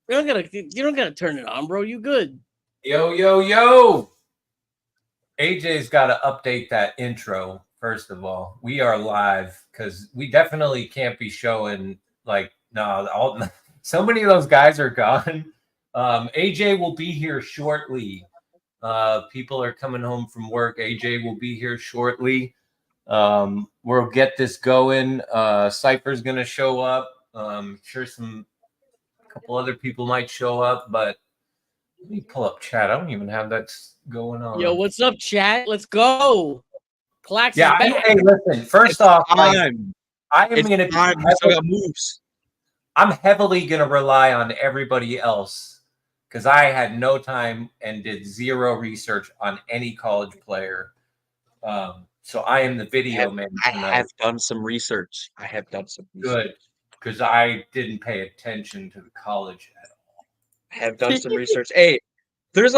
You don't gotta turn it on, bro. You good? Yo, yo, yo. AJ's got to update that intro, first of all. We are live because we definitely can't be showing, like, no, so many of those guys are gone. AJ will be here shortly. People are coming home from work. AJ will be here shortly. We'll get this going. Cypher's going to show up. Sure, a couple other people might show up, but let me pull up chat. I don't even have that going Yo, on. what's up, chat? Let's go. Clax is Yeah, back. hey, listen. First It's off, like, time. I am It's going to be. time. We still got moves. I'm heavily going to rely on everybody else because I had no time and did zero research on any college player. So I am the video man I tonight. have done some research. Good, because I didn't pay attention to the college at all. I have done some research. Hey, there's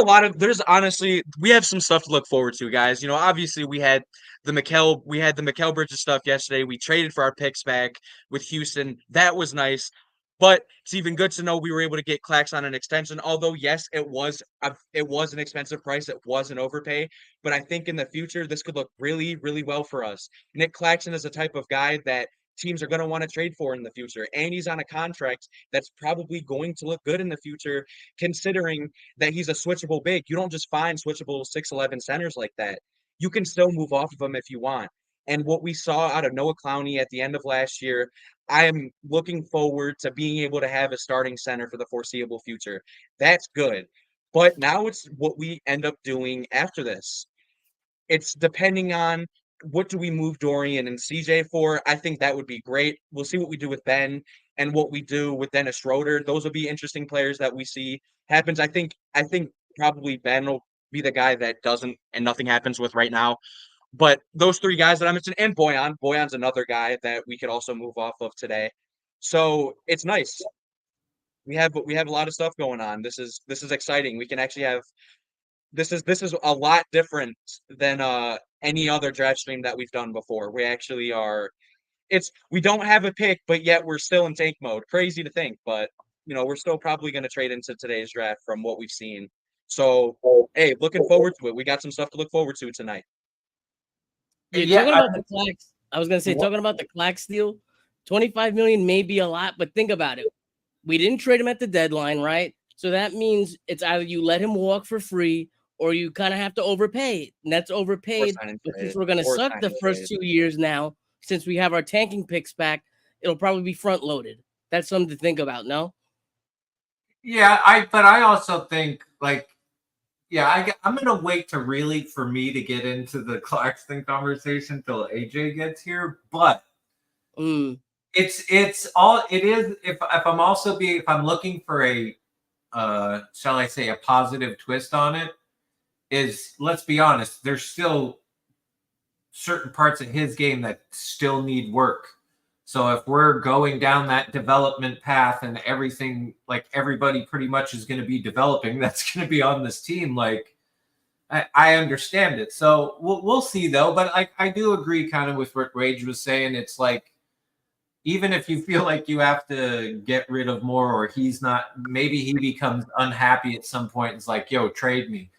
honestly, we have some stuff to look forward to, guys. You know, obviously we had the Mikal Bridges stuff yesterday. We traded for our picks back with Houston. That was nice. But it's even good to know we were able to get Clax on an extension. Although, yes, it was an expensive price. It was an overpay. But I think in the future, this could look really, really well for us. Nick Claxton is the type of guy that teams are going to want to trade for in the future. And he's on a contract that's probably going to look good in the future, considering that he's a switchable big. You don't just find switchable 6'11 centers like that. You can still move off of him if you want. And what we saw out of Noah Clowney at the end of last year, I am looking forward to being able to have a starting center for the foreseeable future. That's good. But now it's what we end up doing after this. It's depending on what do we move Dorian and CJ for. I think that would be great. We'll see what we do with Ben and what we do with Dennis Schroeder. Those will be interesting players that we see happens. I think probably Ben will be the guy that doesn't and nothing happens with right now. But those three guys that I mentioned and Boyan's another guy that we could also move off of today. So it's nice. We have a lot of stuff going on. This is exciting. We can actually have this is a lot different than any other draft stream that we've done before. We actually are we don't have a pick, but yet we're still in tank mode. Crazy to think, but we're still probably going to trade into today's draft from what we've seen. So, hey, looking forward to it. We got some stuff to look forward to tonight. Yeah, Yeah, talking about the Clax. I was gonna say, What? talking about the Clax deal, 25 million may be a lot, but think about it. We didn't trade him at the deadline, right? So that means it's either you let him walk for free or you kind of have to overpay. And that's overpaid. But since we're gonna suck the first 2 years now, since we have our tanking picks back, it'll probably be front loaded. That's something to think about, no? Yeah, but I also think, like, yeah, I'm gonna wait for me to get into the Claxton conversation till AJ gets here. But it's all it is. If I'm looking for a shall I say a positive twist on it, is, let's be honest, there's still certain parts of his game that still need work. So if we're going down that development path and everything, like, everybody pretty much is going to be developing, that's going to be on this team. Like, I understand it. So we'll see though. But I do agree kind of with what Rage was saying. It's like, even if you feel like you have to get rid of more, or he's not, maybe he becomes unhappy at some point. It's like, yo, trade me.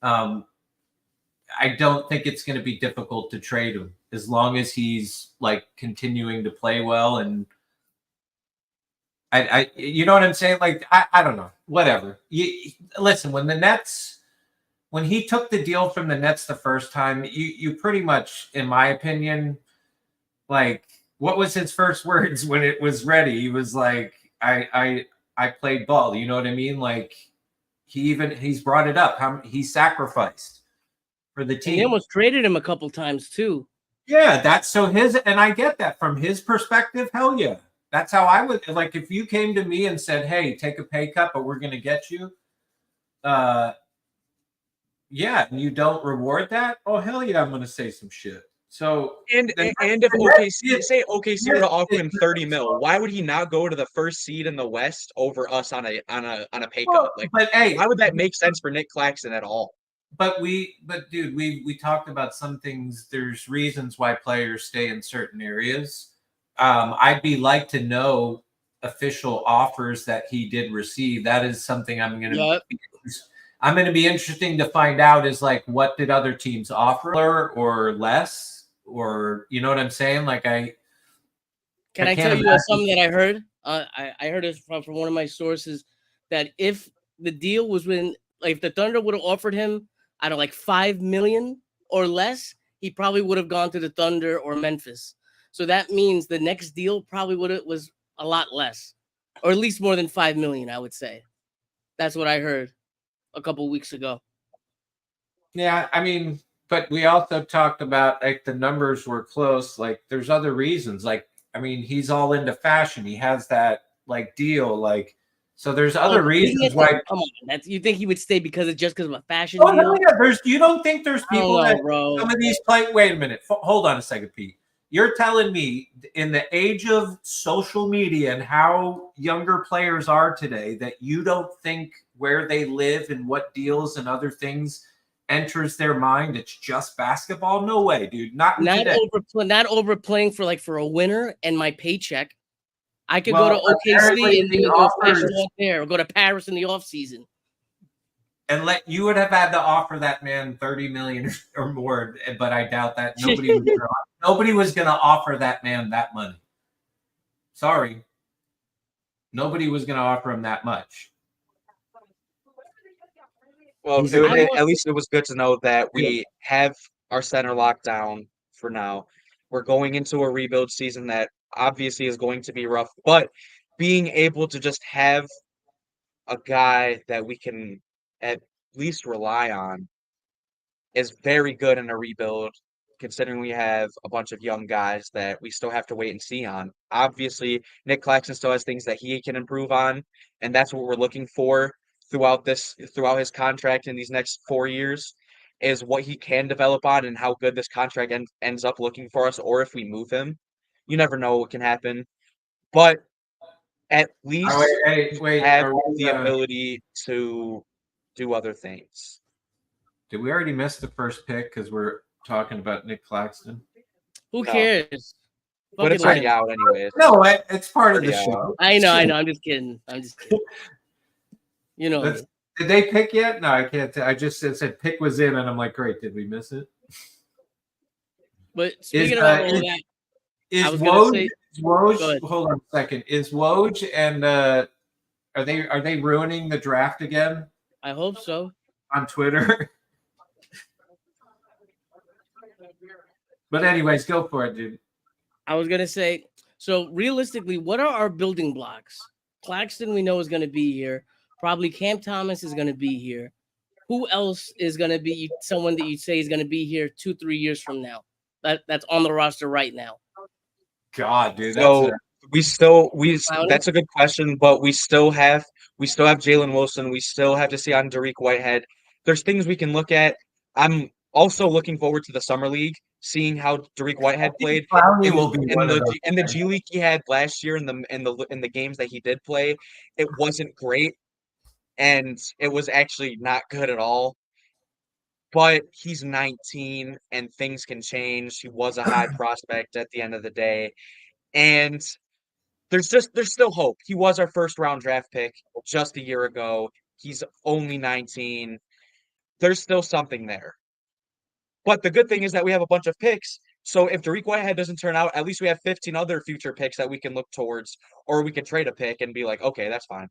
I don't think it's going to be difficult to trade him as long as he's, like, continuing to play well. And you know what I'm saying? Like, I don't know, whatever. Listen, when he took the deal from the Nets the first time, you pretty much, in my opinion, like, what was his first words when it was ready? He was like, I played ball. You know what I mean? Like, he's brought it up. How he sacrificed for the team. And he almost traded him a couple times too. Yeah, and I get that from his perspective. Hell yeah. That's how I would, like, if you came to me and said, hey, take a pay cut, but we're going to get you. Yeah, and you don't reward that. Oh, hell yeah, I'm going to say some shit. So and if OKC were to offer him 30 mil, why would he not go to the first seed in the West over us on a pay cut? Like, but hey, why would that make sense for Nick Claxton at all? But dude, we talked about some things. There's reasons why players stay in certain areas. I'd be like to know official offers that he did receive. That is something I'm going to Yep. I'm going to be interesting to find out is like, what did other teams offer or less, or you know what I'm saying? Like Can I can't tell you imagine- something that I heard? I heard it from one of my sources that if the deal was when, like, if the Thunder would have offered him, I don't know, like $5 million or less, he probably would have gone to the Thunder or Memphis. So that means the next deal probably was a lot less, or at least more than $5 million, I would say. That's what I heard a couple weeks ago. Yeah, I mean, but we also talked about like the numbers were close. Like there's other reasons. Like, I mean, he's all into fashion. He has that like deal. Like, so there's other reasons why. Come on, you think he would stay because of a fashion Oh, deal? no, yeah, you don't think there's I don't people know, that bro. some of these wait a minute. Hold on a second, Pete. You're telling me in the age of social media and how younger players are today that you don't think where they live and what deals and other things enters their mind? It's just basketball? No way, dude. Not overplaying for a winner and my paycheck. I could Well, go to OKC and do offers, fashion walk there, or go to Paris in the off season. And you would have had to offer that man $30 million or more, but I doubt that nobody was going to offer that man that money. Sorry, nobody was going to offer him that much. Well, at least it was good to know that we have our center locked down for now. We're going into a rebuild season that obviously is going to be rough, but being able to just have a guy that we can at least rely on is very good in a rebuild, considering we have a bunch of young guys that we still have to wait and see on. Obviously, Nick Claxton still has things that he can improve on, and that's what we're looking for throughout his contract in these next 4 years, is what he can develop on and how good this contract ends up looking for us, or if we move him. You never know what can happen. But at least have the ability to do other things. Did we already miss the first pick because we're talking about Nick Claxton? Who cares? But it's already out anyways. No, it's part of the show. I know. I'm just kidding. You know. Did they pick yet? No, I can't. I just said pick was in, and I'm like, great. Did we miss it? But speaking about all that, is Woj? Hold on a second. Is Woj and are they ruining the draft again? I hope so. On Twitter. But anyways, go for it, dude. I was gonna say, so realistically, what are our building blocks? Claxton, we know, is gonna be here. Probably Cam Thomas is gonna be here. Who else is gonna be someone that you say is gonna be here 2-3 years from now? That's on the roster right now. God, dude. So that's a good question, but we still have Jalen Wilson. We still have to see on Dariq Whitehead. There's things we can look at. I'm also looking forward to the summer league, seeing how Dariq Whitehead played in the G League he had last year in the games that he did play. It wasn't great, and it was actually not good at all. But he's 19 and things can change. He was a high prospect at the end of the day. And there's still hope. He was our first round draft pick just a year ago. He's only 19. There's still something there. But the good thing is that we have a bunch of picks. So if Dariq Whitehead doesn't turn out, at least we have 15 other future picks that we can look towards, or we could trade a pick and be like, okay, that's fine.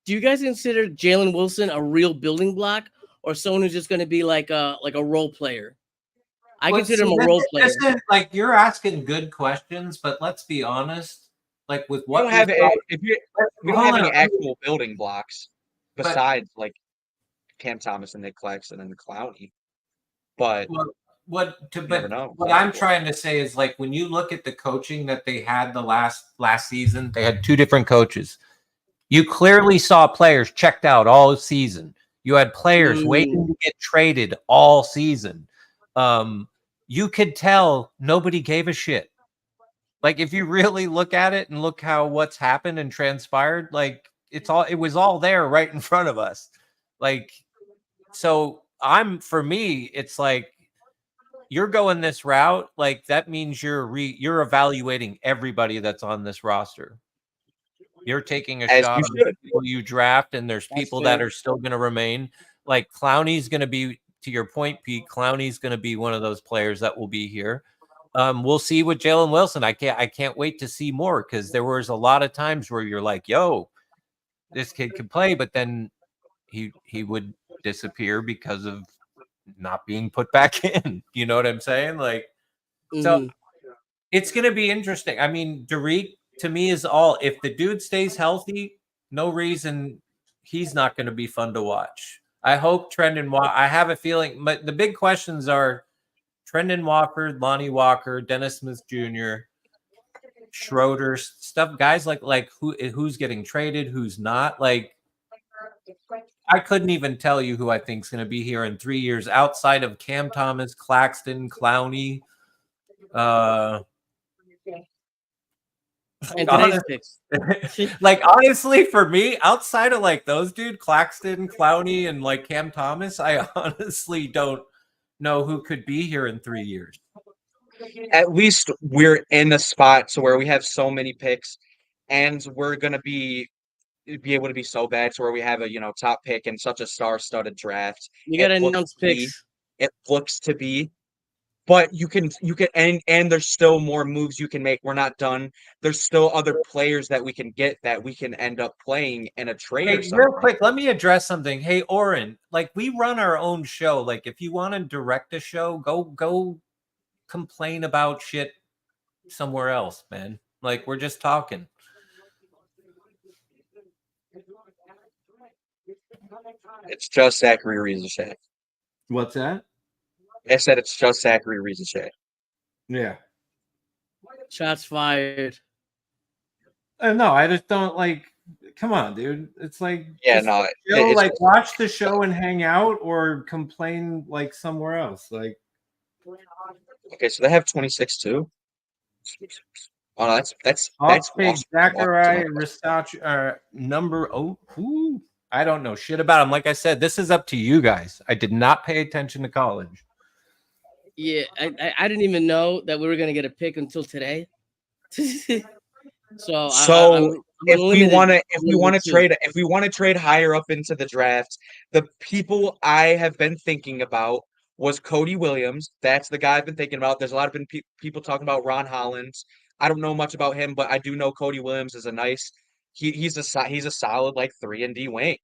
Do you guys consider Jalen Wilson a real building block, or someone who's just going to be like a role player? I consider him a role player. Like, you're asking good questions, but let's be honest. Like with what we don't have any actual building blocks besides like Cam Thomas and Nick Claxton and Clowney. But what I'm trying to say is, like, when you look at the coaching that they had the last season, they had two different coaches. You clearly saw players checked out all season. You had players waiting to get traded all season. You could tell nobody gave a shit. Like, if you really look at it and look what's happened and transpired, like it was all there right in front of us. Like, so for me, it's like, you're going this route. Like, that means you're evaluating everybody that's on this roster. You're taking a As shot you on the should. people you draft, and there's That's people that fair. are still going to remain. Like Clowney's going to be, to your point, Pete. Clowney's going to be one of those players that will be here. We'll see with Jalen Wilson. I can't wait to see more, because there was a lot of times where you're like, "Yo, this kid can play," but then he would disappear because of not being put back in. You know what I'm saying? Like, so Mhm. it's going to be interesting. I mean, Derek to me is all. If the dude stays healthy, no reason he's not going to be fun to watch. I hope Trendon. I have a feeling, but the big questions are Trendon Walker, Lonnie Walker, Dennis Smith Jr., Schroeder, stuff. Guys like who's getting traded, who's not. Like, I couldn't even tell you who I think is going to be here in 3 years outside of Cam Thomas, Claxton, Clowney. And today's picks. Like, honestly, for me, outside of like those dude, Claxton, Clowney, and like Cam Thomas, I honestly don't know who could be here in 3 years. At least we're in a spot so where we have so many picks, and we're gonna be able to be so bad to where we have a top pick in such a star-studded draft. You It gotta looks announce to be. picks. It looks to be. But you can and there's still more moves you can make. We're not done. There's still other players that we can get that we can end up playing in a trade or Hey, something. real quick, let me address something. Hey, Oren, like, we run our own show. Like, if you want to direct a show, go complain about shit somewhere else, man. Like, we're just talking. It's just Zachary Riesenschach. What's that? I said it's just Zachary Riesenschach. Yeah. Shots fired. No, I just don't like. Come on, dude. It's like, Yeah, just no, show, it's like, watch the show and hang out, or complain like somewhere else. Like, okay. So they have 26 too. Oh, no, that's I'll take awesome. Zachariah Risach, number. Oh, who? I don't know shit about him. Like I said, this is up to you guys. I did not pay attention to college. Yeah, I didn't even know that we were gonna get a pick until today. So I'm if we want too. to trade higher up into the draft, the people I have been thinking about was Cody Williams. That's the guy I've been thinking about. There's a lot of people talking about Ron Hollins. I don't know much about him, but I do know Cody Williams is a nice. He's a solid like 3-and-D wing,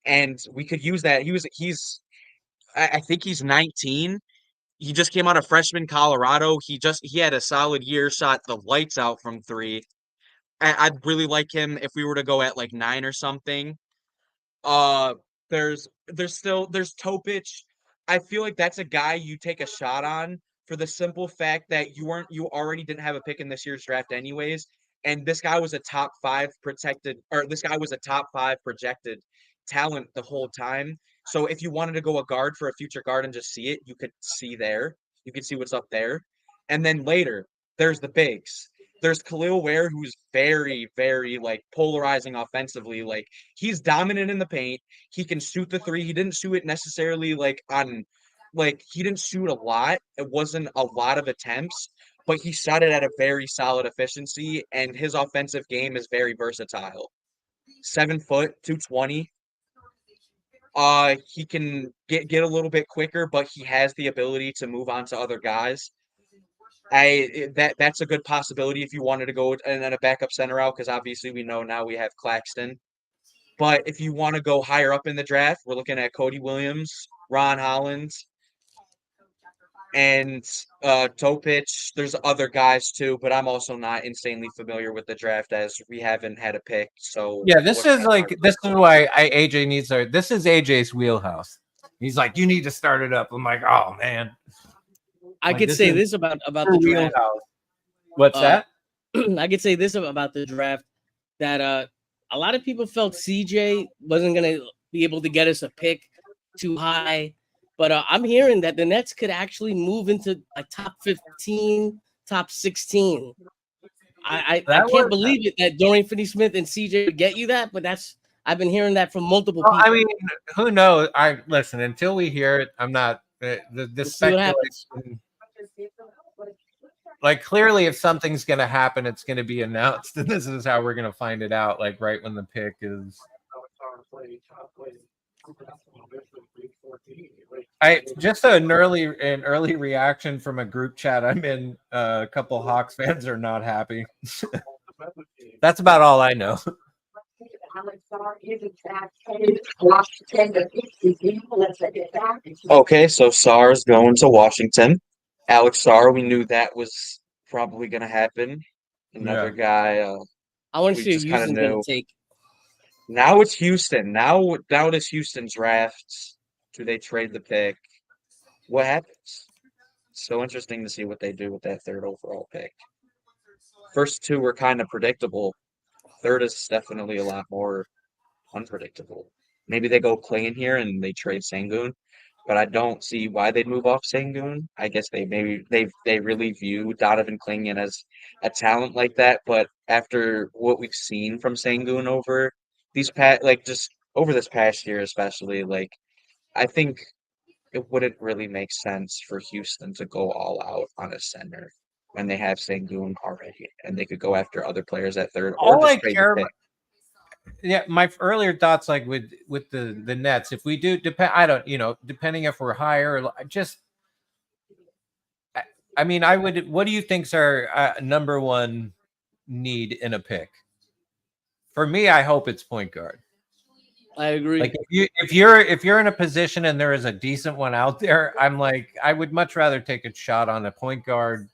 and we could use that. I think he's 19. He just came out of freshman Colorado. He had a solid year, shot the lights out from three. I'd really like him if we were to go at like 9 or something. Uh, there's Topich. I feel like that's a guy you take a shot on for the simple fact that you already didn't have a pick in this year's draft anyways, and this guy was a top 5 projected talent the whole time. So if you wanted to go a guard for a future guard and just see it, you could see there. You could see what's up there. And then later, there's the bigs. There's Khalil Ware, who's very, very like polarizing offensively. Like, he's dominant in the paint. He can shoot the three. He didn't shoot it necessarily he didn't shoot a lot. It wasn't a lot of attempts, but he shot it at a very solid efficiency, and his offensive game is very versatile. 7 foot, 220. He can get a little bit quicker, but he has the ability to move on to other guys. That's a good possibility if you wanted to go and then a backup center out, because obviously we know now we have Claxton. But if you want to go higher up in the draft, we're looking at Cody Williams, Ron Hollins, and Topich. There's other guys too, but I'm also not insanely familiar with the draft as we haven't had a pick. So Yeah, this is why AJ needs to. This is AJ's wheelhouse. He's like, you need to start it up. I'm like, oh man. I could say this about the draft. What's that? I could say this about the draft, that a lot of people felt CJ wasn't going to be able to get us a pick too high, but I'm hearing that the Nets could actually move into a top 15, top 16. I can't believe it that Dorian Finney-Smith and CJ would get you that, but I've been hearing that from multiple people. I mean, who knows? Listen, until we hear it, I'm not the speculation. Like clearly, if something's going to happen, it's going to be announced, and this is how we're going to find it out. Like right when the pick is. I just an early reaction from a group chat I'm in. A couple Hawks fans are not happy. That's about all I know. Okay, so Sarr's going to Washington. Alex Sarr, we knew that was probably going to happen. Another guy I want to we see who just kind of Houston's going knew. to take. Now it's Houston. Now it is Houston's draft. Do they trade the pick? What happens? So interesting to see what they do with that third overall pick. First two were kind of predictable. Third is definitely a lot more unpredictable. Maybe they go Clayton here and they trade Sengun, but I don't see why they'd move off Sengun. I guess they really view Donovan Clayton as a talent like that, but after what we've seen from Sengun over just over this past year especially, like I think it wouldn't really make sense for Houston to go all out on a center when they have Sengun already, and they could go after other players at third or All just I trade care the about. pick. Yeah, my earlier thoughts, like with the Nets, if we do depend, I don't, depending if we're higher, just. I mean, I would. What do you think's our number one need in a pick? For me, I hope it's point guard. I agree. Like if you're in a position and there is a decent one out there, I'm like I would much rather take a shot on a point guard.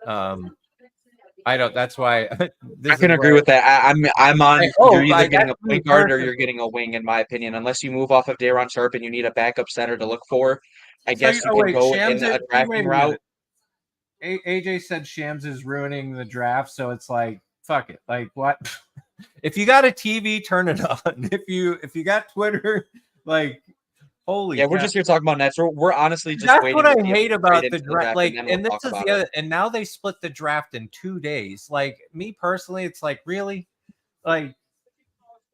I don't. That's why I can agree with that. I'm on. I You're hope either like getting that's a me point guard or personally. you're getting a wing, in my opinion. Unless you move off of Daron Sharp and you need a backup center to look for, I So guess you oh can wait, go Shams. in a Wait drafting a route. minute. AJ said Shams is ruining the draft, so it's like fuck it. Like what? If you got a TV, turn it on. If you got Twitter, like holy Yeah, we're cow. just here talking about Nets. We're honestly just That's what waiting I to see if hate they trade about the into the draft. draft, and Like, then we'll and this talk is about the it. other. And now they split the draft in 2 days. Like me personally, it's like really, like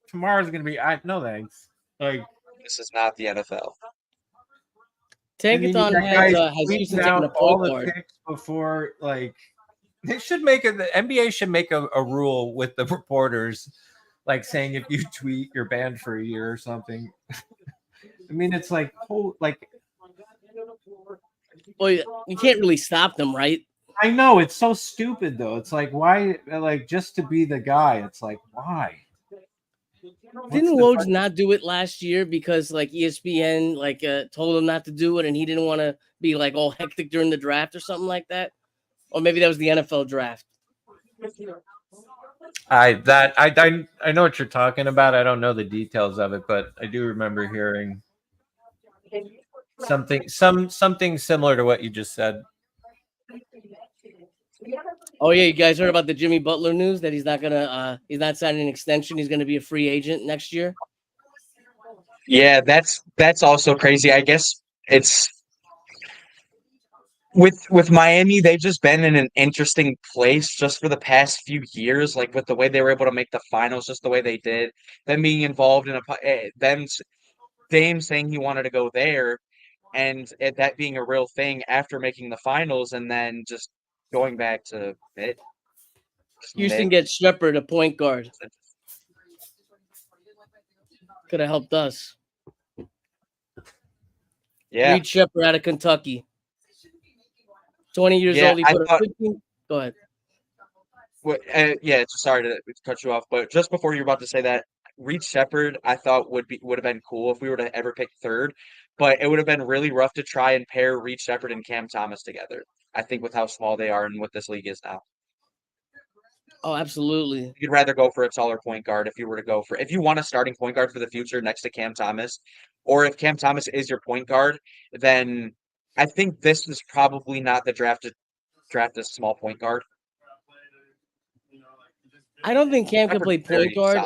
tomorrow's gonna be. No thanks. Like, This is not the NFL. and then you Tankathon got guys has tweeting Houston taking out a all point the guard. picks before. Like, they should make the NBA should make a rule with the reporters, like saying if you tweet, you're banned for a year or something. I mean, it's like like. Well, you can't really stop them, right? I know it's so stupid though. It's like why, like just to be the guy. It's like why. Didn't Woj not do it last year because like ESPN told him not to do it and he didn't want to be like all hectic during the draft or something like that? Or maybe that was the NFL draft. I know what you're talking about. I don't know the details of it, but I do remember hearing something similar to what you just said. Oh yeah, you guys heard about the Jimmy Butler news that he's not signing an extension. He's gonna be a free agent next year. Yeah, that's also crazy. I guess it's with Miami, they've just been in an interesting place just for the past few years, like with the way they were able to make the finals, just the way they did. Them being involved in Dame saying he wanted to go there, and that being a real thing after making the finals, and then just going back to it. Houston gets Shepard, a point guard. Could have helped us. Yeah, Reed Shepard out of Kentucky. 20 years old. He put 15. Go ahead. Sorry to cut you off, but just before you're about to say that, Reed Shepard, I thought would have been cool if we were to ever pick third, but it would have been really rough to try and pair Reed Shepard and Cam Thomas together. I think with how small they are and what this league is now. Oh, absolutely. You'd rather go for a taller point guard if you want a starting point guard for the future next to Cam Thomas, or if Cam Thomas is your point guard, then I think this is probably not the draft a small point guard. I don't think Cam can play point guard.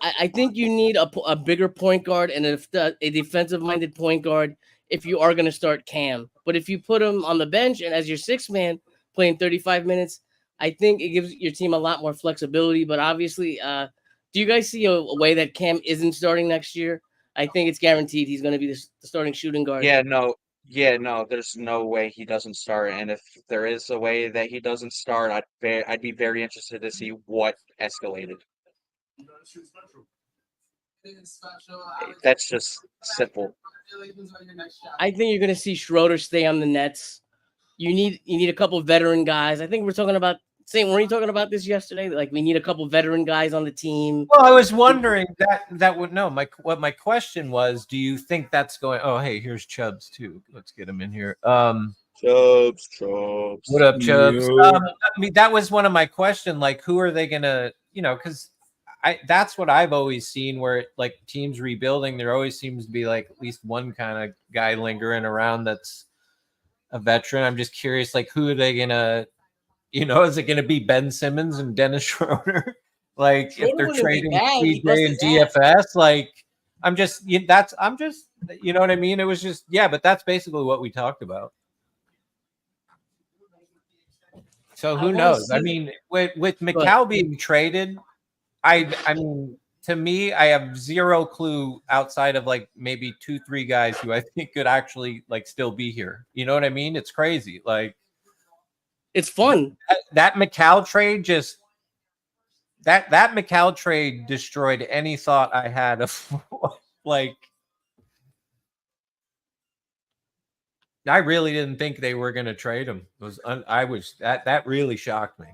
I think you need a bigger point guard and a defensive-minded point guard if you are going to start Cam. But if you put him on the bench and as your sixth man playing 35 minutes, I think it gives your team a lot more flexibility. But obviously, do you guys see a way that Cam isn't starting next year? I think it's guaranteed he's going to be the starting shooting guard. Yeah, no. Yeah, no, there's no way he doesn't start, and if there is a way that he doesn't start, I'd be very interested to see what escalated. That's just simple. I think you're gonna see Schroeder stay on the Nets. You need a couple veteran guys. I think we're talking about weren't you talking about this yesterday? Like we need a couple veteran guys on the team. Well, I was wondering that would no. My question was, do you think that's going? Oh, hey, here's Chubbs too. Let's get him in here. Chubbs. What up, Chubbs? Yeah. I mean, that was one of my question. Like, who are they gonna? Because that's what I've always seen. Where like teams rebuilding, there always seems to be like at least one kind of guy lingering around that's a veteran. I'm just curious, like, who are they gonna? Is it gonna be Ben Simmons and Dennis Schroeder? Like, Schroeder if they're wouldn't be trading bad. He CJ busts and his ass. DFS, like, I'm just, you know what I mean? It was just, yeah, but that's basically what we talked about. So who knows? I mean, with McCall being traded, I mean, to me, I have zero clue outside of like maybe 2-3 guys who I think could actually like still be here. You know what I mean? It's crazy. Like, It's fun. That McCall trade just that McCall trade destroyed any thought I had of like. I really didn't think they were going to trade him. That really shocked me.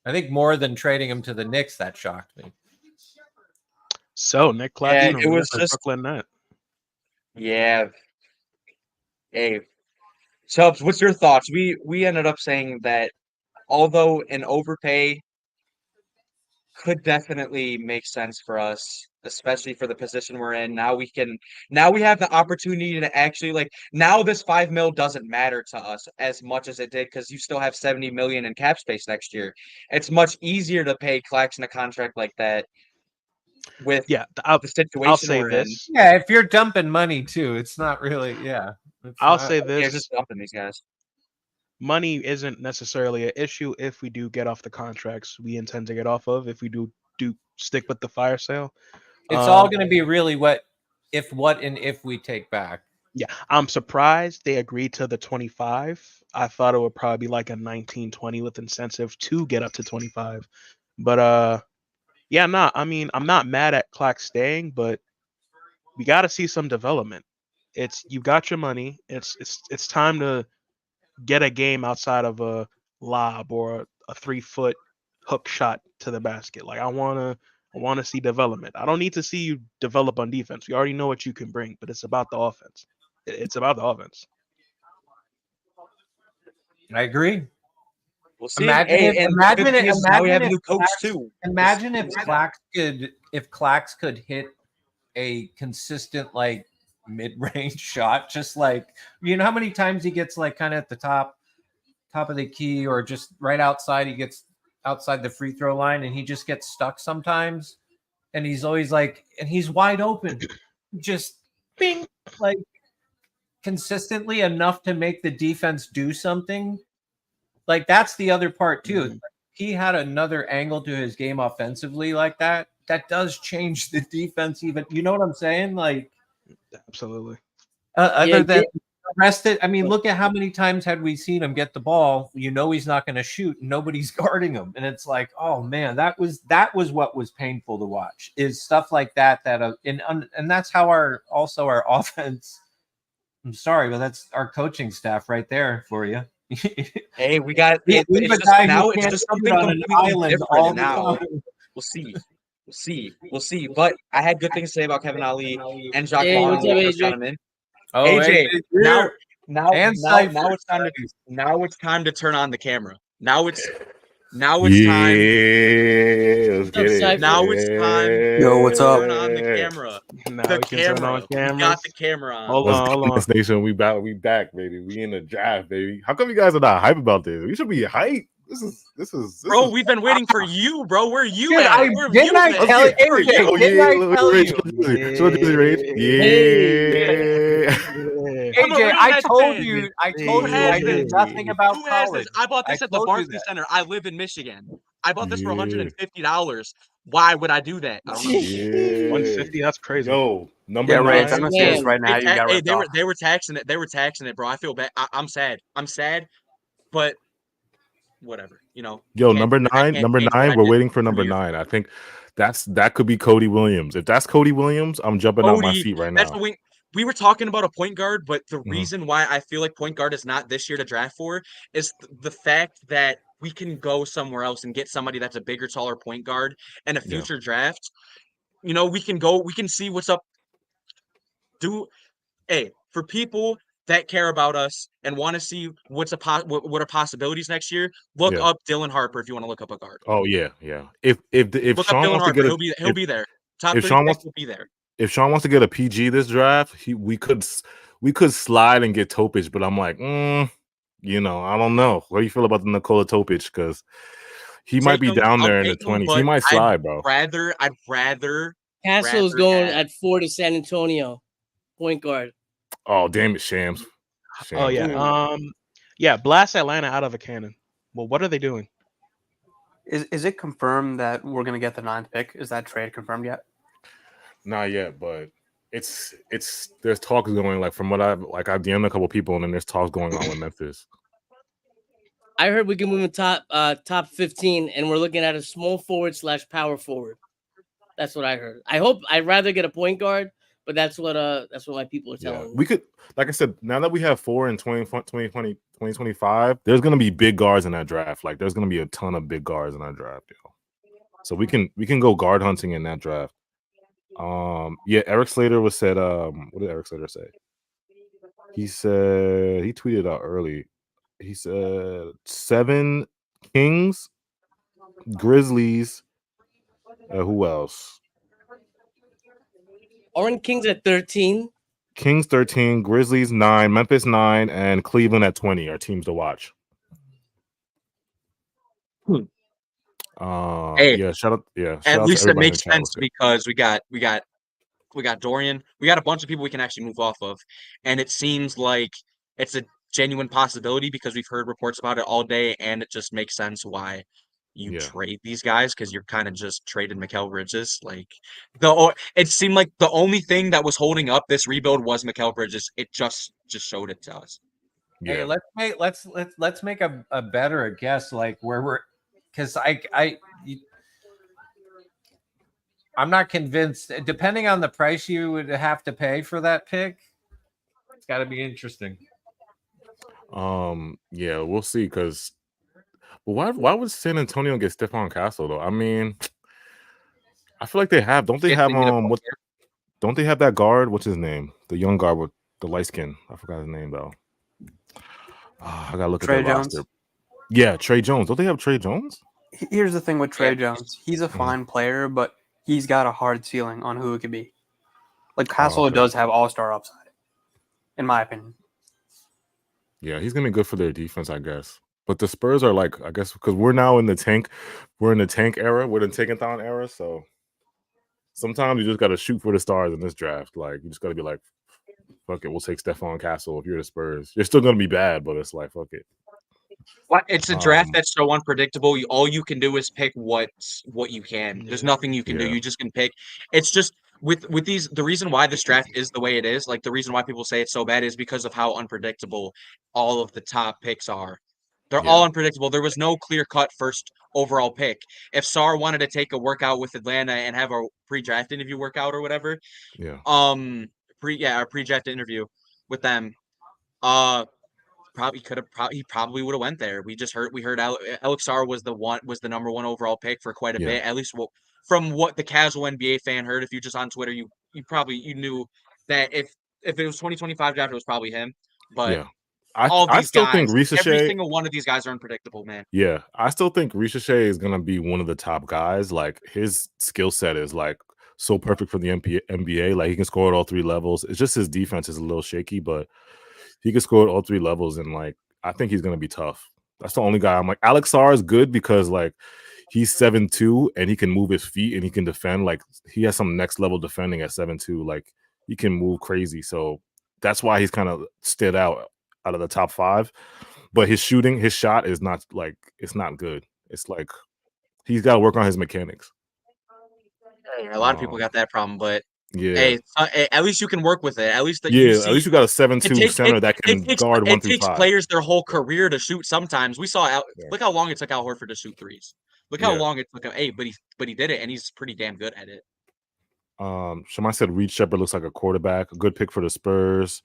I think more than trading him to the Knicks, that shocked me. So Nick Claxton, it was just Brooklyn Net. Yeah. Hey, Chubbs, what's your thoughts? We ended up saying that although an overpay could definitely make sense for us, especially for the position we're in. Now we have the opportunity to actually now this $5 million doesn't matter to us as much as it did because you still have $70 million in cap space next year. It's much easier to pay Claxton a contract like that with the situation I'll say we're this. in. Yeah, if you're dumping money too, it's not really I'll say this. Yeah, just dumping these guys. Money isn't necessarily an issue if we do get off the contracts we intend to get off of. If we do stick with the fire sale, it's all going to be really if we take back. Yeah, I'm surprised they agreed to the 25. I thought it would probably be like a 19-20 with incentive to get up to 25. But yeah, I mean, I'm not mad at Clack staying, but we got to see some development. You got your money. It's time to get a game outside of a lob or a 3-foot hook shot to the basket. Like I want to see development. I don't need to see you develop on defense. We already know what you can bring, but it's about the offense. It's about the offense. I agree. We'll see. Imagine now we have a new coach too. Imagine if Clax could hit a consistent like mid-range shot, just like how many times he gets like kind of at the top of the key or just right outside. He gets outside the free throw line and he just gets stuck sometimes, and he's always like, and he's wide open, just bing, like consistently enough to make the defense do something. Like that's the other part too. Mm-hmm. He had another angle to his game offensively like that. That does change the defense even. You know what I'm saying? Like absolutely. Other than arrested, I mean, look at how many times had we seen him get the ball. He's not going to shoot. Nobody's guarding him, and it's like, oh man, that was what was painful to watch. Is stuff like that and that's how our offense. I'm sorry, but that's our coaching staff right there for you. Hey, we got it's just something on an island all now. We'll see. But I had good things to say about Kevin Ali and Jacques Vaughn. Oh, AJ, now it's time to turn on the camera. Now it's time. Now it's time. Yo, what's up? Turn on the camera. The camera. We got the camera on. Hold on. Nation, we back, baby. We in the draft, baby. How come you guys are not hype about this? We should be hype. This is. Bro, we've been waiting for you, bro. Where you Dude, at? Didn't I tell you? AJ, I told you I knew nothing about college. I bought this at the Barclays Center. I live in Michigan. I bought this for $150. Why would I do that? I don't know. 150, that's crazy. Yo, Number Yeah, Rage, I'm nine. gonna say this Damn. right now. You got Hey, ripped off. they were taxing it. They were taxing it, bro. I feel bad. I'm sad. I'm sad, but whatever. You know. Yo, Can't- number I nine. can't Number change what nine. I We're did waiting for 3 number years ago. 9. I think that could be Cody Williams. If that's Cody Williams, I'm jumping out my Cody, seat right that's now. the wing. We were talking about a point guard, but the Mhm. reason why I feel like point guard is not this year to draft for is the fact that we can go somewhere else and get somebody that's a bigger, taller point guard in a Yeah. future draft. You know, we can see what's up. For people that care about us and want to see what are possibilities next year, look Yeah. up Dylan Harper if you want to look up a guard. Oh yeah. If Look up Sean Dylan wants to Harper. get a He'll be there. Top if 30 Sean pick wants will be there. if Sean wants to get a PG this draft, we could slide and get Topic, but I'm like, I don't know. What do you feel about the Nikola Topic? Because he might be down I'll there in the take him, 20s. He but might slide, bro. I'd rather Castle's rather going have- at 4 to San Antonio, point guard. Oh damn it, Shams. Oh yeah. Yeah, blast Atlanta out of a cannon. Well, what are they doing? Is it confirmed that we're gonna get the 9th pick? Is that trade confirmed yet? Not yet, but it's there's talks going, like from what I've DM'd a couple people, and then there's talks going on with Memphis. I heard we can move in top 15, and we're looking at a small forward / power forward. That's what I heard. I'd rather get a point guard, but that's what my people are telling me. We could, like I said, now that we have 4 in 2025, there's gonna be big guards in that draft. Like there's gonna be a ton of big guards in that draft, yo. So we can go guard hunting in that draft. Eric Slater was said. What did Eric Slater say? He said he tweeted out early. He said 7 Kings, Grizzlies. Who else? Orange Kings at 13. Kings 13, Grizzlies 9, Memphis 9, and Cleveland at 20 are teams to watch. Shout out. Yeah, at least it makes chat. sense because we got Dorian. We got a bunch of people we can actually move off of, and it seems like it's a genuine possibility because we've heard reports about it all day, and it just makes sense why you trade these guys because you're kind of just trading Mikal Bridges. Like it seemed like the only thing that was holding up this rebuild was Mikal Bridges. It just showed it to us. Yeah. Hey, let's make a better guess, like where we're, because I'm not convinced. Depending on the price you would have to pay for that pick, it's got to be interesting. Yeah, we'll see. Because why would San Antonio get Stephon Castle though? I mean, I feel like they have. Don't they have Don't they have that guard? What's his name? The young guard with the light skin. I forgot his name though. I gotta look at their roster. Yeah, Trey Jones. Don't they have Trey Jones? Here's the thing with Trey Jones. He's a fine player, but he's got a hard ceiling on who it could be. Like Castle does have all-star upside, in my opinion. Yeah, he's gonna be good for their defense, I guess. But the Spurs are like, I guess, because we're now in the tank. We're in the tank era. We're in the tankathon era. So sometimes you just gotta shoot for the stars in this draft. Like you just gotta be like, fuck it, we'll take Stephon Castle if you're the Spurs. You're still gonna be bad, but it's like, fuck it. It's a draft that's so unpredictable. All you can do is pick what you can. There's nothing you can do. You just can pick. It's just with these. The reason why this draft is the way it is, like the reason why people say it's so bad, is because of how unpredictable all of the top picks are. They're all unpredictable. There was no clear-cut first overall pick. If Sarr wanted to take a workout with Atlanta and have a pre-draft interview workout or whatever, a pre-draft interview with them, he probably would have went there. We heard Alex Sarr was the number 1 overall pick for quite a bit. At least from what the casual NBA fan heard. If you're just on Twitter, you knew that if it was 2025 draft, it was probably him. But I still think Ricochet, every single one of these guys are unpredictable, man. Yeah, I still think Ricochet is gonna be one of the top guys. Like his skill set is like so perfect for the NBA. Like he can score at all 3 levels. It's just his defense is a little shaky, but he can score at all 3 levels, and like I think he's gonna be tough. That's the only guy I'm like. Alex Sarr is good because like he's 7'2" and he can move his feet and he can defend. Like he has some next level defending at 7'2". Like he can move crazy. So that's why he's kind of stood out of the top 5. But his shot is not like, it's not good. It's like he's got to work on his mechanics. A lot of people got that problem, but Yeah. Hey, at least you can work with it. At least that Yeah, at least you got a 7-2 center that can guard 1 it through takes 5. players their whole career to shoot. Sometimes we saw Yeah. look how long it took Al Horford to shoot threes. Look how Yeah. long it took him. Hey, but he did it, and he's pretty damn good at it. Shamai said Reed Shepard looks like a quarterback. A good pick for the Spurs.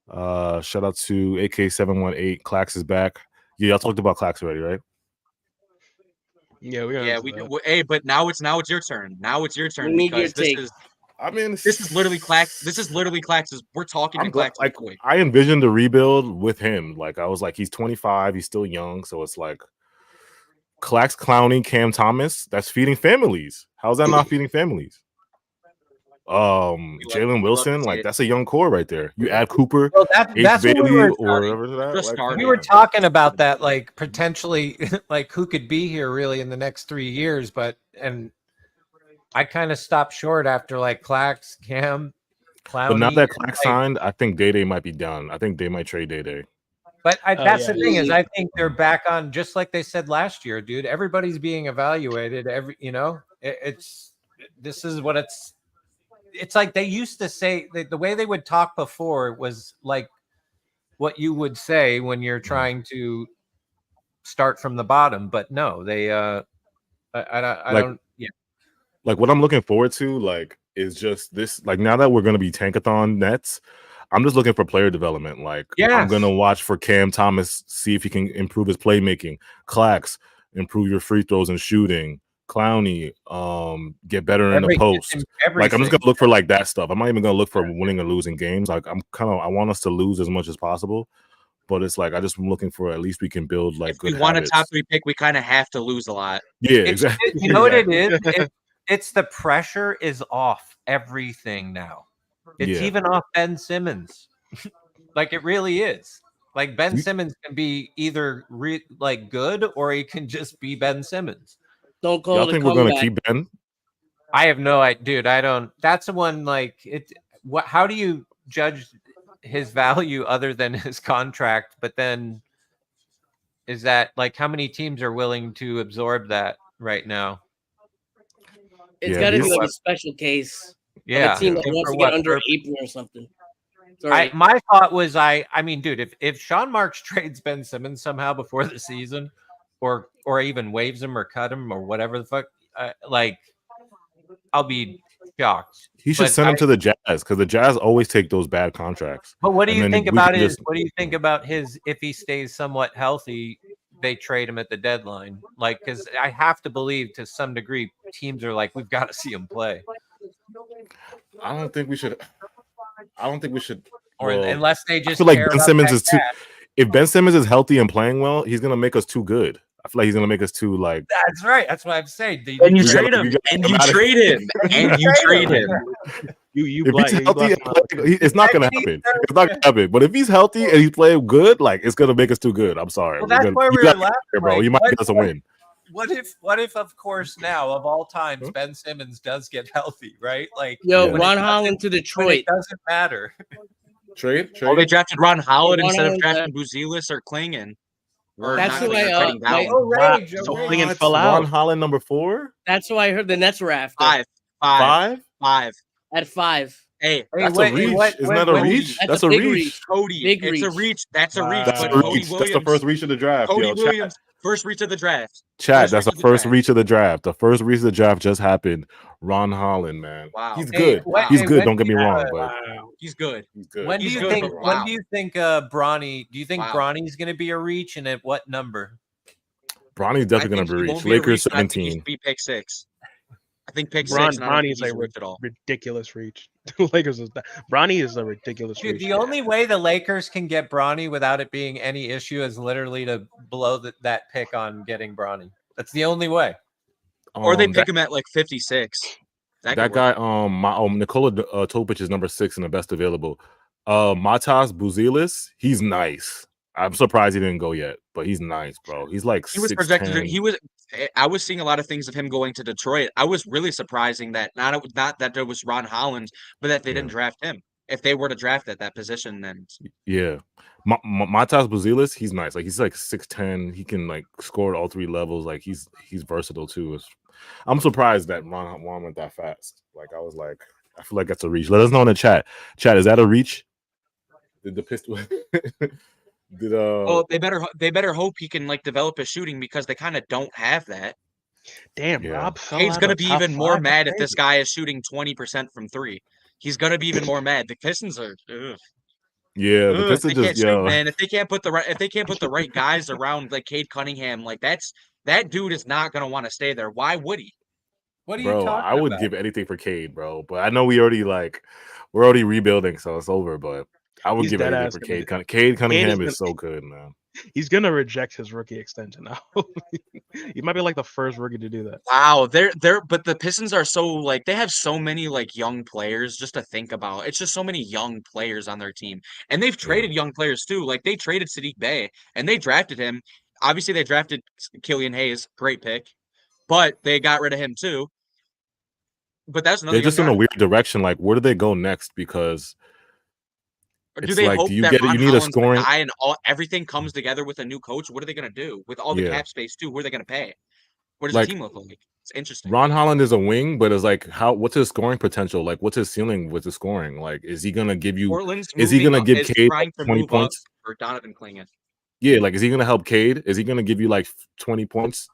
Shout out to AK718. Clax is back. Yeah, y'all talked about Clax already, right? Yeah, Hey, but now it's your turn. Now it's your turn We need because your take. this is literally Clax. This is literally Clax's. We're talking I'm in glad, Clax's like voice. I envisioned the rebuild with him. Like I was like, he's 25, he's still young, so it's like Clax clowning Cam Thomas. That's feeding families. How's that not feeding families? Jalen Wilson, like that's a young core right there. You add Cooper, Well, that's what Bailey, we were or starting. whatever that. Just Like, starting. We were talking about that, like potentially, like who could be here really in the next 3 years, and I kind of stopped short after like Clax, Cam, Clowney. But now that Clax signed, I think Day might be done. I think they might trade Day. But that's yeah. the thing is, I think they're back on just like they said last year, dude. Everybody's being evaluated. This is what it's like they used to say. The way they would talk before was like what you would say when you're trying to start from the bottom. But no, they I don't. Yeah. Like what I'm looking forward to, like, is just this. Like now that we're gonna be Tankathon Nets, I'm just looking for player development. Like I'm gonna watch for Cam Thomas, see if he can improve his playmaking. Clax, improve your free throws and shooting. Clowney, get better in the post. Like I'm just gonna look for like that stuff. I'm not even gonna look for winning or losing games. Like I want us to lose as much as possible. But it's like I'm looking for at least we can build like if good we want habits. a top 3 pick, we kind of have to lose a lot. Yeah, exactly. You know what it is? It's the pressure is off everything now. It's even off Ben Simmons. Like it really is. Like Ben Simmons can be either like good or he can just be Ben Simmons. Don't call Y'all it think a we're gonna comeback. keep Ben? I have no idea, dude. I don't. That's the one. Like it. What? How do you judge his value other than his contract? But then, is that like how many teams are willing to absorb that right now? It's got to be like a special case. Yeah, a team that wants to get under April or something. My thought was, I mean, dude, if Sean Marks trades Ben Simmons somehow before the season, or even waives him or cut him or whatever the fuck, like, I'll be shocked. He should send him to the Jazz because the Jazz always take those bad contracts. But what do you think about his? What do you think about his? If he stays somewhat healthy, they trade him at the deadline. Like, because I have to believe to some degree, teams are like, we've got to see him play. I don't think we should. Or unless they just. I feel like Ben Simmons is too. If Ben Simmons is healthy and playing well, he's gonna make us too good. I feel like he's gonna make us too like. That's right. That's what I'm saying. And you trade him. And you trade him. And you trade him. If he's healthy, it's not gonna happen. It's not gonna happen. But if he's healthy and he's playing good, like it's gonna make us too good. I'm sorry. Well, that's why we were laughing, bro. You might get us a win. What if, of course, now of all times, Ben Simmons does get healthy, right? Like, Ron Holland to Detroit. It doesn't matter. Trade. Oh, they drafted Ron Holland instead of drafting Buzelis or Klingon. That's who I So Klingon fell out. Ron Holland number 4. That's who I heard the Nets were after. Five. At 5. Hey, that's a reach. Isn't that a reach? That's a reach. Cody, it's a reach. That's a reach. That's a reach. That's the first reach of the draft. Cody Williams, first reach of the draft. Chad, that's the first reach of the draft. The first reach of the draft just happened. Ron Holland, man. Wow. He's good. He's good. Don't get me wrong, but he's good. He's good. When do you think? When do you think Bronny? Do you think Bronny's going to be a reach, and at what number? Bronny's definitely going to be a reach. Lakers 17. Be pick 6. I think pick 6. Bronny is a ridiculous reach. The Lakers is Bronny is a ridiculous reach. The only way the Lakers can get Bronny without it being any issue is literally to blow that pick on getting Bronny. That's the only way. Or they pick him at like 56. That guy, Nikola Topic is number 6 and the best available. Matas Buzelis, he's nice. I'm surprised he didn't go yet, but he's nice, bro. He's like he was 6'10". projected. I was seeing a lot of things of him going to Detroit. I was really surprising that not that there was Ron Holland, but that they didn't draft him. If they were to draft at that position, then Matas Buzelis, he's nice. Like he's like 6'10". He can like score at all 3 levels. Like he's versatile too. I'm surprised that Ron went that fast. Like I was like, I feel like that's a reach. Let us know in the chat. Chat, is that a reach? Did the pistol? Did Well, they better hope he can like develop his shooting because they kind of don't have that. Damn, Yeah. Rob fell Cade's out gonna of be top even more 5. mad That's if this crazy. guy is shooting 20% from 3. He's gonna be even more mad. The Pistons are. Yeah, the Pistons They just can't shoot, man. If they can't put the right guys around like Cade Cunningham, like that dude is not gonna want to stay there. Why would he? What are you bro. talking I would about? give anything for Cade, bro. But I know we're already rebuilding, so it's over. But I would He's give dead anything ass for gonna Cade. do- Cade Cunningham gonna- is so good, man. He's gonna reject his rookie extension now. He might be like the first rookie to do that. Wow, but the Pistons are so like they have so many like young players just to think about. It's just so many young players on their team. And they've traded young players too. Like they traded Sadiq Bey and they drafted him. Obviously they drafted Killian Hayes, great pick, but they got rid of him too. But that's another They're young just in a guy. weird direction. Like, where do they go next? Because Or do it's they like, hope do you that get it? Ron You need a Holland's the scoring. guy and everything comes together with a new coach? What are they gonna do with all the Yeah. cap space too? Who are they gonna pay? What does Like, the team look like? It's interesting. Ron Holland is a wing, but it's like, what's his scoring potential? Like, what's his ceiling with the scoring? Like, is he gonna give you? Portland's Is he gonna give is Cade trying to 20 move up points? for Donovan Clingan. Yeah, like, is he gonna help Cade? Is he gonna give you like 20 points?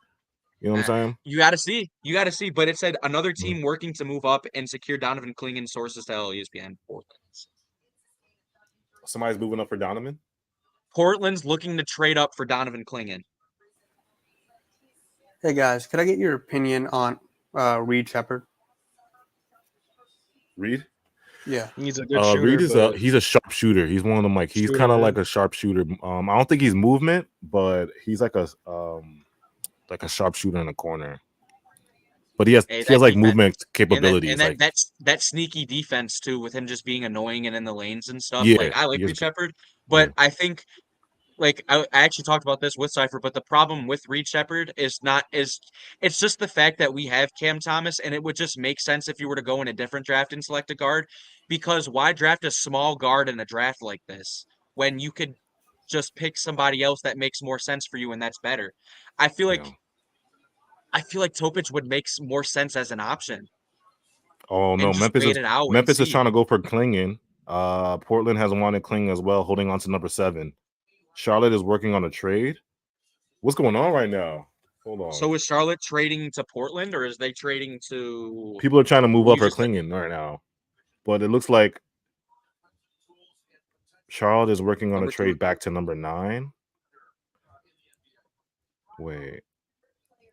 You know what I'm saying? You got to see. You got to see. But it said another team working to move up and secure Donovan Clingan. Sources tell ESPN. Somebody's moving up for Donovan. Portland's looking to trade up for Donovan Clingan. Hey guys, could I get your opinion on Reed Shepard? Reed. Yeah, He's a good shooter. Reed is but he's a sharp shooter. He's one of them, like, he's Shooter, kind of yeah. like a sharp shooter. I don't think he's movement, but he's like a sharp shooter in the corner. But he has like movement capabilities. And that sneaky defense too, with him just being annoying and in the lanes and stuff. Yeah, like I like he is Reed good. Shepard, but I think like I actually talked about this with Cypher, but the problem with Reed Shepard is it's just the fact that we have Cam Thomas, and it would just make sense if you were to go in a different draft and select a guard, because why draft a small guard in a draft like this when you could just pick somebody else that makes more sense for you and that's better. I feel like Topic would make more sense as an option. Oh no, Memphis is trying to go for Clingan. Portland has wanted Clingan as well, holding on to number 7. Charlotte is working on a trade. What's going on right now? Hold on. So is Charlotte trading to Portland, or is they trading to? People are trying to move up for Clingan right now, but it looks like Charlotte is working on a trade back to number 9. Wait,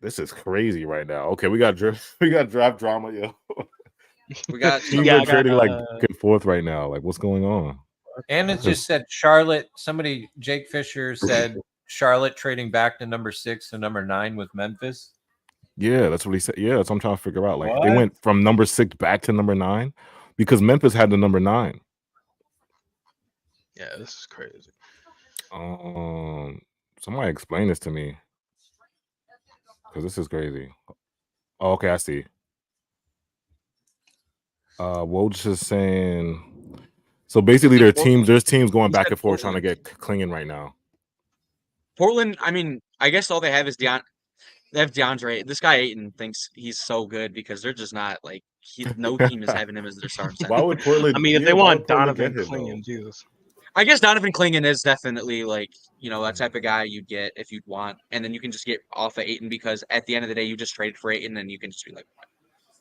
this is crazy right now. Okay, we got draft drama, yo. We got teams are trading like back and forth right now. Like, what's going on? And it just said Charlotte. Somebody, Jake Fisher said Charlotte trading back to number 6 to number 9 with Memphis. Yeah, that's what he said. Yeah, that's what I'm trying to figure out. Like, they went from number 6 back to number 9 because Memphis had the number 9. Yeah, this is crazy. Somebody explain this to me, because this is crazy. Oh, okay, I see. Woj is saying, so basically there's teams going back and forth trying to get Clingan right now. Portland, I mean, I guess all they have is they have DeAndre. This guy Ayton thinks he's so good because they're just not like no team is having him as their starting center. Why would Portland? I mean, if they want Donovan Clingan, Jesus. I guess Donovan Clingan is definitely like, that type of guy you'd get if you'd want, and then you can just get off of Ayton because at the end of the day you just traded for Ayton and you can just be like.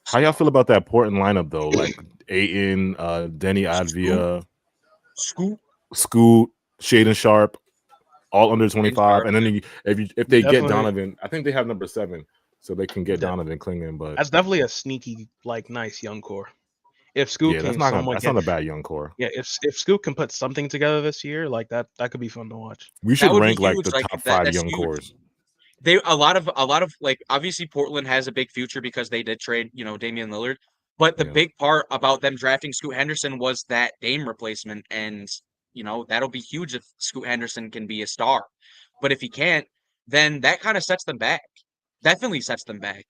How y'all feel about that Portland lineup though? Like Ayton, Denny Advia, Scoot, Shaden Sharp, all under 25, and then if they get Donovan, I think they have number 7, so they can get Donovan Clingan. But that's definitely a sneaky, like, nice young core. If Scoot that's not a bad young core. Yeah, if Scoot can put something together this year, like that could be fun to watch. We should rank like the top 5 young cores. A lot of like, obviously Portland has a big future because they did trade, Damian Lillard. But the big part about them drafting Scoot Henderson was that Dame replacement, and that'll be huge if Scoot Henderson can be a star. But if he can't, then that kind of sets them back. Definitely sets them back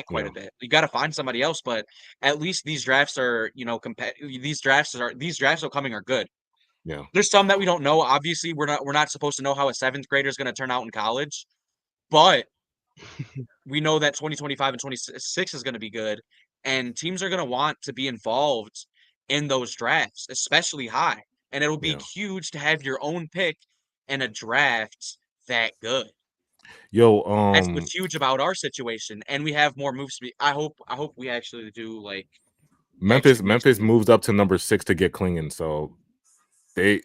quite a bit. You got to find somebody else, but at least these drafts are, these drafts upcoming are good. Yeah. There's some that we don't know. Obviously, we're not supposed to know how a 7th grader is going to turn out in college, but we know that 2025 and 26 is going to be good. and teams are going to want to be involved in those drafts, especially high. And it'll be huge to have your own pick in a draft that good. Yo, That's what's huge about our situation, and we have more moves to be. I hope we actually do like Memphis moves up to number 6 to get Klingon, so they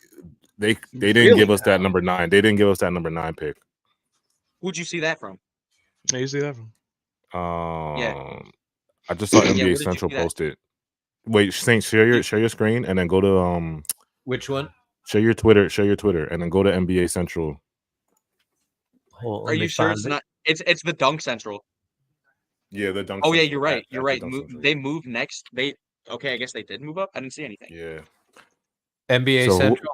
didn't give us that number 9. They didn't give us that number 9 pick. Who'd you see that from? Where you see that from? I just saw where NBA did you Central see that? post it. Wait, Saint, share your screen and then go to Which one? share your Twitter, and then go to NBA Central. Hold, Are you sure it's not? It's the Dunk Central. Yeah, the Dunk. Oh yeah, Central, you're right. You're right. They moved next. Okay, I guess they did move up. I didn't see anything. Yeah. NBA So, Central.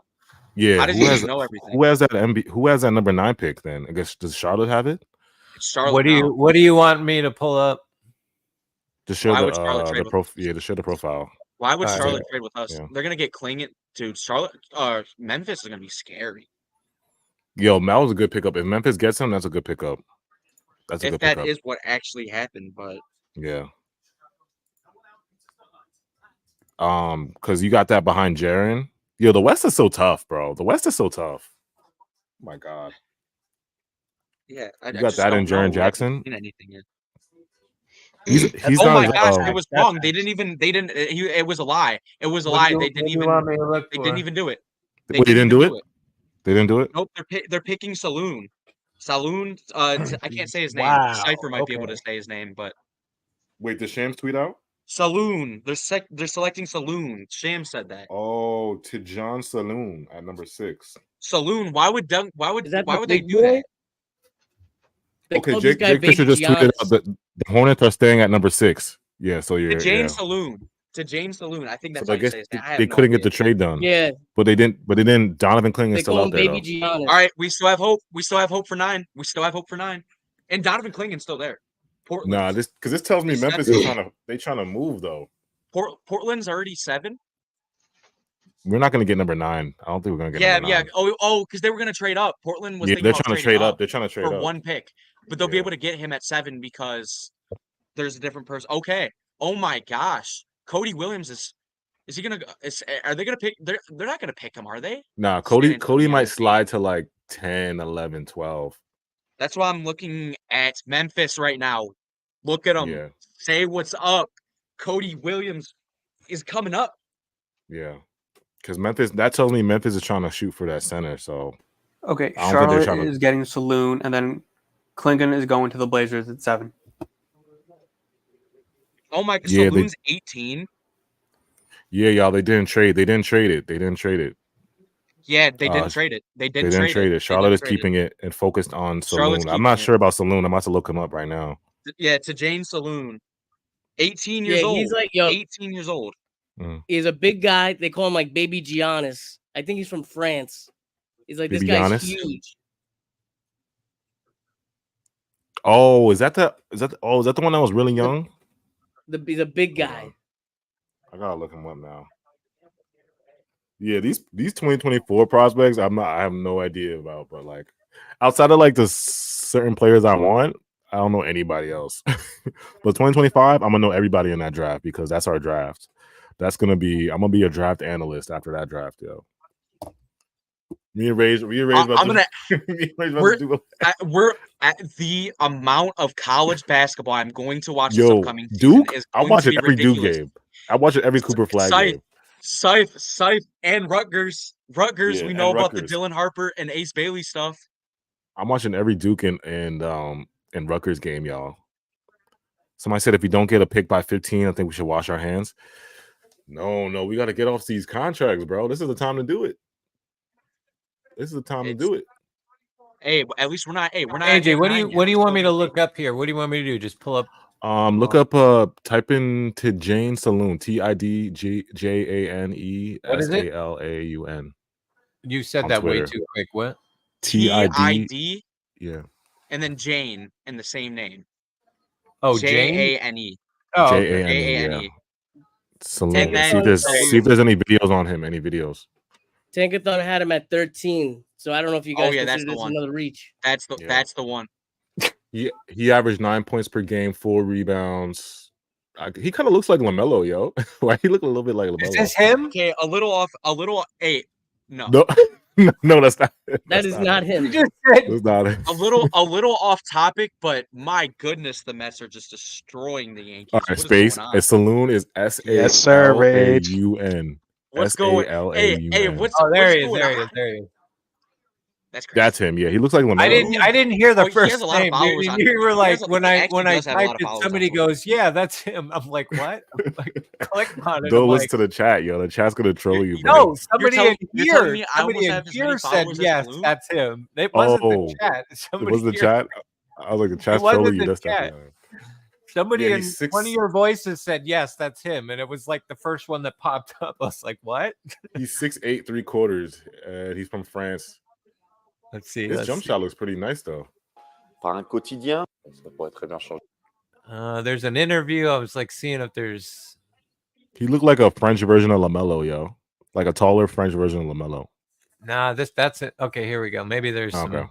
Yeah, How does who he has know everything? Who has that Who has that number 9 pick then? I guess does Charlotte have it? It's Charlotte. What do you want me to pull up? To show Why would Charlotte trade with us? to show the profile. Why would All right. Charlotte trade with us? Yeah. They're gonna get Klingon. Dude, Charlotte, Memphis is gonna be scary. Yo, Mal was a good pickup. If Memphis gets him, that's a good pickup. That's a If good that pickup. is what actually happened, but Yeah. Because you got that behind Jaren. Yo, the West is so tough, bro. The West is so tough. Oh my God. yeah, You got that in Jaren Jackson? Anything yet. He's Oh not my as, gosh, it was wrong. They didn't. It was a lie. It was a lie. They didn't even. They didn't even do it. Wait, they didn't do it? They didn't do it? Nope. They're picking Saloon. Saloon. I can't say his name. Wow, Cypher might be able okay. to say his name, but Wait, did Shams tweet out? Saloon. They're selecting Saloon. Sham said that. Oh, to John Saloon at number 6. Saloon. Why would they big do boy? that? They Okay, called this Jake guy Fisher Baby just tweeted out Giannis. that the Hornets are staying at number 6. Yeah, so you're To James Saloon. To James Saloon. I think that's So I how you guess say his name. I have they no couldn't get idea. the trade done. Yeah, But they didn't. Donovan Klingon's they still call out him there Baby though. Giannis. All right, we still have hope. We still have hope for 9. We still have hope for 9. And Donovan Klingon's still there. Portland. Nah, this tells me He's Memphis is trying to move though. Portland's already 7. We're not gonna get number 9. I don't think we're gonna get number 9. Oh, because they were gonna trade up. Portland was Yeah, thinking they're about trying to trading trade up. They're trying to trade for up. 1 pick, but they'll be Yeah. able to get him at 7 because there's a different person. Okay. Oh my gosh, Cody Williams is he gonna? Are they gonna pick? They're not gonna pick him, are they? Nah, San Cody Antonio. might slide to like 10, 11, 12. That's why I'm looking at Memphis right now. Look at them. Yeah. Say what's up. Cody Williams is coming up. Yeah. Because Memphis, that tells me Memphis is trying to shoot for that center. So Okay, I don't think they're Charlotte trying to- is getting Saloon, and then Klingon is going to the Blazers at 7. Oh my! Yeah, Saloon's 18. yeah, y'all, they didn't trade it. Yeah, they didn't trade it. They didn't trade it. Charlotte is keeping it and focused on Charlotte's Saloon. I'm not keeping sure about Saloon. I'm about to look him up right now. Yeah, to James Saloon. 18 years Yeah, old. he's like, yo, 18 years old. he's a big guy. They call him like Baby Giannis. I think he's from France. He's like, this Baby guy's Giannis? huge. Oh, is that the one that was really young? He's a big guy. I gotta look him up now. Yeah, these 2024 prospects, I have no idea about, but like outside of like the certain players I want, I don't know anybody else. But 2025, I'm gonna know everybody in that draft because that's our draft. I'm gonna be a draft analyst after that draft, yo. Me and Ray's We're at the amount of college basketball I'm going to watch this upcoming season Duke. is I'm going to watching be every ridiculous. Duke game. I'm watching every Cooper Flag game. Scythe, and Rutgers. Yeah, we know and about the Rutgers. Dylan Harper and Ace Bailey stuff. I'm watching every Duke and Rutgers game, y'all. Somebody said if we don't get a pick by 15, I think we should wash our hands. No, we got to get off these contracts, bro. This is the time to do it. To do it. Hey, at least we're not. Hey, we're not. AJ, what do you want me to look up here? What do you want me to do? Just pull up. Look up. Type in to Jane Saloon. TIDJANE SALAUN. You said on that way Twitter. too quick. What? TID, Yeah. and then Jane in the same name. Oh, Jane. JANE. Oh, okay. JANE. Yeah. Saloon. And then- See if there's any videos on him. Any videos? Tankathon had him at 13. So I don't know if you guys yeah, that's consider the this one. another reach. That's the one. He averaged 9 points per game, 4 rebounds. He kind of looks like LaMelo, yo. Why he look a little bit like Is LaMelo? this him? Okay, a little off. Hey, no. No, no, that's not. That is not You him. just said That's not it. A little off topic, but my goodness, the Mets are just destroying the Yankees. All right, What is space. going on? A saloon is Yes, sir, Rage. SALAUN. What's going? Hey, SALAUN. what's Oh, there what's he is. going There he on? is. There he is. That's crazy. That's him. Yeah, he looks like LaMelo. I didn't hear the Oh, he first has a lot of name. followers You, on- you were he like has a- when he I actually when I does have a lot typed of it, followers on somebody Twitter. goes, "Yeah, that's him." I'm like, "What?" I'm like, click on it. Don't I'm listen like, to the chat, yo. The chat's gonna troll you, bro. no, somebody telling- in you're here, telling me I somebody almost in have as here many said, followers as "Yes, Balloon? that's him." It wasn't the Oh, chat. it Somebody was the here, chat. I was like, the chat's wasn't trolling you. the That's chat. definitely. Somebody Yeah, in he's one of 6 your voices said, "Yes, that's him," and it was like the first one that popped up. I was like, "What?" He's 6'8", 3/4, and he's from France. Let's see. His jump shot looks pretty nice though. Par un quotidien, ça pourrait très bien changer. There's an interview. I was like seeing if there's. He looked like a French version of LaMelo, yo. Like a taller French version of LaMelo. Nah, that's it. Okay, here we go. Maybe there's some. Okay.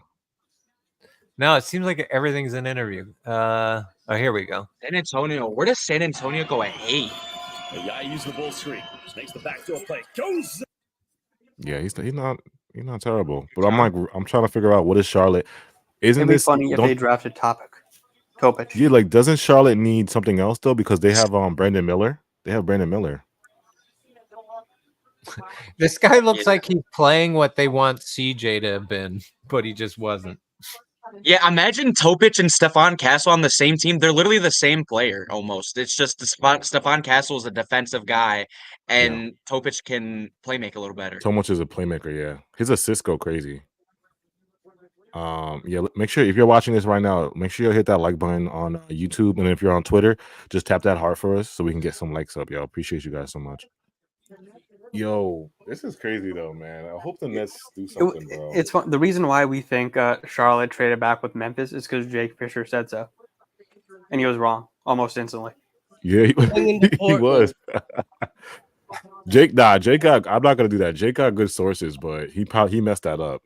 No, it seems like everything's an interview. Oh, here we go. San Antonio. Where does San Antonio go at 8? The guy used the ball screen. Makes the backdoor play. Goes. Yeah, he's not terrible. But I'm trying to figure out what is Charlotte. Isn't It'd be this funny if don't- they drafted Topic. Yeah, like doesn't Charlotte need something else though? Because they have Brandon Miller. They have Brandon Miller. This guy looks Yeah. like he's playing what they want CJ to have been, but he just wasn't. Yeah, imagine Topic and Stephon Castle on the same team. They're literally the same player almost. It's just Stephon Castle is a defensive guy, and Topic can play make a little better. So much as a playmaker, yeah. His assists go crazy. Yeah, make sure if you're watching this right now, make sure you hit that like button on YouTube, and if you're on Twitter, just tap that heart for us so we can get some likes up, y'all. Appreciate you guys so much. Yo, this is crazy though, man. I hope the Nets do something, bro. It's fun. The reason why we think Charlotte traded back with Memphis is because Jake Fisher said so, and he was wrong almost instantly. Yeah, Going into he Portland. was. Jake got. I'm not gonna do that. Jake got good sources, but he messed that up.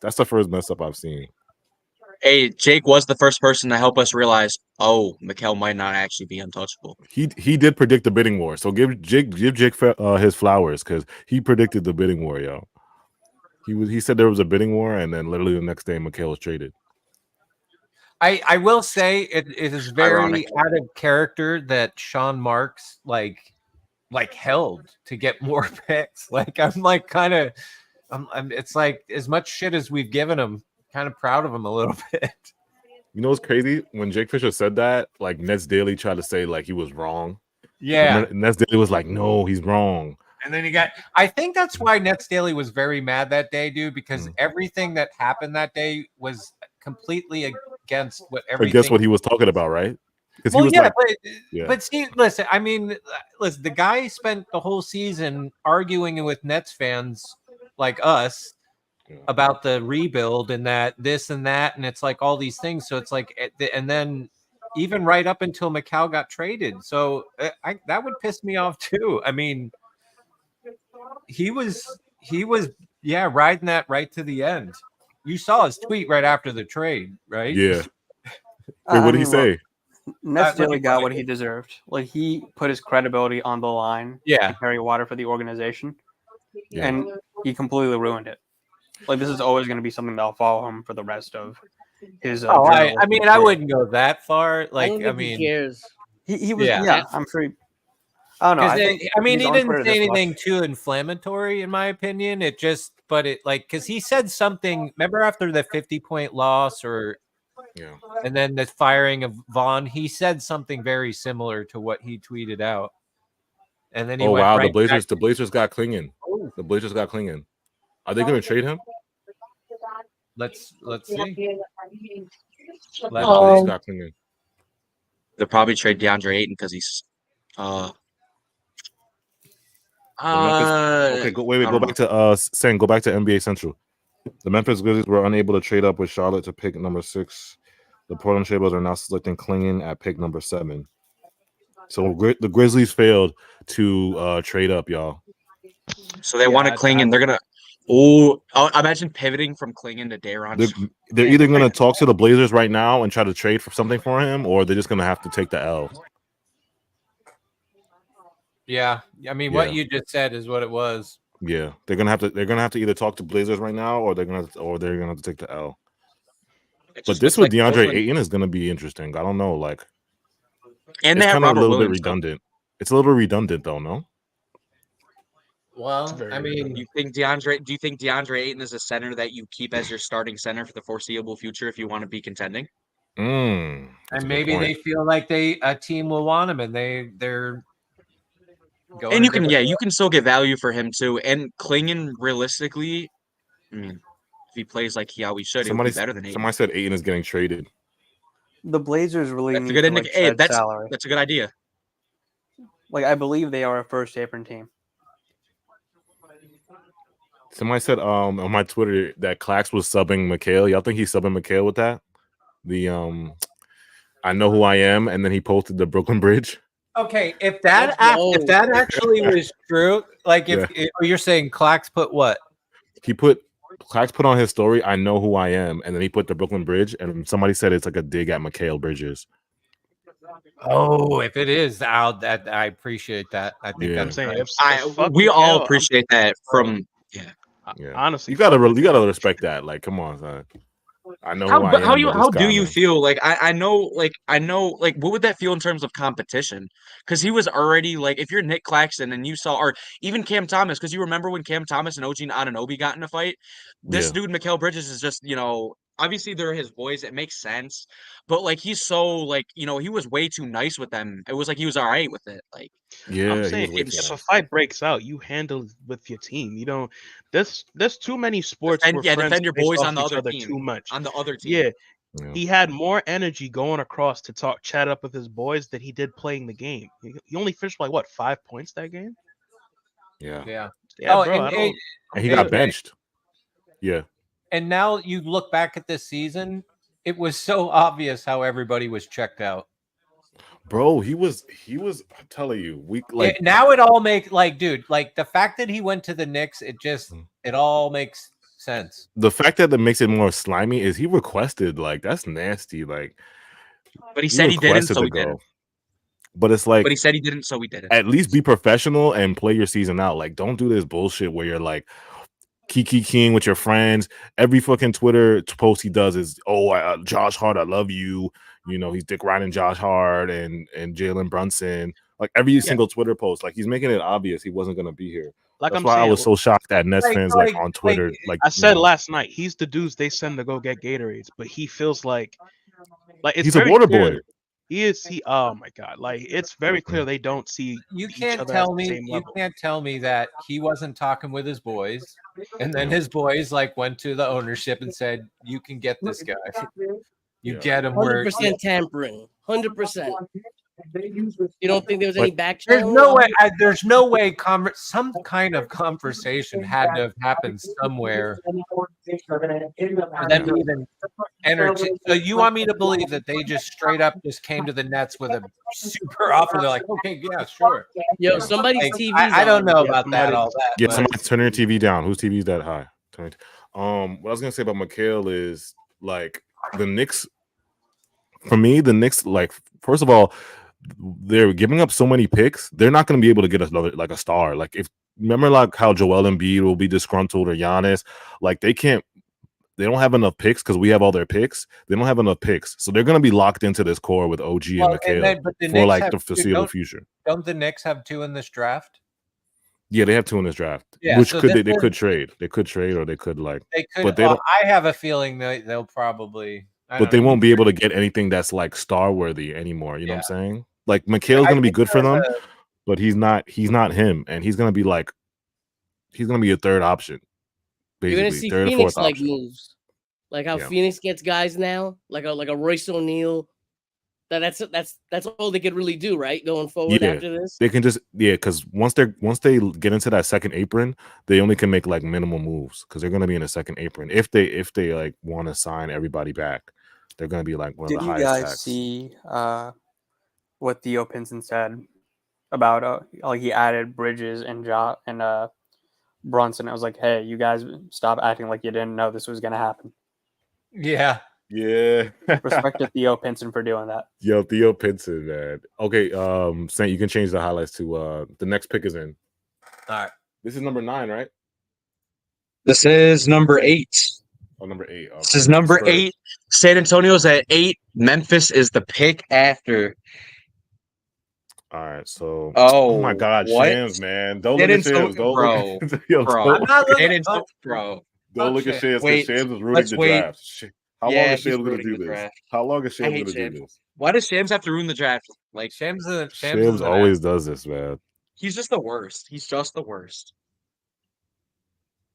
That's the first mess up I've seen. Hey, Jake was the first person to help us realize, Mikel might not actually be untouchable. He did predict the bidding war, so give Jake his flowers because he predicted the bidding war, yo. He said there was a bidding war, and then literally the next day, Mikel was traded. I will say it is very Ironic. out of character that Sean Marks like held to get more picks. Like I'm like kind of it's like as much shit as we've given him, kind of proud of him a little bit. You know what's crazy? When Jake Fisher said that, like Nets Daily tried to say like he was wrong. Yeah. And Nets Daily was like, no, he's wrong. And then I think that's why Nets Daily was very mad that day, dude, because everything that happened that day was completely against what I everything. guess what he was talking about, right? Because Well, he was yeah, like, but see, listen, I mean, listen, the guy spent the whole season arguing with Nets fans like us about the rebuild and that this and that, and it's like all these things. So it's like, and then even right up until Macau got traded. So that would piss me off too. I mean, he was riding that right to the end. You saw his tweet right after the trade, right? yeah. Wait, what did he say? Nets Daily got what he deserved. Like he put his credibility on the line to carry water for the organization, and he completely ruined it. Like this is always going to be something that'll follow him for the rest of his. I mean, I wouldn't go that far. Like, I mean, he cares. He was. Yeah, I'm sure. I don't know. I mean, he didn't say anything too inflammatory, in my opinion. It just, but it like because he said something. Remember after the 50-point loss, and then the firing of Vaughn, he said something very similar to what he tweeted out. And then he went wow, right the Blazers got Klingon. Oh. The Blazers got Klingon. Are they going to trade him? Let's see. Blazers got Klingon. They'll probably trade DeAndre Ayton because he's Okay, go back to Sen. Go back to NBA Central. The Memphis Grizzlies were unable to trade up with Charlotte to pick number 6. The Portland Trailblazers are now selecting Klingon at pick number 7. So the Grizzlies failed to trade up, y'all. So they want to Klingon. They're gonna. Imagine pivoting from Klingon to Daron. They're either going to talk to the Blazers right now and try to trade for something for him, or they're just going to have to take the L. Yeah, I mean, what you just said is what it was. Yeah, they're gonna have to either talk to Blazers right now, or they're gonna have to take the L. But this with DeAndre Ayton is gonna be interesting. I don't know, like, and it's they have kind of a Robert little Williams, bit redundant. It's a little bit redundant, though, no? Well, I mean, do you think DeAndre Ayton is a center that you keep as your starting center for the foreseeable future if you want to be contending? And maybe they feel like a team will want him, and they're going. And you can still get value for him too. And Klingon, realistically, I mean, if he plays like he always should, he'll be better than Ayton. Somebody said Ayton is getting traded. The Blazers really That's need a good to like, shed salary. That's a good idea. Like, I believe they are a first apron team. Somebody said on my Twitter that Clax was subbing McHale. Y'all think he's subbing McHale with that? The I know who I am, and then he posted the Brooklyn Bridge. Okay, if that actually was true, like if you're saying Clax put what? Clax put on his story, I know who I am, and then he put the Brooklyn Bridge, and somebody said it's like a dig at McHale Bridges. Oh, if it is out, that I appreciate that. I think I'm saying we all appreciate that from honestly. You gotta respect that. Like, come on, son. I know who I am. How do you feel? Like I know, what would that feel in terms of competition? Because he was already like, if you're Nick Claxton and you saw, or even Cam Thomas, because you remember when Cam Thomas and OG Anunoby got in a fight. This dude, Mikal Bridges, is just, obviously they're his boys. It makes sense, but like he's so like, he was way too nice with them. It was like he was all right with it. Like, I'm saying if a fight breaks out, you handle it with your team. You don't. There's too many sports where friends defend your face boys off on the each other other team. too much. On the other team, he had more energy going across to chat up with his boys than he did playing the game. He only finished like 5 points that game. Yeah. Oh, bro. And he got benched. Yeah. And now you look back at this season, it was so obvious how everybody was checked out. Bro, he was I'm telling you, now it all makes dude, like the fact that he went to the Knicks, it all makes sense. The fact that makes it more slimy is he requested, like, that's nasty. Like, but he said he didn't, so he didn't. But it's like, but he said he didn't, so he didn't. At least be professional and play your season out. Like, don't do this bullshit where you're like keying with your friends. Every fucking Twitter post he does is, Josh Hart, I love you. He's dick riding Josh Hart and Jalen Brunson. Like, every single Twitter post, like, he's making it obvious he wasn't gonna be here. Like, that's why I was so shocked at Nets fans on Twitter. Like I said last night, he's the dudes they send to go get Gatorades, but he feels like it's he's a water boy. Oh my god! Like, it's very clear they don't see. You can't tell me that he wasn't talking with his boys, and then his boys went to the ownership and said, "You can get this guy. You get him." 100% tampering. 100%. You don't think there was any back? There's no way. There's no way. Some kind of conversation had to have happened somewhere for them to even entertain. So you want me to believe that they just straight up just came to the Nets with a super offer? They're like, okay, yeah, sure. Yo, somebody's TV. I don't know about that. All that. Yeah, somebody's turning your TV down. Whose TV is that high? What I was gonna say about McHale is, like, the Knicks. For me, the Knicks, like, first of all, they're giving up so many picks. They're not going to be able to get another, like, a star. Like, remember like how Joel Embiid will be disgruntled, or Giannis. Like, they don't have enough picks because we have all their picks. They don't have enough picks, so they're going to be locked into this core with OG and McHale for like the foreseeable future. Don't the Knicks have 2 in this draft? Yeah, they have 2 in this draft. Yeah, which so they could trade. They could trade, or they could But they don't. I have a feeling they'll probably. But they won't be able to get anything that's like star worthy anymore. You know what I'm saying? Like, McHale's going to be good for them, but he's not him, and he's going to be a third option. Basically, you're going to see third Phoenix or fourth option. moves, like how Phoenix gets guys now, like a Royce O'Neal. That's all they could really do, right? Going forward after this, they can just because once they get into that second apron, they only can make like minimal moves because they're going to be in a second apron. If they like want to sign everybody back, they're going to be like one of the highest. Did you guys see what Theo Pinson said about like he added Bridges and Brunson? I was like, hey, you guys stop acting like you didn't know this was going to happen. Yeah. Yeah. Respect to Theo Pinson for doing that. Yo, Theo Pinson, man. Okay, Saint, you can change the highlights to the next pick is in. All right. This is number 9, right? This is number 8. Oh, number 8. Okay. This is number Spurs. 8. San Antonio's at 8. Memphis is the pick after. All right, so Oh my God, what? Shams, man, don't San look at Shams, Antonio, don't look at, yo, bro. don't, I'm not looking San at Antonio, bro. don't look at Shams because Wait, Shams is ruining let's the wait. draft. How long Yeah, is he's Shams gonna ruining do the this? draft. How long is I Shams hate gonna do Shams. this? Why does Shams have to ruin the draft? Like Shams is Shams an always does this, man. he's just the worst. He's just the worst.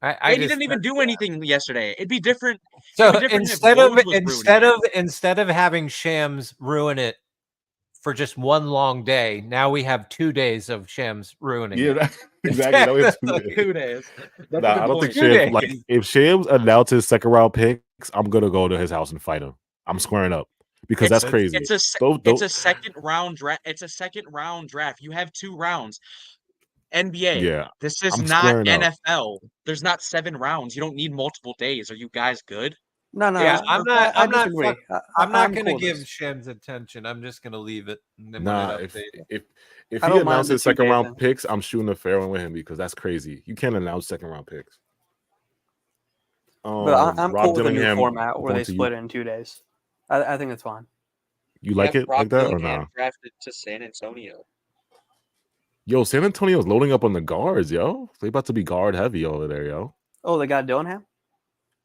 I And he just didn't even do anything yesterday. It'd be different. so it'd be different if Woj was ruining it. instead of having Shams ruin it for just one long day, now we have 2 days of Shams ruining Yeah, it. exactly. Now we have 2 days. 2 days. That's Nah, a good I don't think point. Shams like if Shams announces second round picks, I'm gonna go to his house and fight him. I'm squaring up because that's crazy. It's a second round draft. It's a second round draft. You have 2 rounds. NBA. Yeah, This is I'm not squaring up. NFL. There's not 7 rounds. You don't need multiple days. Are you guys good? No, Yeah, I'm not. I I'm not. disagree. I'm not I'm going to cool with give this. Shams attention. I'm just going to leave it. And then Nah, when it updates. if I he don't mind announces the 2 second days round then. picks, I'm shooting a fair one with him because that's crazy. You can't announce second round picks. But I'm Rob cool with the new Dillingham format where going they to split it in 2 days. I think it's fine. You like it Rob like that or Dillingham not? drafted to San Antonio. Yo, San Antonio's loading up on the guards, yo. They about to be guard heavy over there, yo. Oh, they got Dillingham?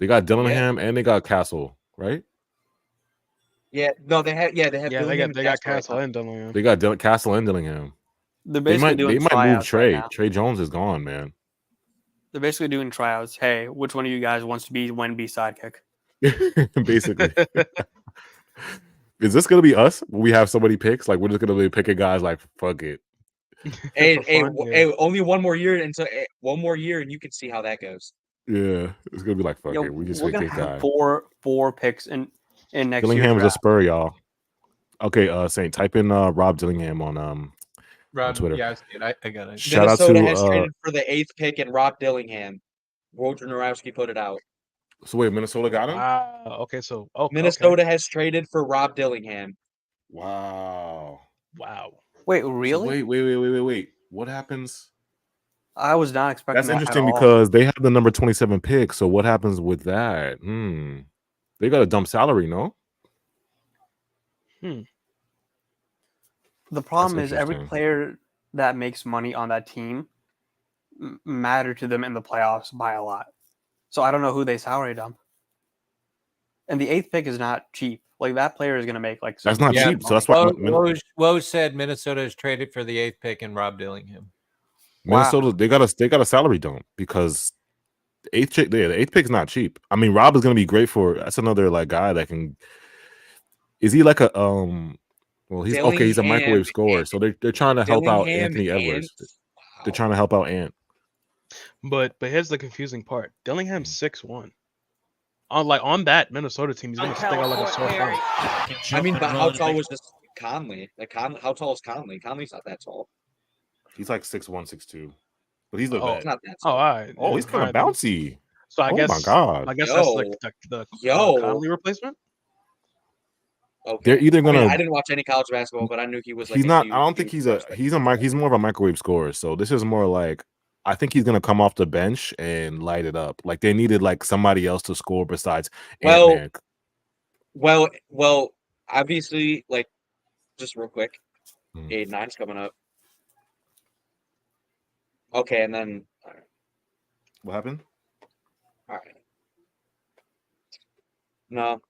They got Dillingham and they got Castle, right? Yeah, no, they have. Yeah, they have. Yeah, Dillingham they got Castle right Castle now. and Dillingham. They got Castle and Dillingham. They're They basically might doing move tryouts Trey. right now. Trey Jones is gone, man. They're basically doing tryouts. Hey, which one of you guys wants to be Wenby sidekick? Basically. Is this gonna be us when we have so many picks? Like we're just gonna be picking guys like fuck it. Hey, For hey, fun, yeah. hey, only one more year until one more year, and you can see how that goes. Yeah, it's gonna be like fuck Yo, it. We just we're pick gonna a have guy. four picks in next Dillingham's year's a draft. spur, y'all. Okay, Saint, type in Rob Dillingham on Twitter. Yeah, I see it. I got it. Shout out Minnesota to has traded for the 8th pick and Rob Dillingham. Wojnarowski put it out. So wait, Minnesota got him? Wow. Okay, so Minnesota has traded for Rob Dillingham. Wow. Wow. Wait, So really? wait. What happens? I was not expecting That's that interesting at all. because they have the number 27 pick. So what happens with that? They got a dump salary, no? The problem That's is every interesting. player that makes money on that team matter to them in the playoffs by a lot. So I don't know who they salary dump. And the 8th pick is not cheap. Like that player is going to make like That's some not Yeah. cheap. So that's why Woj said Minnesota has traded for the 8th pick and Rob Dillingham. Minnesota they got a salary dump because the 8th pick's not cheap. I mean, Rob is gonna be great for that's another like guy that can. Is he like a Well, he's okay. He's a microwave scorer, so they're trying to help out Anthony Edwards. They're trying to help out Ant. But here's the confusing part. Dillingham's 6'1". On that Minnesota team, he's gonna stick out like a sore thumb. I mean, but how tall was this Conley? How tall is Conley? Conley's not that tall. He's like 6'1", 6'2", but he's the He's vet. not that Oh, tall. all right. Oh, he's kind of All right, bouncy. So I guess. my god. I guess Yo. that's the Yo. Conley replacement. Okay. They're either gonna. I didn't watch any college basketball, but I knew he was like. He's a not. huge, I don't think huge he's a. prospect. He's more of a microwave scorer. So this is more like. I think he's gonna come off the bench and light it up. Like they needed like somebody else to score besides Ant-Man. Well, obviously, like, just real quick, 8-9's coming up. Okay, and then all right. What happened? All right. No.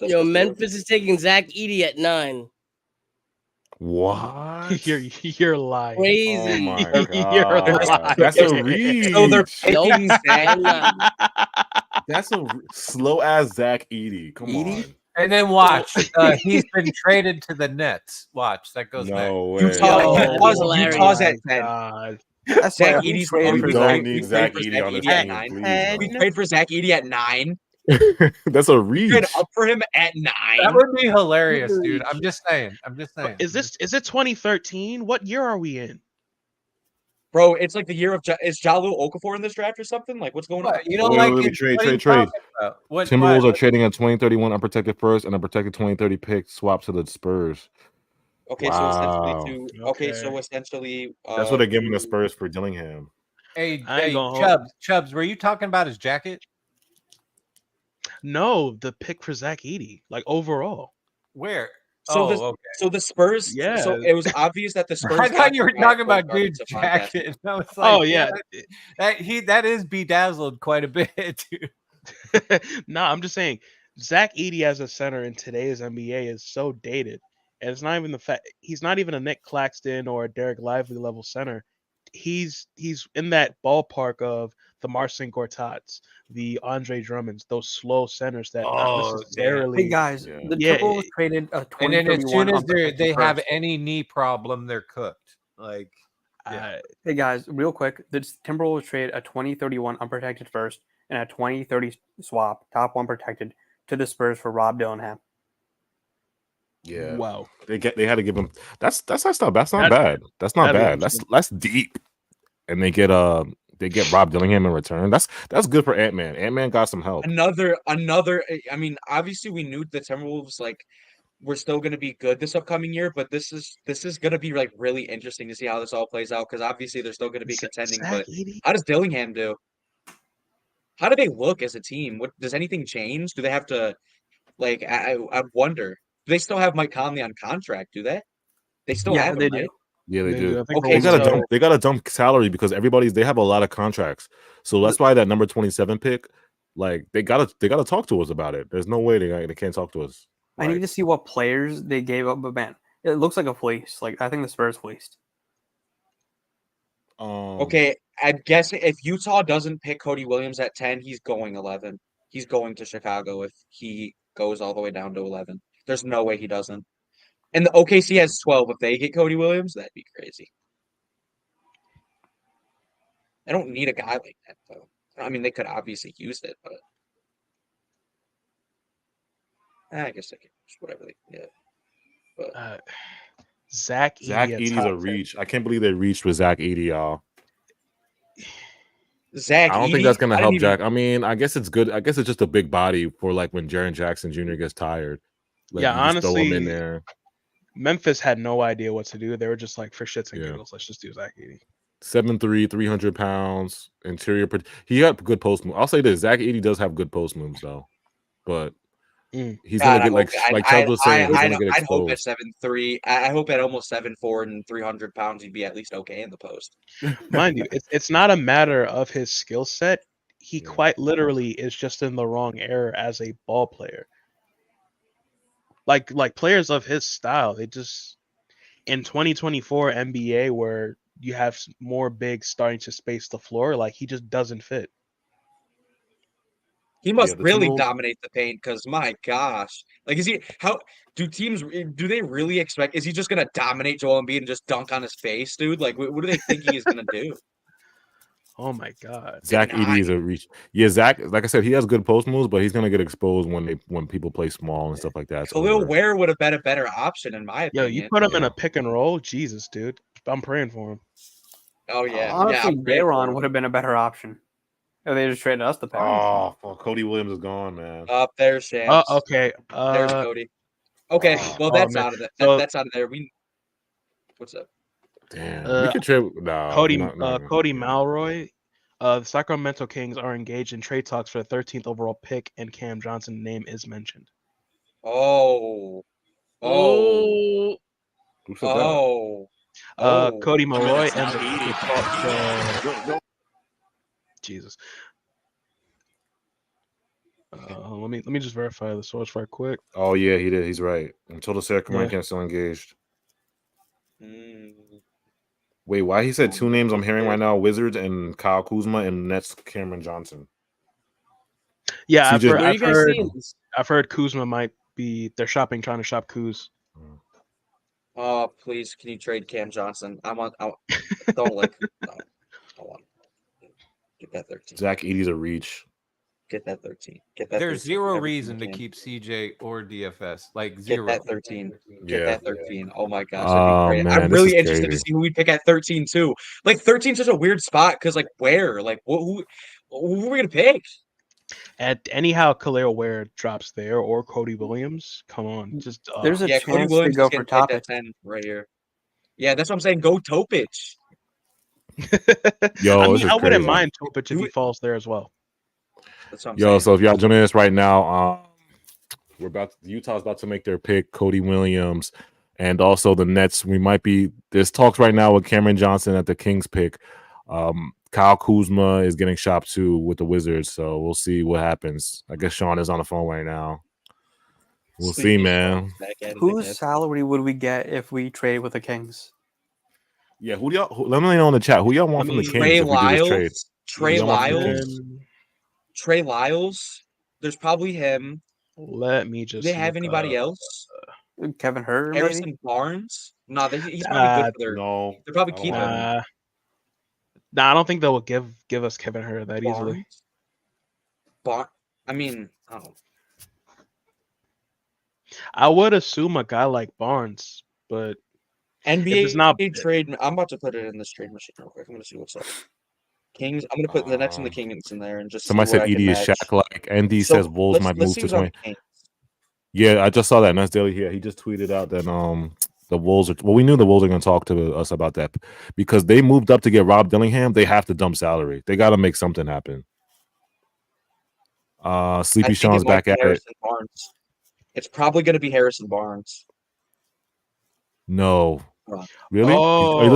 Yo, Memphis is taking Zach Edey at 9. What? You're lying. Crazy. Oh my You're god. lying. That's a reach. So they're Nope. picking Zach. That's a slow ass Zach Edey. Come Edey? on. And then watch. He's been traded to the Nets. Watch. That goes next. No way. Utah's at 10. God. That's Zach why we Edey's traded we for don't Zach. need we Zach paid for Edey on this at team, 9. please, We paid for Zach Edey at 9. bro. That's a We paid reach. up for him at 9. That would be hilarious, dude. I'm just saying. Is it 2013? What year are we in? Bro, it's like the year of is Jalu Okafor in this draft or something? Like, what's going on? What, you don't Wait, like wait, it trade. about? What Timberwolves are trading a 2031 unprotected first and a protected 2030 pick swap to the Spurs. Okay, so essentially Wow. Okay. That's what they're giving the Spurs for Dillingham. Hey, going Chubbs, were you talking about his jacket? No, the pick for Zach Edey, like overall. Where? So the Spurs. Yeah. So it was obvious that the Spurs. I thought you were talking about Dude dude's jacket. And I was like, Oh yeah. that is bedazzled quite a bit, dude. Nah, I'm just saying Zach Edey as a center in today's NBA is so dated. And it's not even the fact he's not even a Nick Claxton or a Derek Lively level center. He's in that ballpark of the Marcin Gortats, the Andre Drummonds, those slow centers that not necessarily. Hey guys, the Yeah, Timberwolves traded a And then as 2031 soon as unprotected they have first. any knee problem, they're cooked. Like, Hey guys, real quick, the Timberwolves traded a 2031 unprotected first and a 2030 swap, top one protected, to the Spurs for Rob Dillingham. Yeah. Wow. They had to give him that's not bad. That's not bad. That's deep. And they get Rob Dillingham in return. That's good for Ant-Man. Ant-Man got some help. Another. I mean, obviously we knew the Timberwolves we're still going to be good this upcoming year, but this is going to be like really interesting to see how this all plays out because obviously they're still going to be contending. But how does Dillingham do? How do they look as a team? What does anything change? Do they have to I wonder. Do they still have Mike Conley on contract? Do they? They still have him, they right? do. Yeah, they do. I think Okay, they got to dump salary because they have a lot of contracts. So that's why that number 27 pick, like they gotta talk to us about it. There's no way they can't talk to us. I need to see what players they gave up, but man, it looks like a fleece. Like I think the Spurs fleeced. Okay, I'm guessing if Utah doesn't pick Cody Williams at 10, he's going 11. He's going to Chicago if he goes all the way down to 11. There's no way he doesn't. And the OKC has 12. If they get Cody Williams, that'd be crazy. I don't need a guy like that, though. I mean, they could obviously use it, but I guess they could use whatever they can get. But Zach Edey's a reach. I can't believe they reached with Zach Edey, y'all. Zach I don't Edey, think that's gonna help even... Jack. I mean, I guess it's good. I guess it's just a big body for like when Jaren Jackson Jr. gets tired. Like, yeah, honestly, throw him in there. Memphis had no idea what to do. They were just like, for shits and giggles, let's just do Zach Edey. 7'3", 300 pounds, interior. He got good post moves. I'll say this: Zach Edey does have good post moves, though. But he's gonna get like Chubb was saying, he's gonna get exposed. I'd hope at 7'3". I hope at almost 7'4" and 300 pounds, he'd be at least okay in the post. Mind you, it's not a matter of his skill set. He quite literally is just in the wrong era as a ball player. Like players of his style, they just in 2024 NBA where you have more bigs starting to space the floor, like he just doesn't fit. He must really dominate the paint because my gosh, like do they really expect? Is he just gonna dominate Joel Embiid and just dunk on his face, dude? Like what do they think he is gonna do? Oh my god, Zach Edey is a reach. Yeah, Zach. Like I said, he has good post moves, but he's gonna get exposed when people play small and stuff like that. Khalil Ware would have been a better option in my opinion. Yo, you put him in a pick and roll, Jesus, dude. I'm praying for him. Oh yeah, honestly, Bayron would have been a better option. If they just traded us the pick. Oh, well, Cody Williams is gone, man. There's Shams. Okay. There's Cody. Okay, well that's out of it. That's out of there. What's up? Damn, we could trade. No, Cody Malroy. The Sacramento Kings are engaged in trade talks for the 13th overall pick, and Cam Johnson's name is mentioned. Oh. Who said that? Cody Malroy and the Jesus. Let me just verify the source right quick. Oh yeah, he did. He's right. Until the Sacramento still engaged. Wait, why he said two names I'm hearing right now: Wizards and Kyle Kuzma and Nets Cameron Johnson. Yeah, I've heard Kuzma might be they're trying to shop Kuz. Oh, please, can you trade Cam Johnson? I want get that 13. Zach Edey's a reach. Get that 13. Get that. There's zero reason to keep CJ or DFS. Like zero. Get that 13. Get that 13. Oh my gosh, that'd be great. I'm really interested to see who we pick at 13 too. Like 13 is such a weird spot because like where? Like who are we gonna pick? Anyhow, Khalil Ware drops there or Cody Williams. Come on, just There's a Yeah, Cody chance to Williams go is for getting picked Topic. at 10 right here. Yeah, that's what I'm saying. Go Topic. Yo, I this mean, is I wouldn't crazy. mind Topic if Do he it. falls there as well. That's what I'm Yo, saying. so if y'all joining us right now, Utah's about to make their pick, Cody Williams, and also the Nets. There's talks right now with Cameron Johnson at the Kings pick. Kyle Kuzma is getting shopped too with the Wizards, so we'll see what happens. I guess Sean is on the phone right now. We'll see, man. Whose salary would we get if we trade with the Kings? Yeah, let me know in the chat. Who y'all want from the Kings Trey if we do this trade? Lyles. Trey Lyles. There's probably him. Let me just. Do they have anybody else? Kevin Herter, Harrison maybe? Barnes? No, he's probably good for their. No, they're probably keeping him. Nah, I don't think they will give us Kevin Herter that easily. I mean, oh. I would assume a guy like Barnes, but NBA it's not trade. I'm about to put it in this trade machine real quick. I'm gonna see what's up. Kings. I'm gonna put the Nets and the Kings in there and just. Somebody said Edie is Shaq like. ND says Wolves might move to 20. Yeah, I just saw that. Nets Daily here. He just tweeted out that the Wolves are. Well, we knew the Wolves are going to talk to us about that because they moved up to get Rob Dillingham. They have to dump salary. They got to make something happen. Sleepy Sean's back at it. Barnes. It's probably going to be Harrison Barnes. No, really? Oh, are you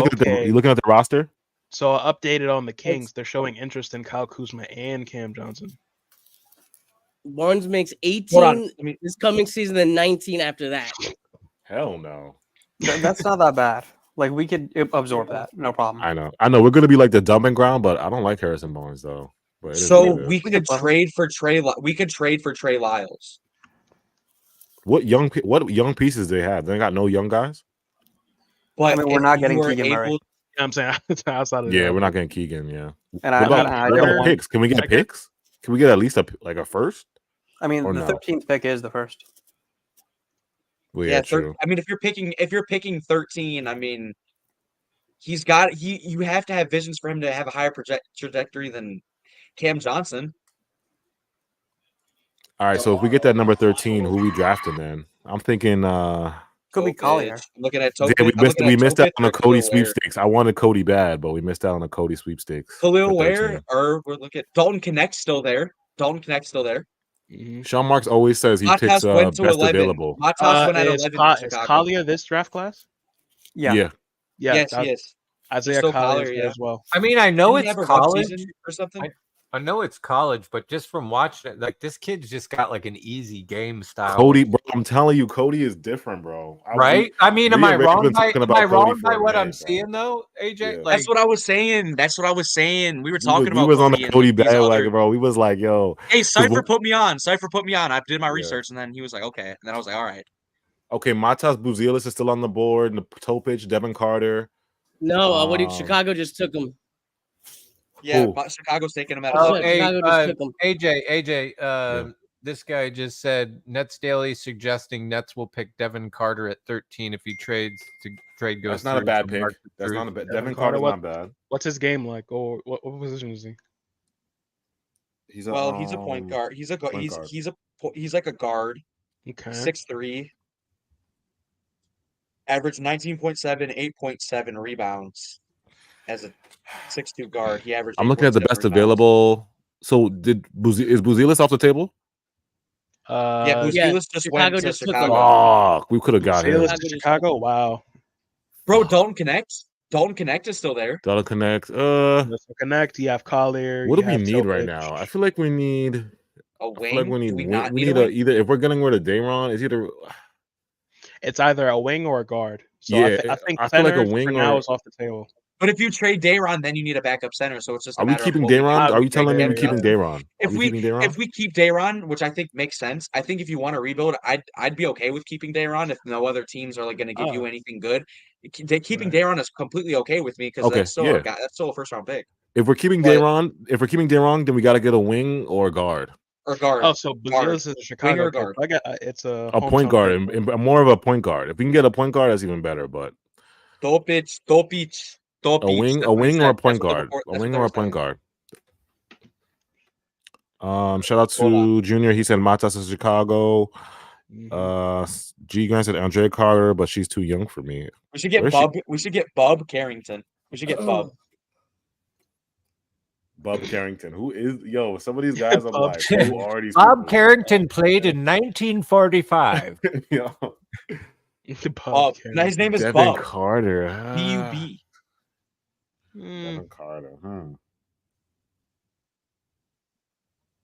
looking at the roster? So updated on the Kings, they're showing interest in Kyle Kuzma and Cam Johnson. Barnes makes 18 this coming season and 19 after that. Hell no. That's not that bad. Like, we could absorb that. No problem. I know. We're going to be like the dumping ground, but I don't like Harrison Barnes, though. So we could trade for Trey. We could trade for Trey Lyles. What young pieces they have? They got no young guys? But I mean, we're not getting Keegan Murray. I'm saying outside of we're not getting Keegan. Yeah. And what about picks? Can we get picks? Can we get at least a first? I mean, the 13th pick is the first. Well, yeah, true. I mean, if you're picking 13, I mean, you have to have visions for him to have a higher trajectory than Cam Johnson. All right, so if we get that number 13, who we drafting then? I'm thinking could be Collier. I'm looking at Topic. Yeah, we missed out on the Cody sweepstakes. I wanted Cody bad, but we missed out on the Cody sweepstakes. Khalil Ware, or we're looking at Dalton Connect still there. Mm-hmm. Sean Marks always says he picks best 11. Available. Matas went at 11. Is Collier this draft class? Yeah. Yes, he is. Isaiah Collier as well. I mean, I know it's college or something. I know it's college, but just from watching it, like this kid's just got like an easy game style. Cody, bro, I'm telling you, Cody is different, bro. Right? I mean, am I wrong by what I'm seeing though, AJ? Yeah. That's what I was saying. We were talking about. We was on the Cody bandwagon, bro. We was like, yo. Hey, Cypher put me on. I did my research, and then he was like, okay. And then I was like, all right. Okay, Matas Buzelis is still on the board. Topic, Devin Carter. No, Chicago just took him. Yeah, but Chicago's taking him out. AJ, this guy just said Nets Daily suggesting Nets will pick Devin Carter at 13 if he trades. Trade goes. That's not a bad pick. That's not a bad. Devin Carter's not bad. What's his game like? Or what position is he? He's a point guard. He's like a guard. Okay. 6'3". Average 19.7, 8.7 rebounds. As a 6'2" guard, he averaged. I'm looking at the best available. So is Buzelis off the table? Buzelis just went to Chicago. Oh, we could have got him. Chicago, wow. Bro, Dalton Connect is still there. Dalton Connect. You have Collier. What do we need right now? I feel like we need a wing. I feel like we need either if we're getting rid of Dayron, it's either a wing or a guard. So yeah, I think I feel like a wing now is off the table. But if you trade Dayron, then you need a backup center. So it's just. Are we keeping Dayron? Are you telling me we're keeping Dayron? If we keep Dayron, which I think makes sense, I think if you want to rebuild, I'd be okay with keeping Dayron if no other teams are like going to give you anything good. Keeping Dayron is completely okay with me because that's still a first round pick. If we're keeping Dayron, then we got to get a wing or a guard. Or guard. Oh, so Buzelis is a Chicago guard. It's a point guard, and more of a point guard. If we can get a point guard, that's even better. But Topic. A wing or a point guard. A wing or a point guard. Shout out to Junior. He said Matas is Chicago. G Grant said Andrea Carter, but she's too young for me. We should get Bub. We should get Bub Carrington. We should get Bub. Bub Carrington. Who is some of these guys? I'm like, who are these? Bob people? Carrington played in 1945. Yo. Bob. Now his name is Devin Bub Carter. B-U-B. Devin Carter.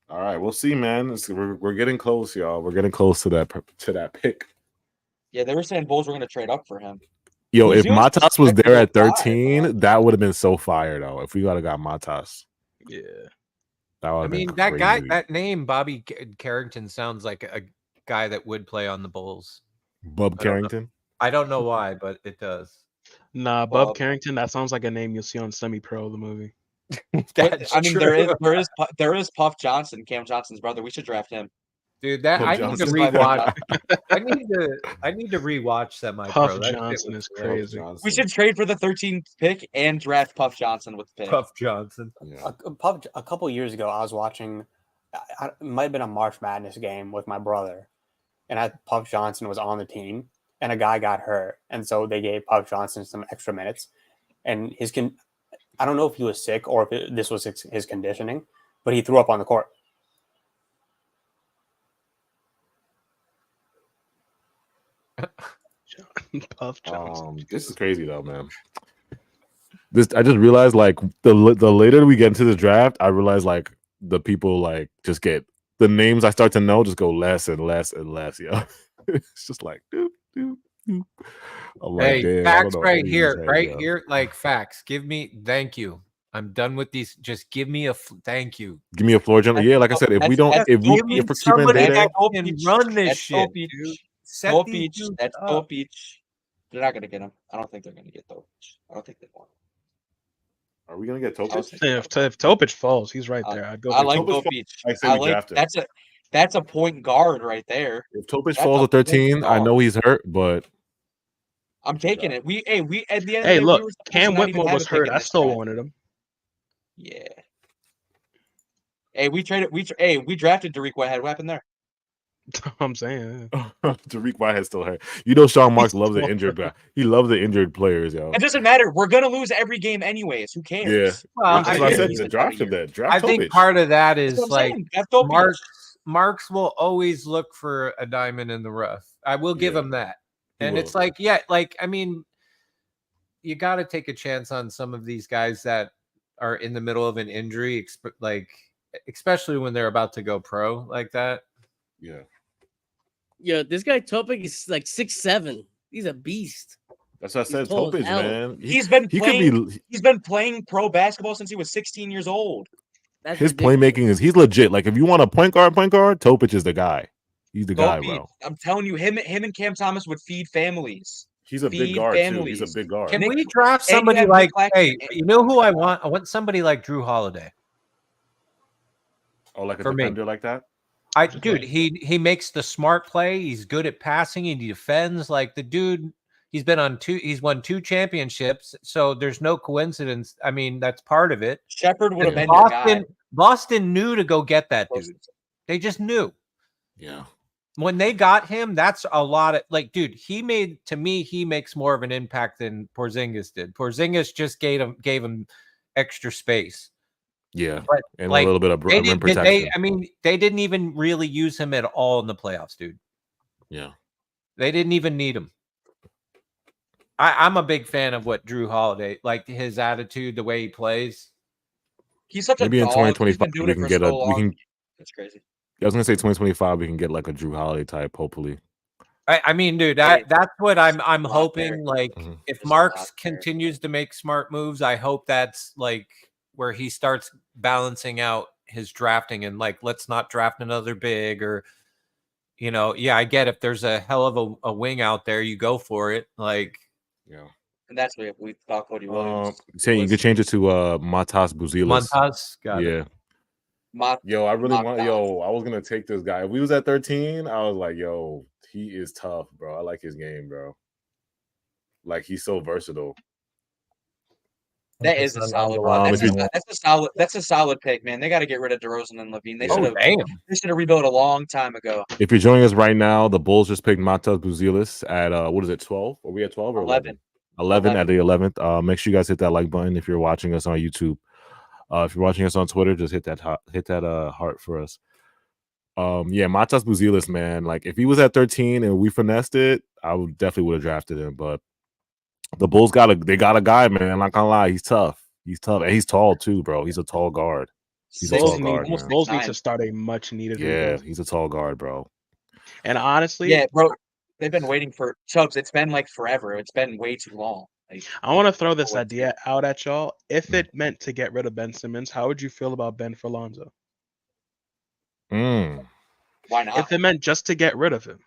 All right, we'll see, man. We're getting close, y'all. We're getting close to that pick. Yeah, they were saying Bulls were going to trade up for him. Yo, if Matas was there at 13, that would have been so fire, though. If we got Matas. Yeah. I mean, that guy, that name, Bobby Carrington, sounds like a guy that would play on the Bulls. Bub Carrington? I don't know why, but it does. Nah, Bub Carrington, that sounds like a name you'll see on Semi-Pro, the movie. I mean, there is Puff Johnson, Cam Johnson's brother. We should draft him. Dude, that I need to rewatch. I need to rewatch Semi-Pro. Puff Johnson is crazy. We should trade for the 13th pick and draft Puff Johnson with the pick. Puff Johnson. Yeah. A couple years ago, I was watching. It might have been a March Madness game with my brother, and Puff Johnson was on the team, and a guy got hurt, and so they gave Puff Johnson some extra minutes, and I don't know if he was sick or if this was his conditioning, but he threw up on the court. Puff Johnson. This is crazy though, man. I just realized, like, the later we get into the draft, I realize, like, the people, like, just get the names I start to know just go less and less and less. Yo, it's just like, like, hey, facts right here, like facts. Thank you. I'm done with these. Just give me a thank you. Give me a floor general. Yeah, like I said, if we're keeping data, run this shit. Dope Beach. That's Dope Beach. They're not gonna get him. I don't think they're gonna get Dope Beach. I don't think they want. Are we gonna get Topic? If Topic falls, he's right there. I'd go. I like Dope Beach. That's a point guard right there. If Topic falls at 13, I know he's hurt, but I'm taking it. We at the end. Hey, look, Cam Whitmore was hurt. I still wanted him. Yeah. Hey, we drafted Derek Whitehead. What happened there? I'm saying Derek Whitehead still hurt. You know, Sean Marks loves the injured guy. He loves the injured players, yo. It doesn't matter. We're gonna lose every game anyways. Who cares? Yeah. Well, I said draft him then. I think part of that is like Marks will always look for a diamond in the rough. I will give him that. And it's like, I mean, you got to take a chance on some of these guys that are in the middle of an injury, like especially when they're about to go pro like that. Yeah. Yeah, this guy Topic is like 6'7". He's a beast. That's what I said. Topic, man. He's been playing pro basketball since he was 16 years old. That's his ridiculous. playmaking he's legit. Like, if you want a point guard, Topic is the guy. He's the guy, bro. I'm telling you, him and Cam Thomas would feed families. He's a big guard too. He's a big guard. Can we draft somebody like? Hey, you know who I want? I want somebody like Drew Holiday. Oh, like a defender like that. Dude, he makes the smart play. He's good at passing and he defends. Like the dude, he's won 2 championships. So there's no coincidence. I mean, that's part of it. Shepard would have been your guy. Boston knew to go get that dude. They just knew. Yeah. When they got him, that's a lot of dude, he makes more of an impact than Porzingis did. Porzingis just gave him extra space. Yeah, but and a little bit of rim protection. They didn't even really use him at all in the playoffs, dude. Yeah, they didn't even need him. I'm a big fan of what Drew Holiday, like his attitude, the way he plays. He's such maybe a in 2025 we can get It's crazy. I was gonna say 2025 we can get like a Drew Holiday type, hopefully. I mean, dude, that's what I'm hoping. Like, if Marks continues to make smart moves, I hope that's like where he starts balancing out his drafting and like, let's not draft another big or, I get if there's a hell of a wing out there, you go for it. Like, yeah. And that's what we thought Cody Williams. Saying you could change it to Matas Buzelis. Matas, got it. I really want. I was gonna take this guy. If we was at 13, I was like, he is tough, bro. I like his game, bro. Like, he's so versatile. That is a solid one. That's a solid pick, man. They got to get rid of DeRozan and Levine. They should have rebuilt a long time ago. If you're joining us right now, the Bulls just picked Matas Buzelis at what is it, 12? Are we at 12 or 11? 11 at the 11th. Make sure you guys hit that like button if you're watching us on YouTube. If you're watching us on Twitter, just hit that heart for us. Yeah, Matas Buzelis, man. Like if he was at 13 and we finessed it, I would definitely have drafted him. But the Bulls got a guy, man. I'm not gonna lie, he's tough. He's tough, and he's tall too, bro. He's a tall guard. Bulls need to start a much needed. Yeah, he's a tall guard, bro. And honestly, yeah, bro, they've been waiting for Chubbs. It's been like forever. It's been way too long. Like, I want to throw this idea out at y'all. If it meant to get rid of Ben Simmons, how would you feel about Ben for Lonzo? Why not? If it meant just to get rid of him,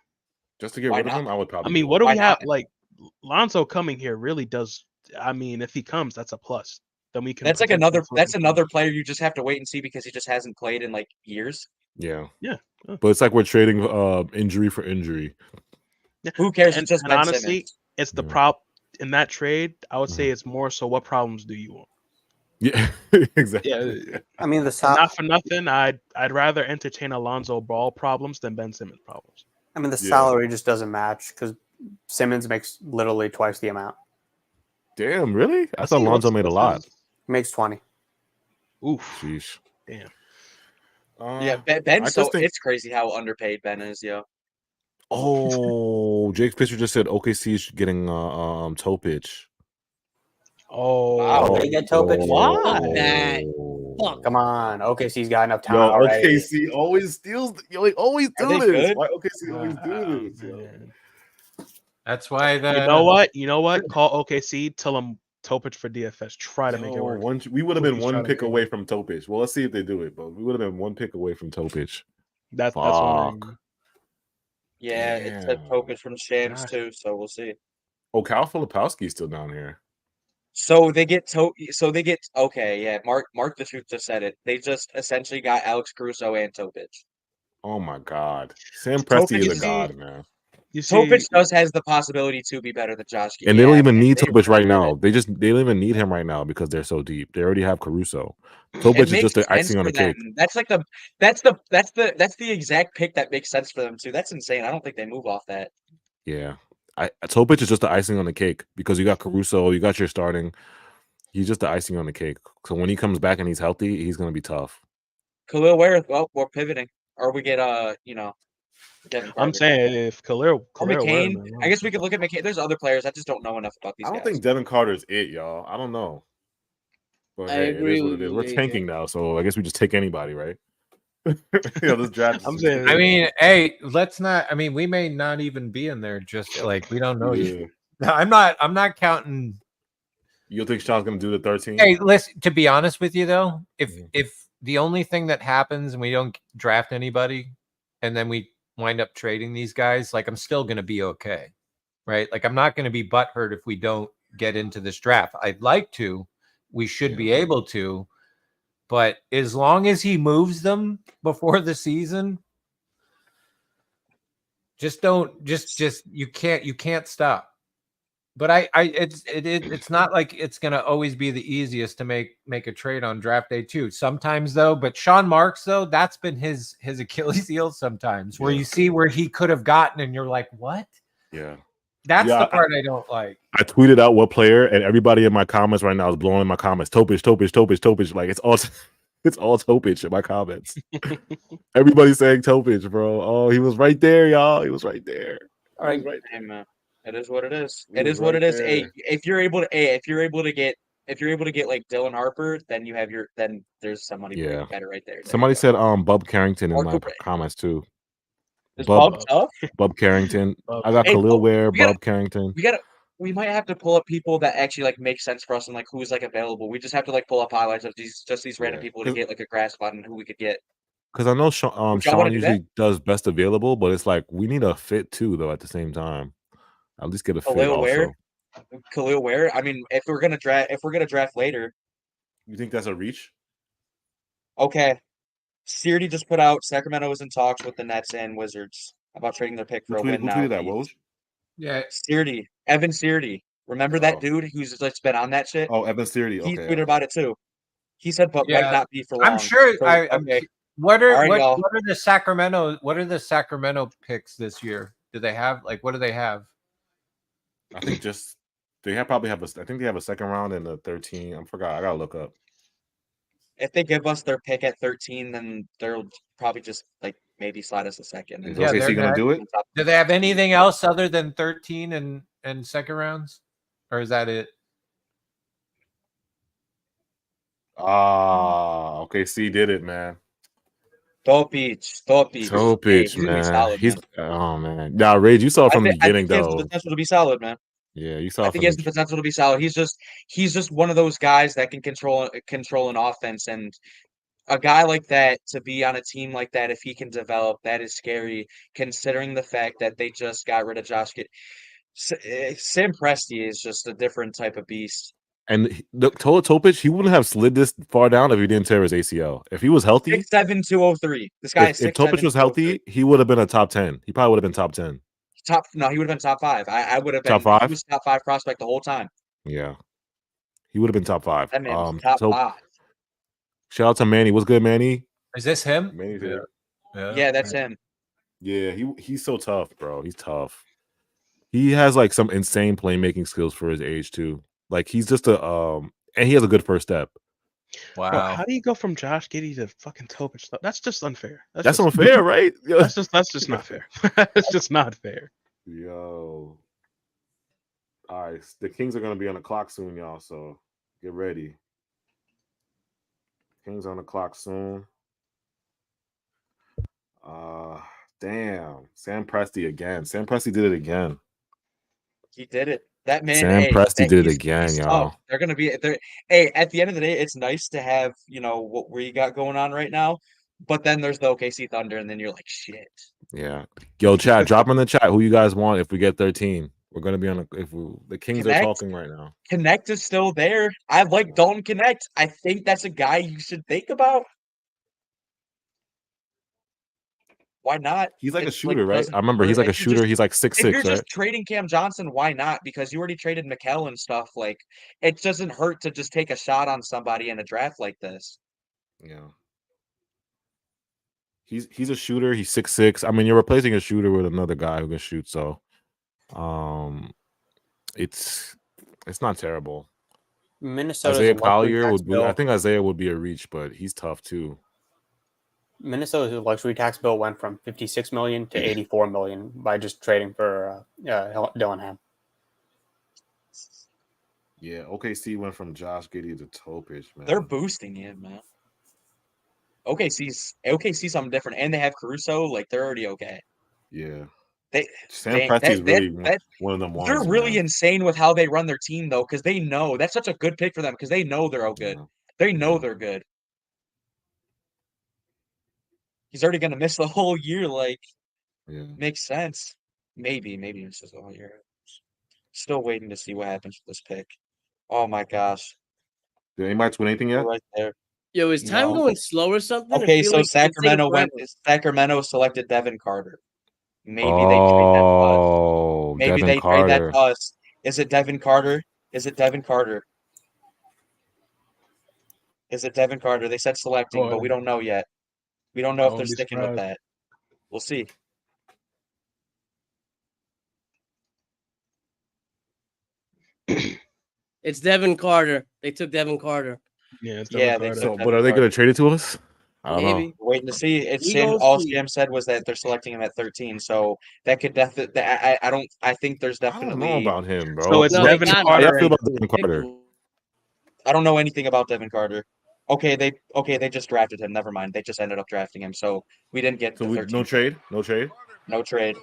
I would probably. I mean, what do we have? Like Lonzo coming here really does. I mean, if he comes, that's a plus. Then we can. That's like another. That's another player you just have to wait and see because he just hasn't played in like years. Yeah. Oh. But it's like we're trading injury for injury. Yeah. Who cares? And, it's just and honestly, it's the prop in that trade. I would say it's more so. What problems do you want? Yeah, exactly. Yeah, I mean not for nothing. I'd rather entertain Alonzo Ball problems than Ben Simmons problems. I mean the salary just doesn't match because Simmons makes literally twice the amount. Damn, really? I thought Alonzo made a lot. He makes 20. Oof. Sheesh. Damn. Yeah, Ben. So it's crazy how underpaid Ben is, yo. Oh, Jake Fisher just said OKC is getting Topic. Oh, wow, they get Topic. Why? Fuck. Come on, OKC's got enough talent already. OKC always steals. They always do this. Why OKC always do this? Man. That's why You know what? Call OKC. Tell them Topic for DFS. Try to make it work. We would have been one pick away from Topic. Well, let's see if they do it, but we would have been one pick away from Topic. That's one. Yeah, it's a Topic from Shams too, so we'll see. Oh, Kyle Filipowski's still down here. So they get okay, yeah. Mark the Truth just said it. They just essentially got Alex Caruso and Topic. Oh my God, Sam Presti is a god, man. Topic has the possibility to be better than Josh Giddey. And they don't even need Topic right now. They don't even need him right now because they're so deep. They already have Caruso. Topic is just the icing on the cake. That's like that's the exact pick that makes sense for them too. That's insane. I don't think they move off that. Yeah. Topic is just the icing on the cake because you got Caruso, you got your starting. He's just the icing on the cake. So when he comes back and he's healthy, he's going to be tough. Khalil Ware, well, we're pivoting, or we get I'm saying if Khalil McCain, I guess we could look at McCain. There's other players. I just don't know enough about these guys. I don't think Devin Carter's it, y'all. I don't know. But I agree with you. We're tanking now, so I guess we just take anybody, right? This draft. I mean, hey, let's not. I mean, we may not even be in there. Just like we don't know. Yeah. I'm not counting. You think Sean's gonna do the 13? Hey, listen. To be honest with you, though, if the only thing that happens and we don't draft anybody, and then we wind up trading these guys, like I'm still gonna be okay, right? Like I'm not gonna be butthurt if we don't get into this draft. I'd like to. We should be able to. But as long as he moves them before the season, just you can't stop. But it's not like it's gonna always be the easiest to make a trade on draft day too. Sometimes though, but Sean Marks though, that's been his Achilles heel sometimes, where you see where he could have gotten, and you're like, what? Yeah. That's the part I don't like. I tweeted out what player, and everybody in my comments right now is blowing my comments. Topic. Like it's all Topic in my comments. Everybody's saying Topic, bro. Oh, he was right there, y'all. He was right there. All right, hey, man. It is what it is. It is what it is. Hey, if you're able to get like Dylan Harper, then there's somebody better right there. Somebody said Bub Carrington in my comments too. Bub Carrington. I got Khalil Ware, Bub Carrington. We might have to pull up people that actually like make sense for us and like who's like available. We just have to like pull up highlights of these random people to get like a grasp on who we could get. Because I know Sean usually does best available, but it's like we need a fit too, though. At the same time, at least get a fit also. Khalil Ware. I mean, if we're gonna draft later, you think that's a reach? Okay. Seardy just put out Sacramento was in talks with the Nets and Wizards about trading their pick for a win now. That, Woj? Yeah, Evan Seardy Remember that dude who's like been on that shit? Oh, Evan Sturdy. He Okay. tweeted about it too. He said, but might not be for long. I'm sure. So, okay. What are All right, y'all. what are the Sacramento picks this year? Do they have what do they have? I think probably have I think they have a second round and a 13. I forgot. I gotta look up. If they give us their pick at 13, then they'll probably just like maybe slide us a second. Is OKC gonna do it? Do they have anything else other than 13 and second rounds, or is that it? OKC did it, man. Topic, hey, man. solid, He's man. Oh man. Nah, Rage, you saw it from the beginning, He has though. the potential to be solid, man. Yeah, you saw. I think he has the potential to be solid. He's just one of those guys that can control an offense, and a guy like that to be on a team like that, if he can develop, that is scary. Considering the fact that they just got rid of Josh. Sam Presti is just a different type of beast. And Topic, he wouldn't have slid this far down if he didn't tear his ACL. If he was healthy, 6'7", 203. This guy is 6'7", if Topic was healthy, he would have been a top 10. He probably would have been top 10. No, he would have been top 5. I would have been top 5. He was top 5 prospect the whole time. Yeah, he would have been top 5. That man was top 5. Shout out to Manny. What's good, Manny? Is this him? Manny's here. Yeah, that's him. Yeah, he's so tough, bro. He's tough. He has like some insane playmaking skills for his age too. Like he's just and he has a good first step. Wow. Bro, how do you go from Josh Giddey to fucking Topic? That's just unfair. That's unfair, right? That's just not fair. That's just not fair. Yo. All right, the Kings are gonna be on the clock soon, y'all. So get ready. Kings on the clock soon. Damn, Sam Presti again. Sam Presti did it again. He did it. That man. Sam Presti did it again, y'all. They're gonna be there. Hey, at the end of the day, it's nice to have what we got going on right now. But then there's the OKC Thunder, and then you're like, shit. Yeah. Yo, chat. Drop in the chat who you guys want if we get 13. We're gonna be on the Kings are talking right now. Connect is still there. I like Dalton Connect. I think that's a guy you should think about. Why not? He's like a shooter, right? I remember he's like a shooter. He's like 6'6", if you're right? just trading Cam Johnson, why not? Because you already traded McHale and stuff. Like, it doesn't hurt to just take a shot on somebody in a draft like this. Yeah. He's a shooter. He's 6'6". I mean, you're replacing a shooter with another guy who can shoot. So, it's not terrible. Minnesota's Collier would be. I think Isaiah would be a reach, but he's tough too. Minnesota's luxury tax bill went from $56 million to $84 million by just trading for Dillingham. Yeah, OKC went from Josh Giddey to Topic, man. They're boosting him, man. OKC's something different, and they have Caruso. Like, they're already okay. Yeah. Sam Presti's really one of them ones. They're really insane with how they run their team, though, because they know that's such a good pick for them because they know they're all good. Yeah. They know they're good. He's already going to miss the whole year. Like, makes sense. Maybe misses the whole year. Still waiting to see what happens with this pick. Oh my gosh! Did anybody win anything yet? Right there. Yo, is time going slow or something? Okay, so Sacramento selected Devin Carter. Maybe they trade that to us. Maybe they trade that to us. Is it Devin Carter? Is it Devin Carter? They said selecting, but we don't know yet. We don't know if they're sticking with that. We'll see. It's Devin Carter. They took Devin Carter. Yeah, it's Devin Carter. So, but are they going to trade it to us? I don't know. We're waiting to see. All Sam said was that they're selecting him at 13, so that could definitely. I think there's definitely. I don't know about him, bro. So it's Devin Carter. How do you feel about Devin Carter? I don't know anything about Devin Carter. Okay, they just drafted him. Never mind. They just ended up drafting him, so we didn't get. No trade. No trade.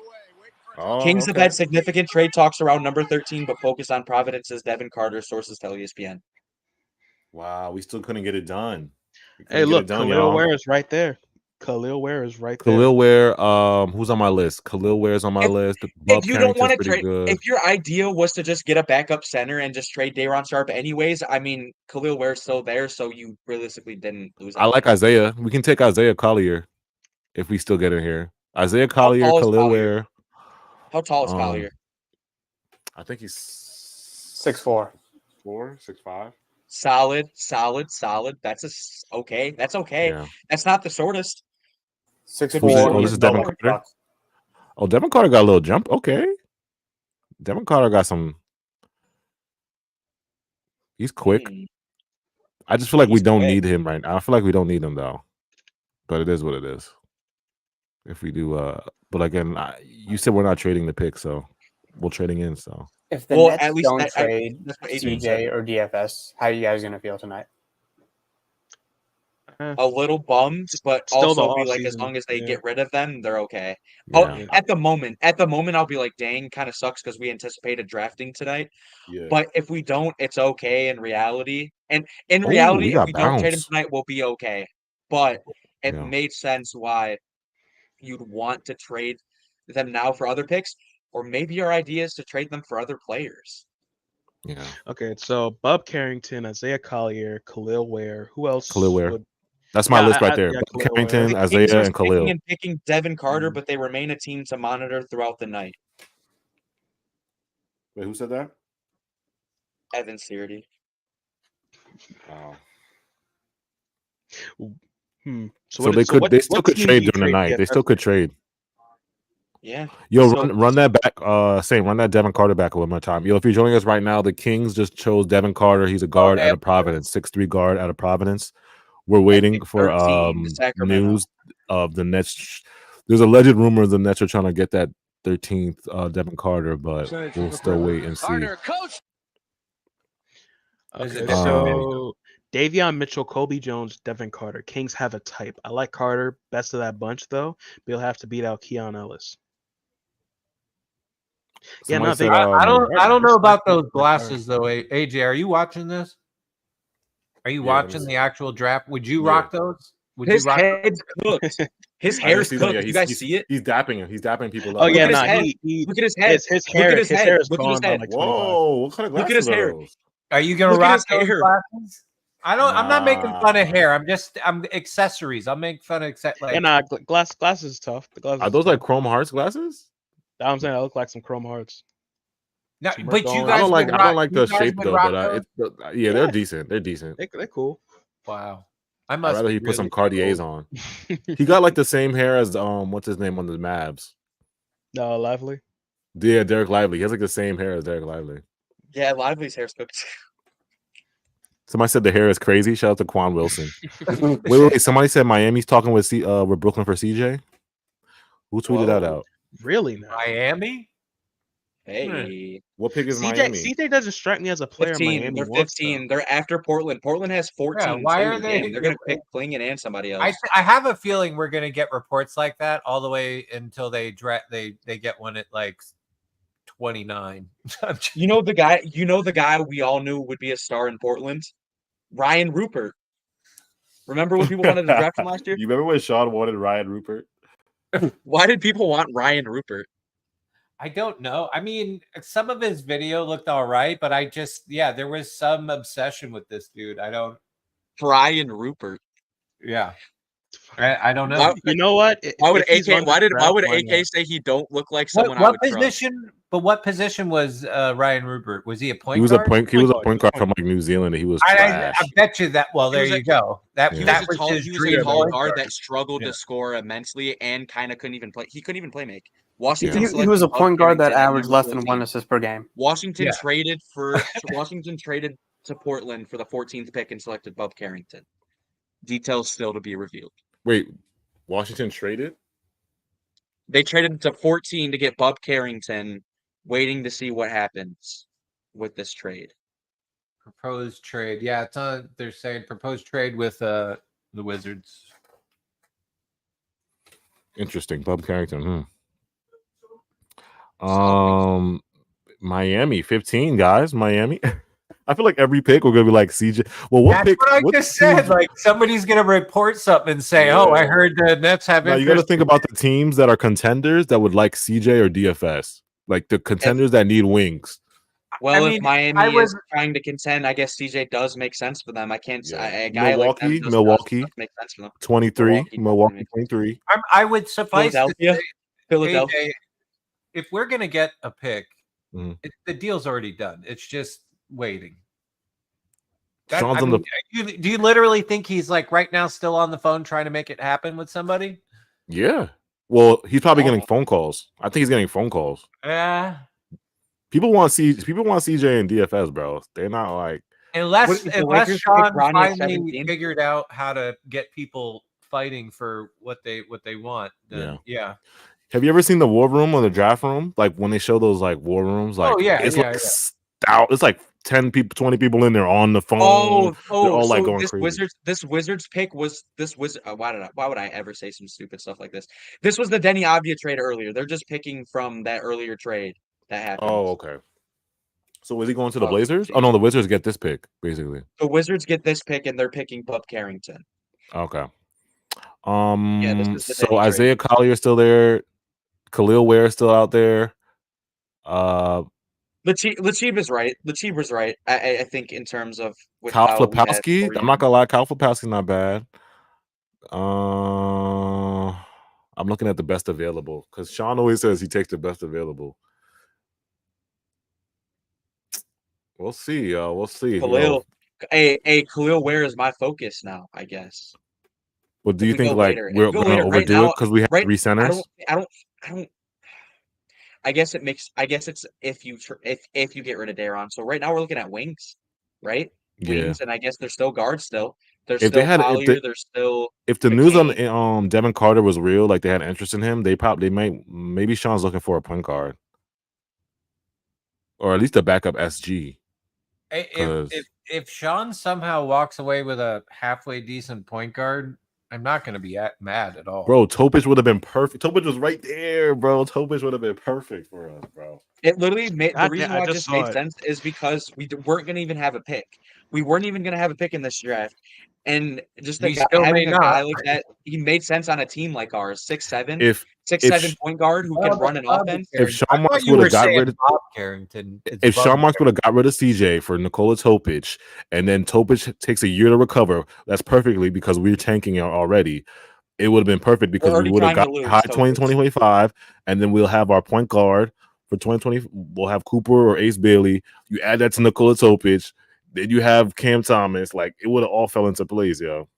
Oh, Kings have had significant trade talks around number 13, but focus on Providence's Devin Carter. Sources tell ESPN. Wow, we still couldn't get it done. Hey, look, Khalil Ware is right there. Khalil Ware is right there. Khalil Ware, who's on my list? Khalil Ware's on my list. If you don't want to trade, if your idea was to just get a backup center and just trade Day'Ron Sharpe anyways, I mean, Khalil Ware's still there, so you realistically didn't lose. I like Isaiah. We can take Isaiah Collier if we still get in here. Isaiah Collier, Khalil Ware. How tall is Collier? I think he's 6'4". 6'5". Solid. Okay. That's okay. Yeah. That's not the shortest. 6'4". Oh, this is Devin Carter. Oh, Devin Carter got a little jump. Okay. Devin Carter got some. He's quick. I just feel like we don't need him right now. I feel like we don't need him though. But it is what it is. If we do, but again, you said we're not trading the pick, so we're trading in. So if the Nets don't trade CJ or DFS, how are you guys gonna feel tonight? A little bummed, but Still the also be like, as offseason, long as they yeah. get rid of them, they're okay. Yeah. At the moment, I'll be like, dang, kind of sucks because we anticipated drafting tonight. yeah. But if we don't, it's okay in reality. And in Oh, reality, we if got we don't trade him bounce. tonight, we'll be okay. But it Yeah. made sense why you'd want to trade them now for other picks, or maybe your idea is to trade them for other players. Yeah. Okay, so Bub Carrington, Isaiah Collier, Khalil Ware. Who else? Khalil Ware. would- That's my Yeah, list right there. yeah, Bud Khalil Ware. Carrington, The Kings Isaiah, are and Khalil. picking and picking Devin Carter, Mhm. but they remain a team to monitor throughout the night. Wait, who said that? Evan Seardy. Wow. So they what still could team do trade you during the night. DFS They still could trade. Yeah. Yo, So- run that back. Run that Devin Carter back one more time. Yo, if you're joining us right now, the Kings just chose Devin Carter. He's a guard out of Providence, 6'3" guard out of Providence. We're waiting for 13, Sacramento. news of the Nets. There's alleged rumors the Nets are trying to get that 13th Devin Carter, but we'll still wait and see. Okay, so Davion Mitchell, Kobe Jones, Devin Carter. Kings have a type. I like Carter, best of that bunch though. But he'll have to beat out Keon Ellis. Somebody said, I don't know about those glasses though. AJ, are you watching this? Are you watching the actual draft? Would you rock those? Would His you rock head's cooked. His hair's cooked. Yeah, you guys see it? He's dapping him. He's dapping people up. Oh yeah, Look at his head. Look at his head. His hair. Look at his his head. hair is Look at his gone by head. like 25. Whoa, what kind of glasses Look at his are hair. those? Are you gonna Look at rock his those hair. glasses? I'm not making fun of hair. I'm accessories. I'm making fun of Glasses is tough. The glasses Are those like Chrome Hearts glasses? I'm saying I look like some Chrome Hearts. No, Some but you Mercon. guys I don't like the you guys shape would though, rock but those? they're decent. They're decent. They're cool. Wow. I I'd must rather he be put some really Cartiers cool. on. He got like the same hair as what's his name on the Mavs? No, Lively. Yeah, Derek Lively. He has like the same hair as Derek Lively. Yeah, Lively's hair's cooked. Somebody said the hair is crazy. Shout out to Quan Wilson. wait. Somebody said Miami's talking with Brooklyn for CJ. Who tweeted that out? Really now? Miami? Hey. What pick is CJ, Miami? CJ doesn't strike me as a player 15. Miami They're wants, 15. They're after Portland. Portland has 14. why too. are they- Damn, they're going to pick Klingon and somebody else. I have a feeling we're gonna get reports like that all the way until they get one at like 29. You know the guy we all knew would be a star in Portland? Ryan Rupert. Remember when people wanted to draft him last year? You remember when Sean wanted Ryan Rupert? Why did people want Ryan Rupert? I don't know. I mean, some of his video looked all right, but there was some obsession with this dude. Ryan Rupert. Yeah. I don't know. You know what? Why would If he's AK? on Why the would draft, why AK not? say he don't look like someone I What would trust? position? But what position was Ryan Rupert? Was he a point He was guard? a point guard from like New Zealand. And he was I trash. bet you that. Well, there you go. That He that was was his a dream tall point guard guard. that struggled to score immensely and kind of couldn't even play. He couldn't even play make. He, Washington. he selected was a Bud point guard that Carrington at averaged number less than 14. 1 assist per game. Washington Yeah. traded to Portland for the 14th pick and selected Bub Carrington. Details still to be revealed. Wait, Washington traded? They traded to 14 to get Bub Carrington, waiting to see what happens with this trade. Proposed trade. Yeah, it's on. They're saying proposed trade with the Wizards. Interesting. Bub Carrington. Miami 15 guys. Miami. I feel like every pick we're gonna be like CJ. Well, what That's pick? what I what just teams- said. Like somebody's gonna report something and say, "Oh, I heard the Nets have." Now you got to think about the teams that are contenders that would like CJ or DFS, like the contenders that need wings. Well, if Miami is trying to contend, I guess CJ does make sense for them. I can't say a guy like them Milwaukee, does make sense for them. 23, Milwaukee 23. I would suffice Philadelphia. AJ, if we're gonna get a pick, the deal's already done. It's just waiting. Sean's on the. Do you literally think he's like right now still on the phone trying to make it happen with somebody? Yeah. Well, he's probably getting phone calls. I think he's getting phone calls. Yeah. People want CJ and DFS, bro. They're not like unless Sean finally figured out how to get people fighting for what they want. Then, yeah. Have you ever seen the war room or the draft room? Like when they show those like war rooms, like it's like 10 people, 20 people in there on the phone. They're all like going crazy. This Wizards pick was this Wizard. Why would I ever say some stupid stuff like this? This was the Denny Avdia trade earlier. They're just picking from that earlier trade that happened. Oh, okay. So is he going to the Blazers? Oh no, the Wizards get this pick basically. The Wizards get this pick, and they're picking Bub Carrington. Okay. So Isaiah Collier is still there. Khalil Ware is still out there. Lachiba's right. Lachiba's right. I think in terms of Kyle Flipowski. I'm not gonna lie, Kyle Flipowski's not bad. I'm looking at the best available because Sean always says he takes the best available. We'll see, we'll see. Khalil Ware is my focus now, I guess. Well, do you think like we're gonna overdo it because we have 3 centers? I don't. I guess it's if you get rid of Daron. So right now we're looking at wings, right? Wings, and I guess they're still guards. Still, they're still Collier. They're still. If the news on Devin Carter was real, like they had interest in him, maybe Sean's looking for a point guard, or at least a backup SG. If Sean somehow walks away with a halfway decent point guard, I'm not going to be mad at all. Bro, Topic would have been perfect. Topic was right there, bro. Topic would have been perfect for us, bro. It literally made the reason why it just made sense is because we weren't going to even have a pick. We weren't even going to have a pick in this draft. And just having a guy like that, he made sense on a team like ours, 6'7", 6'7" point guard who can run an offense. If Sean Marks would have got rid of Bob Carrington, if Sean Marks would have got rid of CJ for Nikola Topic, and then Topic takes a year to recover, that's perfectly because we're tanking already. It would have been perfect because we would have got high 2025, and then we'll have our point guard for 2020. We'll have Cooper or Ace Bailey. You add that to Nikola Topic. Then you have Cam Thomas. Like it would have all fell into place, yo.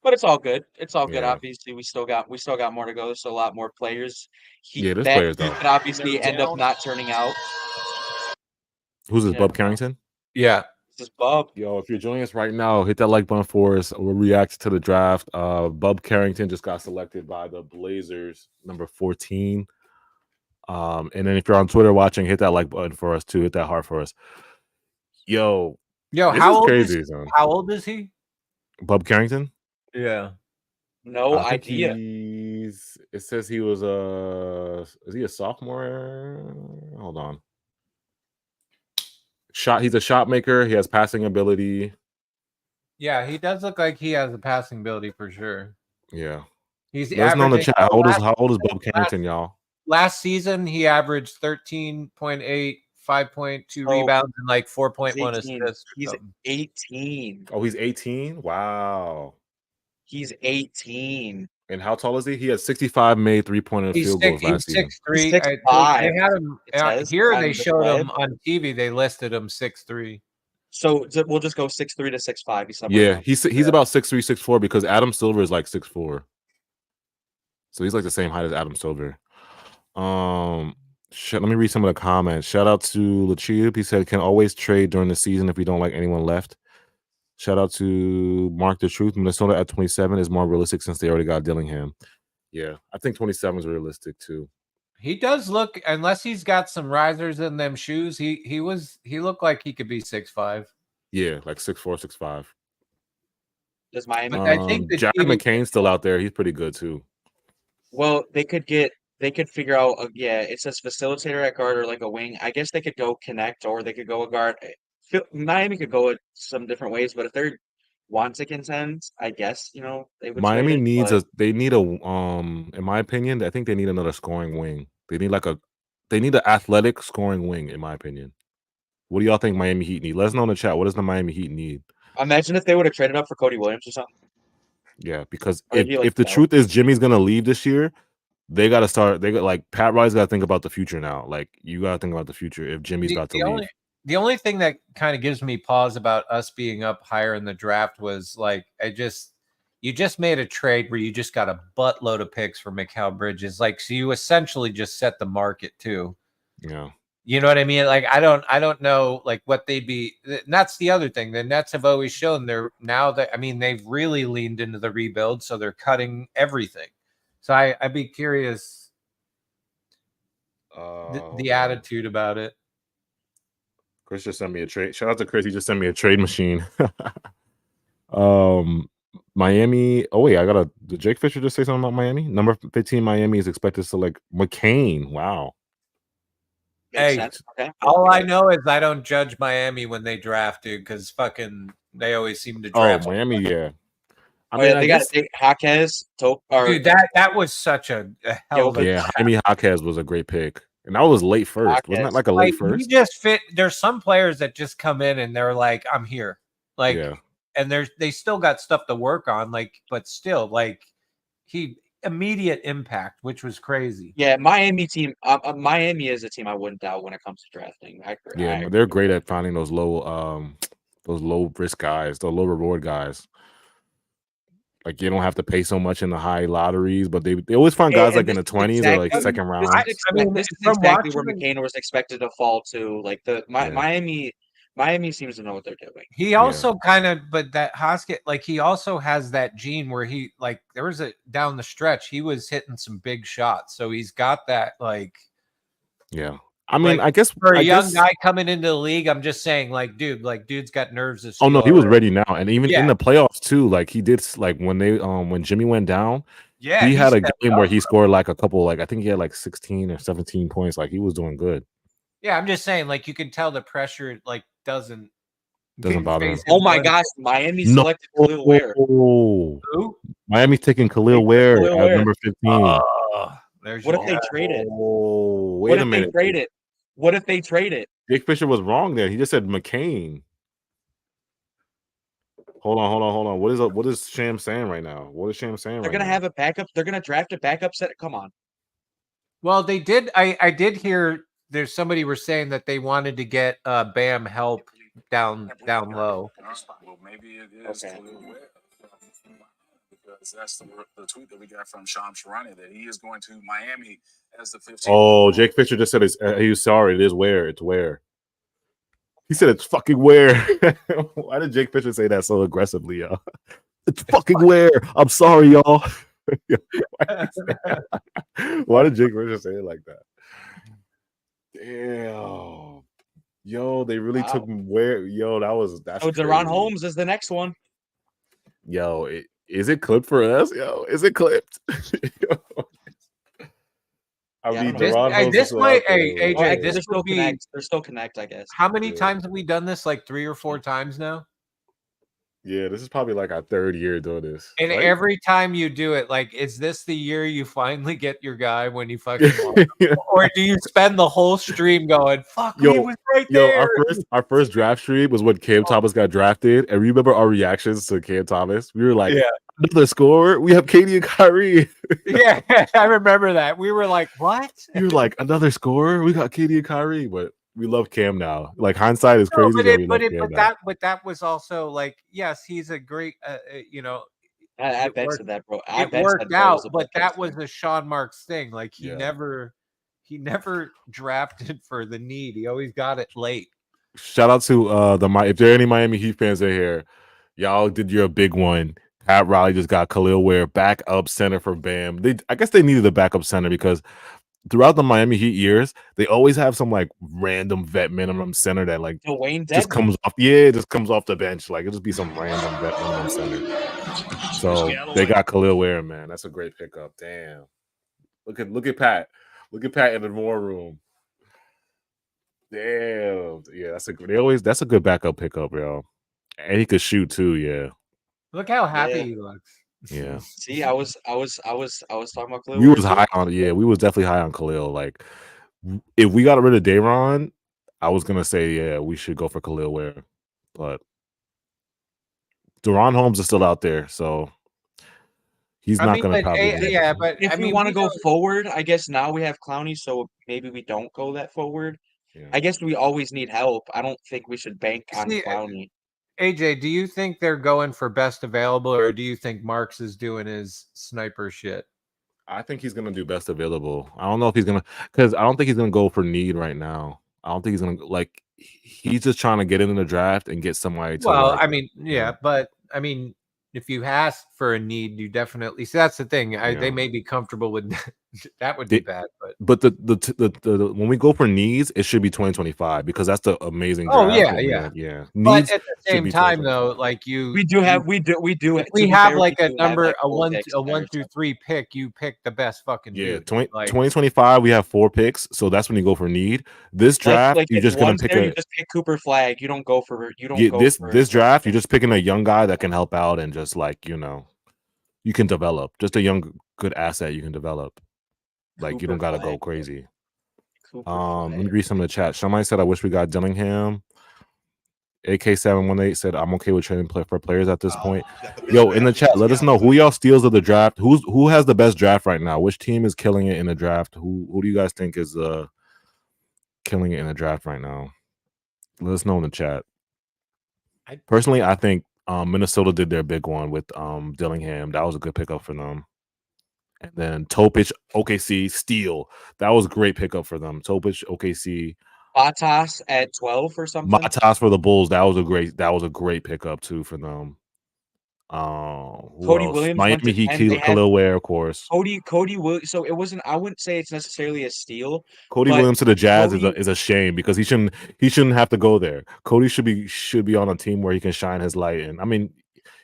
But it's all good. It's all good. Obviously, we still got more to go. There's a lot more players. There's players though. Could obviously end up not turning out. Who's this? Bub Carrington? Yeah, this is Bub. Yo, if you're joining us right now, hit that like button for us. We'll react to the draft. Bub Carrington just got selected by the Blazers, number 14. And then if you're on Twitter watching, hit that like button for us too. Hit that heart for us. Yo, how old is he? Bub Carrington? Yeah. No idea. It says he was is he a sophomore? Hold on. He's a shot maker. He has passing ability. Yeah, he does look like he has a passing ability for sure. Yeah. He's on the chat. How old is Bub Carrington, y'all? Last season he averaged 13.8. 5.2 rebounds and like 4.1 assists. He's 18. Oh, he's 18? Wow. He's 18. And how tall is he? He had 65 made 3-pointer field goals last season. 6'3". They had him here. They showed him on TV. They listed him 6'3". So we'll just go 6'3" to 6'5". He's about 6'3", 6'4" because Adam Silver is like 6'4". So he's like the same height as Adam Silver. Let me read some of the comments. Shout out to Lachib. He said, can always trade during the season if we don't like anyone left. Shout out to Mark the Truth. Minnesota at 27 is more realistic since they already got Dillingham. Yeah, I think 27 is realistic too. He does look, unless he's got some risers in them shoes, he looked like he could be 6'5". Yeah, like 6'4", 6'5". Does Miami? I think Jack McCain's still out there. He's pretty good too. Well, they could figure out, it says facilitator at guard or like a wing. I guess they could go connect or they could go a guard. Miami could go some different ways, but if they're want to contend, I guess, they would. Miami needs in my opinion, I think they need another scoring wing. They need an athletic scoring wing, in my opinion. What do y'all think Miami Heat need? Let us know in the chat. What does the Miami Heat need? Imagine if they would have traded up for Cody Williams or something. Yeah, because if the truth is Jimmy's gonna leave this year, they got to start. Pat Riley's got to think about the future now. Like you got to think about the future if Jimmy's about to leave. the only thing that kind of gives me pause about us being up higher in the draft was like, you just made a trade where you just got a buttload of picks for Mikal Bridges. Like, so you essentially just set the market too. Yeah. You know what I mean? Like, I don't know like what they'd be. And that's the other thing. The Nets have always shown they've really leaned into the rebuild, so they're cutting everything. So I'd be curious the attitude about it. Chris just sent me a trade. Shout out to Chris. He just sent me a trade machine. Miami. Oh wait, did Jake Fisher just say something about Miami? Number 15, Miami is expected to select McCain. Wow. Hey, all I know is I don't judge Miami when they draft, dude, because fucking they always seem to draft. Miami, yeah. They got to take Jaquez. Dude, that was such a hell of a Jaime Jaquez was a great pick. And that was late first. Wasn't that like a late first? He just fit. There's some players that just come in and they're like, I'm here. Like, and they still got stuff to work on, like, but still, like, he immediate impact, which was crazy. Yeah, Miami team. Miami is a team I wouldn't doubt when it comes to drafting. They're great at finding those low risk guys, the low reward guys. Like you don't have to pay so much in the high lotteries, but they always find guys like in the 20s or like second round. This is exactly where McCain was expected to fall to. Like Miami seems to know what they're doing. He also but that Hoskett, like he also has that gene where he like there was down the stretch he was hitting some big shots, so he's got that like. Yeah, I mean, I guess for a young guy coming into the league, I'm just saying, like, dude's got nerves. Oh no, he was ready now, and even in the playoffs too. Like he did, like when Jimmy went down, he had a game where he scored like a couple, like I think he had like 16 or 17 points. Like he was doing good. Yeah, I'm just saying, like you can tell the pressure like doesn't bother him. Oh my gosh, Miami selected Khalil Ware. Who? Miami's taking Khalil Ware at number 15. What if they trade it? Oh, wait a minute. What if they trade it? Jake Fisher was wrong there. He just said McCain. Hold on. What is Sham saying right now? What is Sham saying? They're gonna have a backup. They're gonna draft a backup set. Come on. Well, they did. I did hear there's somebody were saying that they wanted to get Bam help down low. Well, maybe it is because that's the tweet that we got from Sham Sharani that he is going to Miami as the 15th. Oh, Jake Fisher just said he was sorry. It is Ware. It's Ware. He said it's fucking Ware. Why did Jake Fisher say that so aggressively, y'all? It's fucking Ware. I'm sorry, y'all. Why did Jake Fisher say it like that? Damn. Yo, they really took Ware. Yo, that's Deron Holmes is the next one. Yo, is it clipped for us? Yo, is it clipped? I mean, this way, AJ, they're still connect. They're still connect, I guess. How many times have we done this? Like 3 or 4 times now. Yeah, this is probably like our 3rd year doing this. And every time you do it, like, is this the year you finally get your guy when you fucking want him? Or do you spend the whole stream going, "Fuck, he was right there"? Our first draft stream was when Cam Thomas got drafted, and remember our reactions to Cam Thomas? We were like, another scorer. We have KD and Kyrie. Yeah, I remember that. We were like, "What?" You were like, another scorer. We got KD and Kyrie, but we love Cam now. Like hindsight is crazy. But that was also like, yes, he's a great, I bet you that, bro. It worked out, but that was a Sean Marks thing. Like he never drafted for the need. He always got it late. Shout out to if there are any Miami Heat fans in here, y'all did your big one. Pat Riley just got Khalil Ware backup center for Bam. I guess they needed a backup center because throughout the Miami Heat years, they always have some like random vet minimum center that like just comes off. Yeah, it just comes off the bench. Like it'll just be some random vet minimum center. So they got Khalil Ware, man. That's a great pickup. Damn. Look at Pat. Look at Pat in the war room. Damn. Yeah, that's a good backup pickup, yo. And he could shoot too. Yeah. Look how happy he looks. Yeah. See, I was talking about Khalil. We was high on we was definitely high on Khalil. Like if we got rid of Dayron, I was gonna say we should go for Khalil Ware. But Deron Holmes is still out there, so he's not gonna probably but if we want to go forward, I guess now we have Clowney, so maybe we don't go that forward. I guess we always need help. I don't think we should bank on Clowney. AJ, do you think they're going for best available, or do you think Marks is doing his sniper shit? I think he's gonna do best available. I don't know if he's gonna, because I don't think he's gonna go for need right now. I don't think he's gonna like. He's just trying to get into the draft and get somebody to. Well, like, I mean, yeah, but I mean, if you ask for a need, you definitely. See, that's the thing. They may be comfortable with that. Would be bad, but the when we go for needs, it should be 2025 because that's the amazing draft. Oh yeah. Needs but at the same time, though, like we do. If we have like a number, a 1 through 3 pick. You pick the best fucking dude. 2025 we have 4 picks, so that's when you go for need. This draft, you're just gonna pick you just pick Cooper Flag. You don't go for this draft. You're just picking a young guy that can help out and just like you can develop just a young good asset you can develop. Like Cooper, you don't gotta go crazy. Let me read some of the chat. Somebody said, "I wish we got Dillingham." AK718 said, "I'm okay with trading for players at this point." Yo, in the chat, let us know who y'all steals of the draft. Who has the best draft right now? Which team is killing it in the draft? Who do you guys think is killing it in the draft right now? Let us know in the chat. Personally, I think Minnesota did their big one with Dillingham. That was a good pickup for them. And then Topic, OKC, steal. That was a great pickup for them. Topic, OKC. Matas at 12 or something. Matas for the Bulls. That was a great pickup too for them. Cody Williams, Miami Heat, Khalil Ware, of course. Cody Williams. So it wasn't. I wouldn't say it's necessarily a steal. Cody Williams to the Jazz is a shame because he shouldn't have to go there. Cody should be on a team where he can shine his light. And I mean,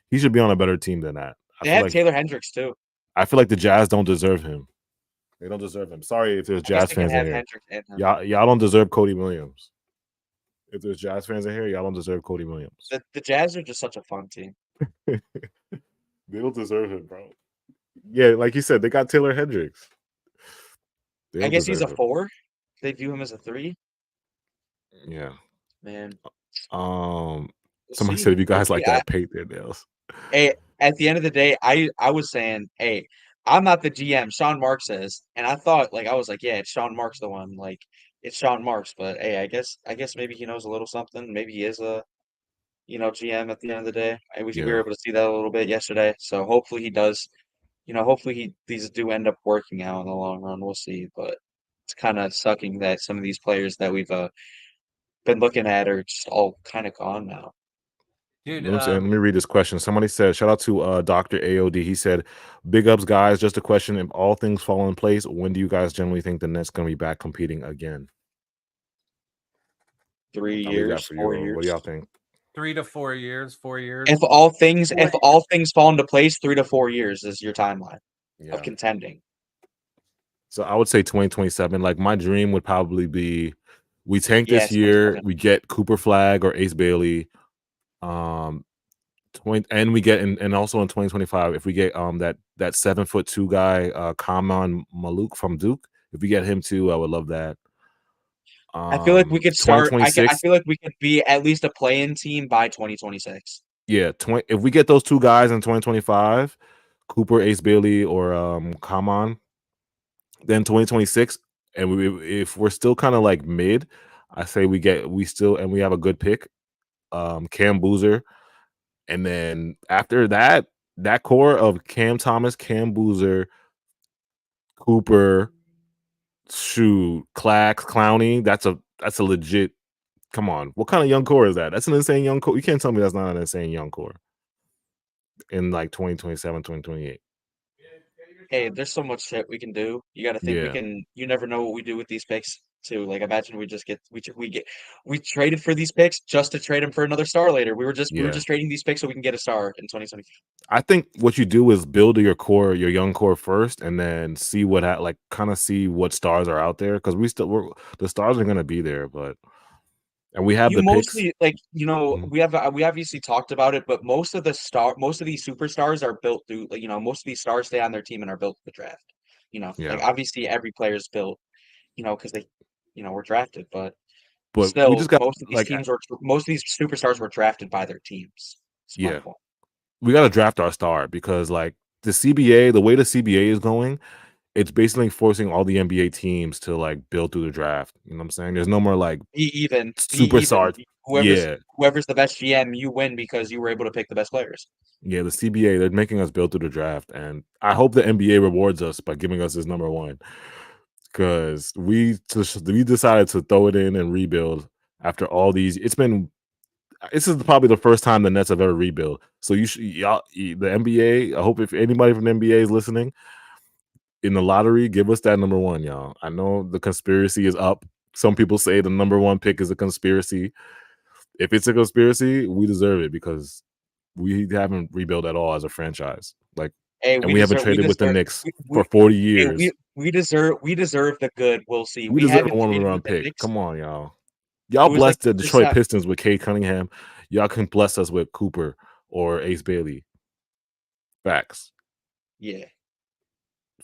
he should be on a better team than that. They have Taylor Hendricks too. I feel like the Jazz don't deserve him. They don't deserve him. Sorry if there's Jazz fans in here. Y'all don't deserve Cody Williams. If there's Jazz fans in here, y'all don't deserve Cody Williams. The Jazz are just such a fun team. They don't deserve him, bro. Yeah, like you said, they got Taylor Hendricks. I guess he's a 4. They view him as a 3. Yeah. Man. Somebody said if you guys like that, paint their nails. Hey, at the end of the day, I was saying, hey, I'm not the GM. Sean Marks is, and I thought I was like, yeah, it's Sean Marks the one. Like, it's Sean Marks. But hey, I guess maybe he knows a little something. Maybe he is a GM at the end of the day. We were able to see that a little bit yesterday. So hopefully he does. Hopefully these do end up working out in the long run. We'll see. But it's kind of sucking that some of these players that we've been looking at are just all kind of gone now. Dude, let me read this question. Somebody said, shout out to Dr. AOD. He said, big ups, guys. Just a question. If all things fall in place, when do you guys generally think the Nets going to be back competing again? 3 years, 4 years. What do y'all think? 3 to 4 years, 4 years. If all things fall into place, 3 to 4 years is your timeline of contending. So I would say 2027. Like my dream would probably be we tank this year, we get Cooper Flag or Ace Bailey. And we get and also in 2025, if we get that 7'2" guy, Kaman Maluk from Duke, if we get him too, I would love that. I feel like we could start. I feel like we could be at least a play-in team by 2026. Yeah, if we get those 2 guys in 2025, Cooper, Ace Bailey, or Kaman, then 2026, and if we're still kind of like mid, I say we have a good pick, Cam Boozer, and then after that core of Cam Thomas, Cam Boozer, Cooper, Clax, Clowney, that's a legit. Come on, what kind of young core is that? That's an insane young core. You can't tell me that's not an insane young core in like 2027, 2028. Hey, there's so much shit we can do. You got to think we can. You never know what we do with these picks too. Like imagine we traded for these picks just to trade them for another star later. We were just trading these picks so we can get a star in 2020. I think what you do is build your core, your young core first, and then see what see what stars are out there because the stars are going to be there, and we have mostly picks. We obviously talked about it, but most of these superstars are built through most of these stars stay on their team and are built for the draft. Like obviously every player is built, because they were drafted, but still, we just got most of these superstars were drafted by their teams. We got to draft our star because like the CBA, the way the CBA is going, it's basically forcing all the NBA teams to like build through the draft. You know what I'm saying? There's no more like superstars. Whoever's the best GM, you win because you were able to pick the best players. Yeah, the CBA, they're making us build through the draft, and I hope the NBA rewards us by giving us this number one, because we decided to throw it in and rebuild after all these. This is probably the first time the Nets have ever rebuilt. So the NBA. I hope if anybody from the NBA is listening in the lottery, give us that number one, y'all. I know the conspiracy is up. Some people say the number one pick is a conspiracy. If it's a conspiracy, we deserve it because we haven't rebuilt at all as a franchise. Like, and we haven't traded with the Knicks for 40 years. Hey, we deserve the good. We'll see. We deserve a one-round pick. Come on, y'all. Y'all blessed the Detroit Pistons with Cade Cunningham. Y'all can bless us with Cooper or Ace Bailey. Facts. Yeah.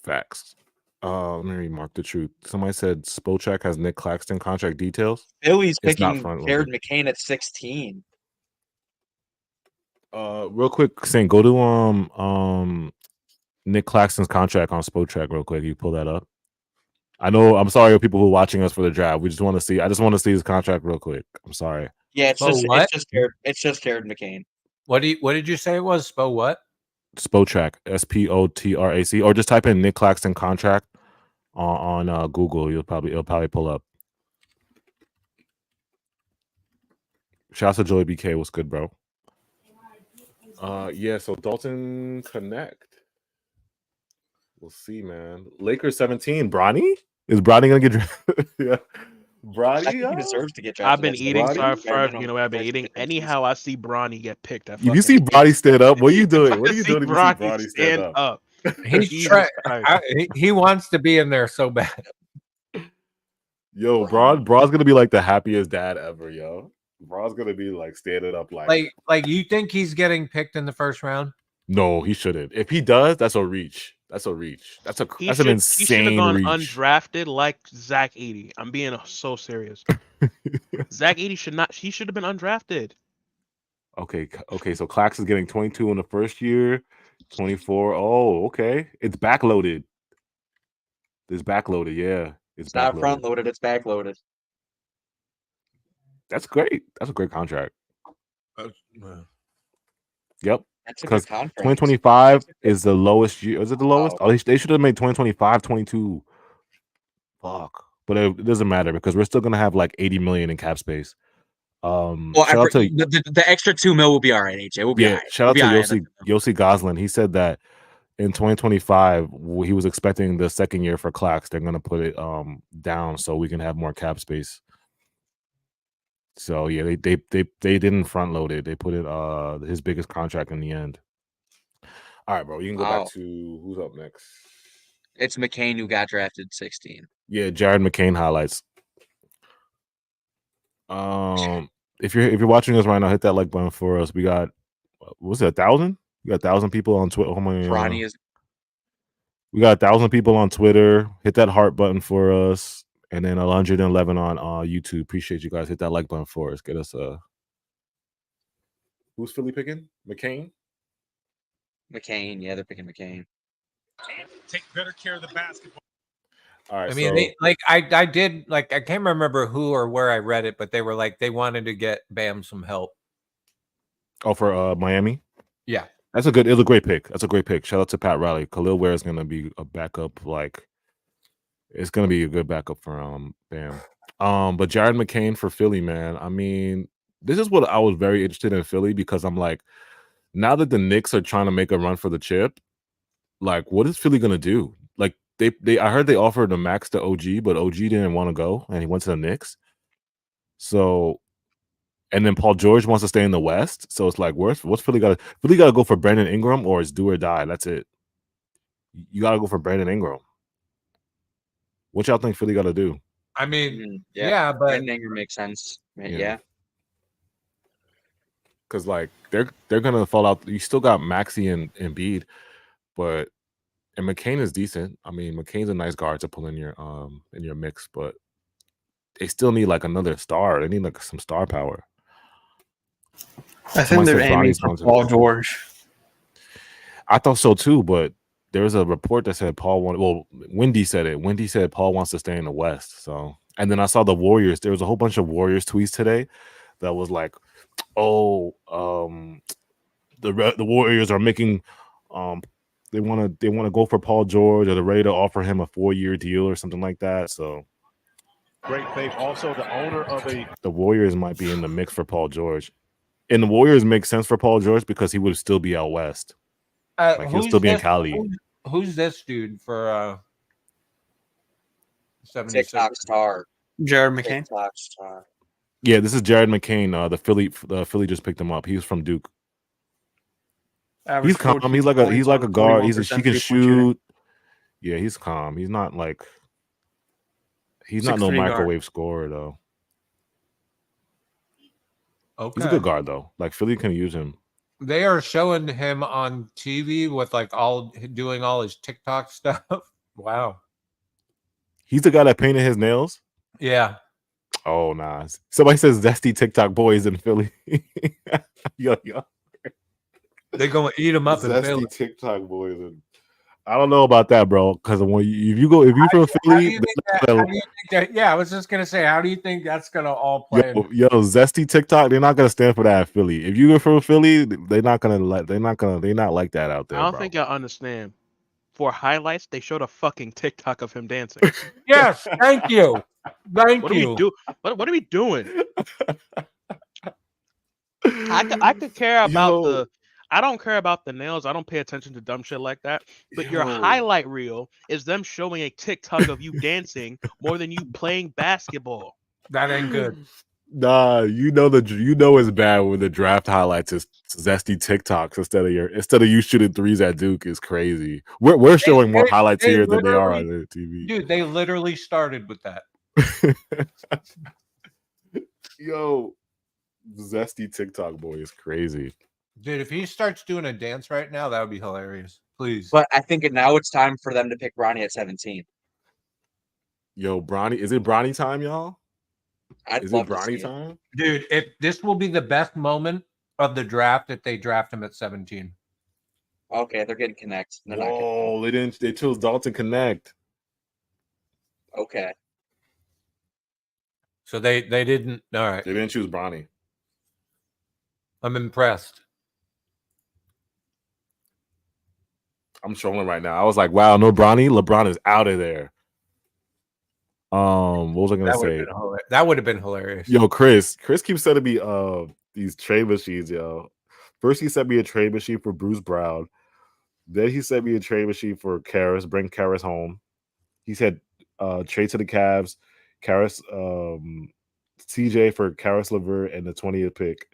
Facts. Let me remark the truth. Somebody said Spotrac has Nick Claxton contract details. Philly's picking Jared McCain at 16. Real quick, Saint, go to Nick Claxton's contract on Spotrac real quick. You pull that up. I know. I'm sorry, people who are watching us for the draft. We just want to see. I just want to see his contract real quick. I'm sorry. Yeah, it's just Jared McCain. What did you say it was? Spo what? Spotrac, SPOTRAC, or just type in Nick Claxton contract on Google. It'll probably pull up. Shout out to Joey BK. What's good, bro? Yeah. So Dalton Connect. We'll see, man. Lakers 17. Bronny? Is Bronny gonna get drafted? Yeah. Bronny, he deserves to get drafted. I've been eating I've been eating. Anyhow, I see Bronny get picked. If you see Bronny stand up, what are you doing? What are you doing to see Bronny stand up? He wants to be in there so bad. Yo, Bron's gonna be like the happiest dad ever, yo. Bron's gonna be like standing up like you think he's getting picked in the first round? No, he shouldn't. If he does, that's a reach. That's an insane He should have gone reach. Undrafted like Zach 80. I'm being so serious. Zach 80 should have been undrafted. Okay. So Clax is getting 22 in the first year, 24. Oh, okay. It's backloaded. It's backloaded. Yeah, it's not front loaded. It's backloaded. That's great. That's a great contract. Yep. Because 2025 is the lowest year. Is it the lowest? Oh, they should have made 2025 22. Fuck. But it doesn't matter because we're still gonna have like 80 million in cap space. The extra $2 million will be all right, AJ. We'll be all right. Shout out to Yossi Goslin. He said that in 2025 he was expecting the second year for Clax. They're gonna put it down so we can have more cap space. So yeah, they didn't front load it. They put it his biggest contract in the end. All right, bro. You can go back to who's up next. It's McCain who got drafted 16. Yeah, Jared McCain highlights. If you're watching us right now, hit that like button for us. We got 1,000? We got 1,000 people on Twitter. We got 1,000 people on Twitter. Hit that heart button for us. And then 111 on YouTube. Appreciate you guys. Hit that like button for us. Get us who's Philly picking? McCain? McCain, yeah, they're picking McCain. Take better care of the basketball. All right. I mean, I did I can't remember who or where I read it, but they were like they wanted to get Bam some help. Oh, for Miami? Yeah. It's a great pick. That's a great pick. Shout out to Pat Riley. Khalil Ware is gonna be a backup, it's gonna be a good backup for Bam. But Jared McCain for Philly, man. I mean, this is what I was very interested in Philly because I'm like, now that the Knicks are trying to make a run for the chip, like, what is Philly gonna do? Like, I heard they offered a max to OG, but OG didn't want to go, and he went to the Knicks. So, and then Paul George wants to stay in the West. So it's like, what's Philly got to? Philly got to go for Brandon Ingram, or it's do or die. That's it. You got to go for Brandon Ingram. What y'all think Philly got to do? I mean, yeah, but Brandon Ingram makes sense. Yeah. Because they're gonna fall out. You still got Maxey and Embiid, and McCain is decent. I mean, McCain's a nice guard to pull in your mix, but they still need another star. They need some star power. I think they're aiming for Paul George. I thought so too, but there was a report that said Paul wanted. Well, Wendy said it. Wendy said Paul wants to stay in the West. So, and then I saw the Warriors. There was a whole bunch of Warriors tweets today that was like, "Oh, the Warriors are making, they want to go for Paul George, or they're ready to offer him a 4-year deal or something like that." So, Great faith. Also, the owner of the Warriors might be in the mix for Paul George, and the Warriors make sense for Paul George because he would still be out west. Like he'll still be in Cali. Who's this dude for 76? TikTok star. Jared McCain. TikTok star. Yeah, this is Jared McCain. The Philly just picked him up. He's from Duke. Average He's calm. 14 He's like a guard. He 41% can three-point shoot. shooting. Yeah, he's calm. He's not like he's 6'3" not no guard. microwave scorer though. Okay. He's a good guard though. Like Philly can use him. They are showing him on TV with like doing all his TikTok stuff. Wow. He's the guy that painted his nails. Yeah. Oh nah. Somebody says zesty TikTok boys in Philly. yo. They're gonna eat him up in Philly. Zesty TikTok boys. I don't know about that, bro. Because if you're from Philly, Yeah, I was just gonna say, how do you think that's gonna all play? yo, zesty TikTok, they're not gonna stand for that at Philly. If you're from Philly, they're not like that out there. I don't bro. think y'all understand. For highlights, they showed a fucking TikTok of him dancing. Yes, thank you. Thank What you. What are we doing? I could care about I don't care about the nails. I don't pay attention to dumb shit like that. But your highlight reel is them showing a TikTok of you dancing more than you playing basketball. That ain't good. Nah, you know it's bad when the draft highlights is zesty TikToks instead of you shooting threes at Duke is crazy. We're showing more highlights here than they are on the TV. Dude, they literally started with that. Yo, zesty TikTok boy is crazy. Dude, if he starts doing a dance right now, that would be hilarious. Please. But I think now it's time for them to pick Bronny at 17. Yo, Bronny, is it Bronny time, y'all? Is it Bronny time? Dude, if this will be the best moment of the draft if they draft him at 17. Okay, they're getting Connect. Whoa, they chose Dalton Connect. Okay. So they didn't. All right. They didn't choose Bronny. I'm impressed. I'm trolling right now. I was like, wow, no Bronny. LeBron is out of there. What was I gonna say? That would have been hilarious. Yo, Chris keeps sending me these trade machines, yo. First he sent me a trade machine for Bruce Brown. Then he sent me a trade machine for Karras, bring Karras home. He said trade to the Cavs, Karras, CJ for Karras LeVert and the 20th pick.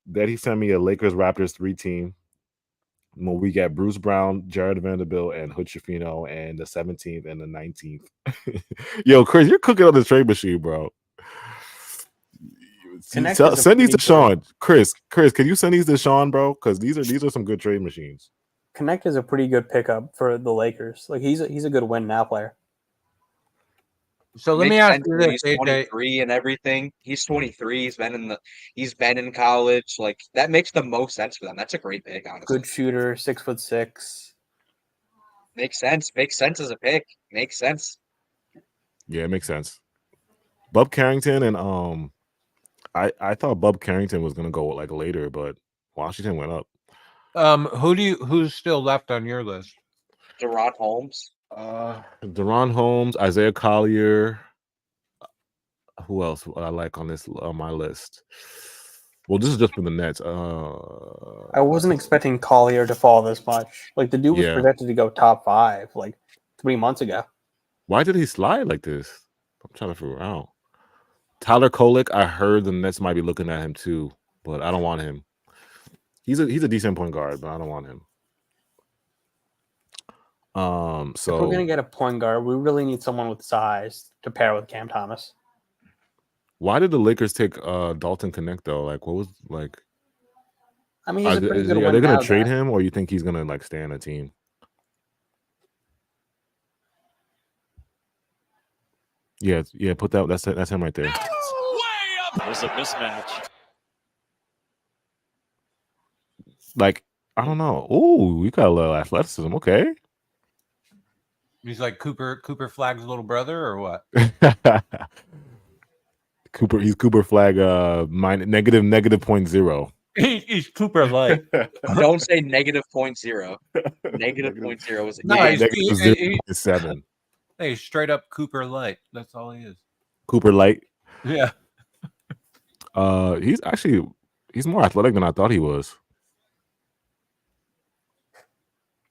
Then he sent me a Lakers Raptors 3-team. Well, we got Bruce Brown, Jared Vanderbilt, and Hood Schifino, and the 17th and the 19th. Yo, Chris, you're cooking on the trade machine, bro. Send these to Sean. Chris, can you send these to Sean, bro? Because these are some good trade machines. Connect is a pretty good pickup for the Lakers. Like he's a good win now player. So let me ask you this: he's 23 and everything. He's 23. He's been in college. Like that makes the most sense for them. That's a great pick, honestly. Good shooter, 6'6". Makes sense. Makes sense as a pick. Makes sense. Yeah, it makes sense. Bub Carrington and I thought Bub Carrington was gonna go like later, but Washington went up. Who's still left on your list? Deron Holmes. Deron Holmes, Isaiah Collier. Who else I like on my list? Well, this is just for the Nets. I wasn't expecting Collier to fall this much. Like the dude was projected to go top 5 like 3 months ago. Why did he slide like this? I'm trying to figure out. Tyler Kolek, I heard the Nets might be looking at him too, but I don't want him. He's a decent point guard, but I don't want him. So if we're gonna get a point guard, we really need someone with size to pair with Cam Thomas. Why did the Lakers take Dalton Connect though? Like, what was like? I mean, he's a pretty good are they gonna trade guy. him, or you think he's gonna like stay on a team? Yeah. Put that. That's him right there. There's a mismatch. Like I don't know. Ooh, we got a little athleticism. Okay. He's like Cooper Flag's little brother, or what? He's Cooper Flag negative .0. He's Cooper Light. Don't say negative .0. Negative .0 is No, negative he's negative 0.7. Hey, straight up Cooper Light. That's all he is. Cooper Light. Yeah. He's more athletic than I thought he was.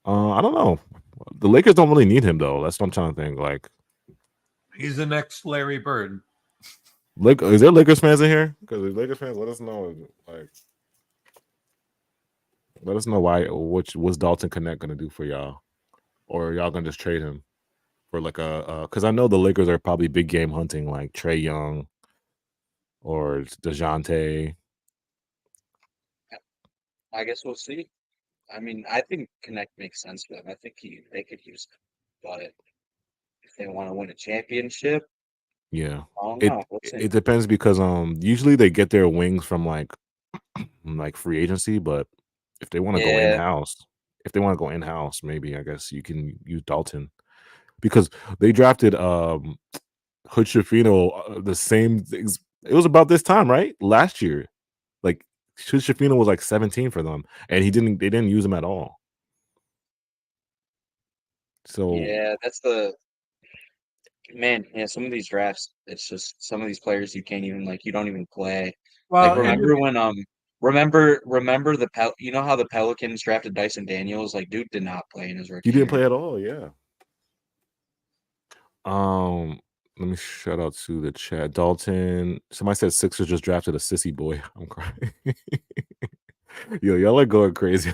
I don't know. The Lakers don't really need him though. That's what I'm trying to think. Like, he's the next Larry Bird. Is there Lakers fans in here? Because if Lakers fans, let us know. Like, let us know what's Dalton Connect gonna do for y'all, or y'all gonna just trade him for like because I know the Lakers are probably big game hunting like Trae Young or DeJounte. I guess we'll see. I mean, I think Connect makes sense for them. I think they could use him, but if they want to win a championship, Yeah, I don't know. We'll see. it depends because usually they get their wings from like free agency, but if they want to go in house, maybe I guess you can use Dalton because they drafted Hood Schifino the same things. It was about this time, right? Last year, like Hood Schifino was like 17 for them, and they didn't use him at all. So yeah, that's the man. Yeah, some of these drafts, it's just some of these players you can't even you don't even play. Well, like remember when remember you know how the Pelicans drafted Dyson Daniels? Like, dude did not play in his rookie he didn't year. play at all. Yeah. Let me shout out to the chat. Dalton. Somebody said Sixers just drafted a sissy boy. I'm crying. Yo, y'all are going crazy.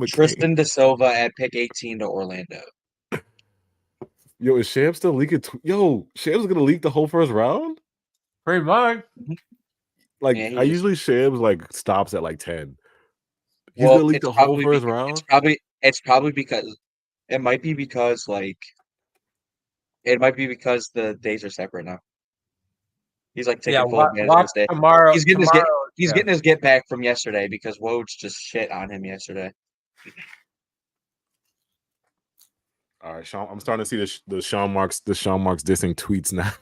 Tristan Da Silva at pick 18 to Orlando. Yo, is Sham still leaking? Sham's gonna leak the whole first round? Pretty much. Like, Yeah, I usually Shams stops at 10. He's well, gonna leak the whole first round. It's probably because it might be because the days are separate now. He's taking full advantage of this day. Tomorrow, He's getting his get back from yesterday because Woj just shit on him yesterday. All right, Sean. I'm starting to see the Sean Marks dissing tweets now.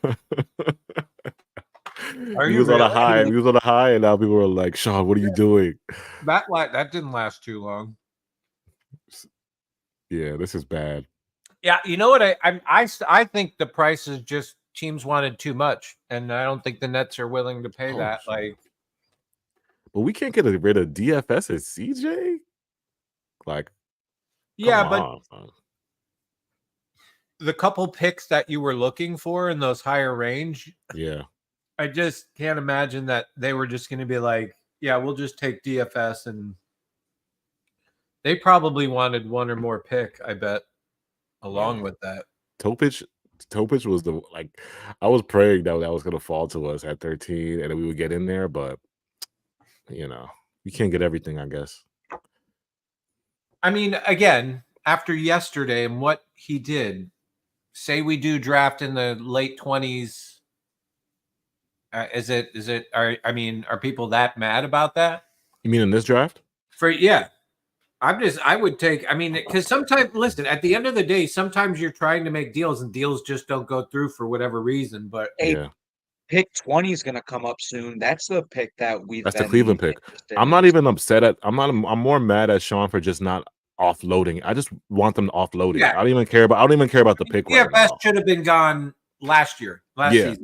He was on a high, and now people are like, "Sean, what are you doing?" That didn't last too long. Yeah, this is bad. Yeah, you know what? I think the price is just teams wanted too much, and I don't think the Nets are willing to pay that. But we can't get rid of DFS as CJ. Yeah, but the couple picks that you were looking for in those higher range, yeah, I just can't imagine that they were just going to be like, yeah, we'll just take DFS, and they probably wanted one or more pick, I bet, along with that. Topic was I was praying that was going to fall to us at 13 and we would get in there, but you can't get everything, I guess. I mean, again, after yesterday and what he did, say we do draft in the late 20s. Are people that mad about that? You mean in this draft? I would take, because sometimes, listen, at the end of the day, sometimes you're trying to make deals and deals just don't go through for whatever reason. But pick 20 is going to come up soon. That's the pick that's the Cleveland pick. I'm not even upset I'm more mad at Sean for just not offloading. I just want them to offload it. I don't even care about the pick right now. DFS should have been gone last season.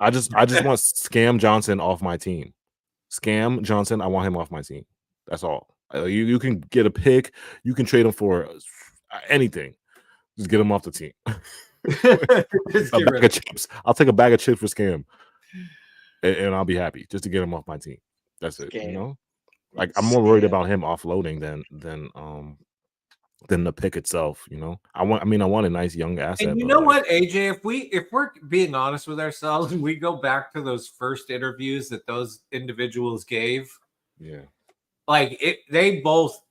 I just want Scam Johnson off my team. Scam Johnson, I want him off my team. That's all. You can get a pick. You can trade him for anything. Just get him off the team. A bag of chips. I'll take a bag of chips for Scam, and I'll be happy just to get him off my team. That's it. I'm more worried about him offloading than the pick itself. I want a nice young asset. And you know what, AJ? If we're being honest with ourselves, and we go back to those first interviews that those individuals gave, they both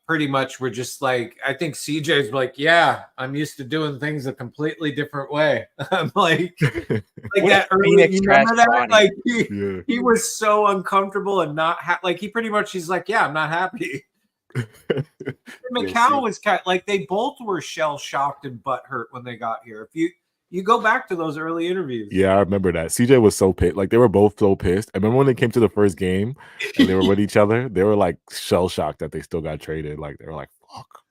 pretty much were just I think CJ's yeah, I'm used to doing things a completely different way. I'm that early, you remember that? He was so uncomfortable and not he pretty much he's yeah, I'm not happy. Macau was kind of, like they both were shell shocked and butthurt when they got here. If you go back to those early interviews, yeah, I remember that. CJ was so pissed. Like they were both so pissed. I remember when they came to the first game and they were with each other. They were like shell shocked that they still got traded. Like they were like, "Fuck."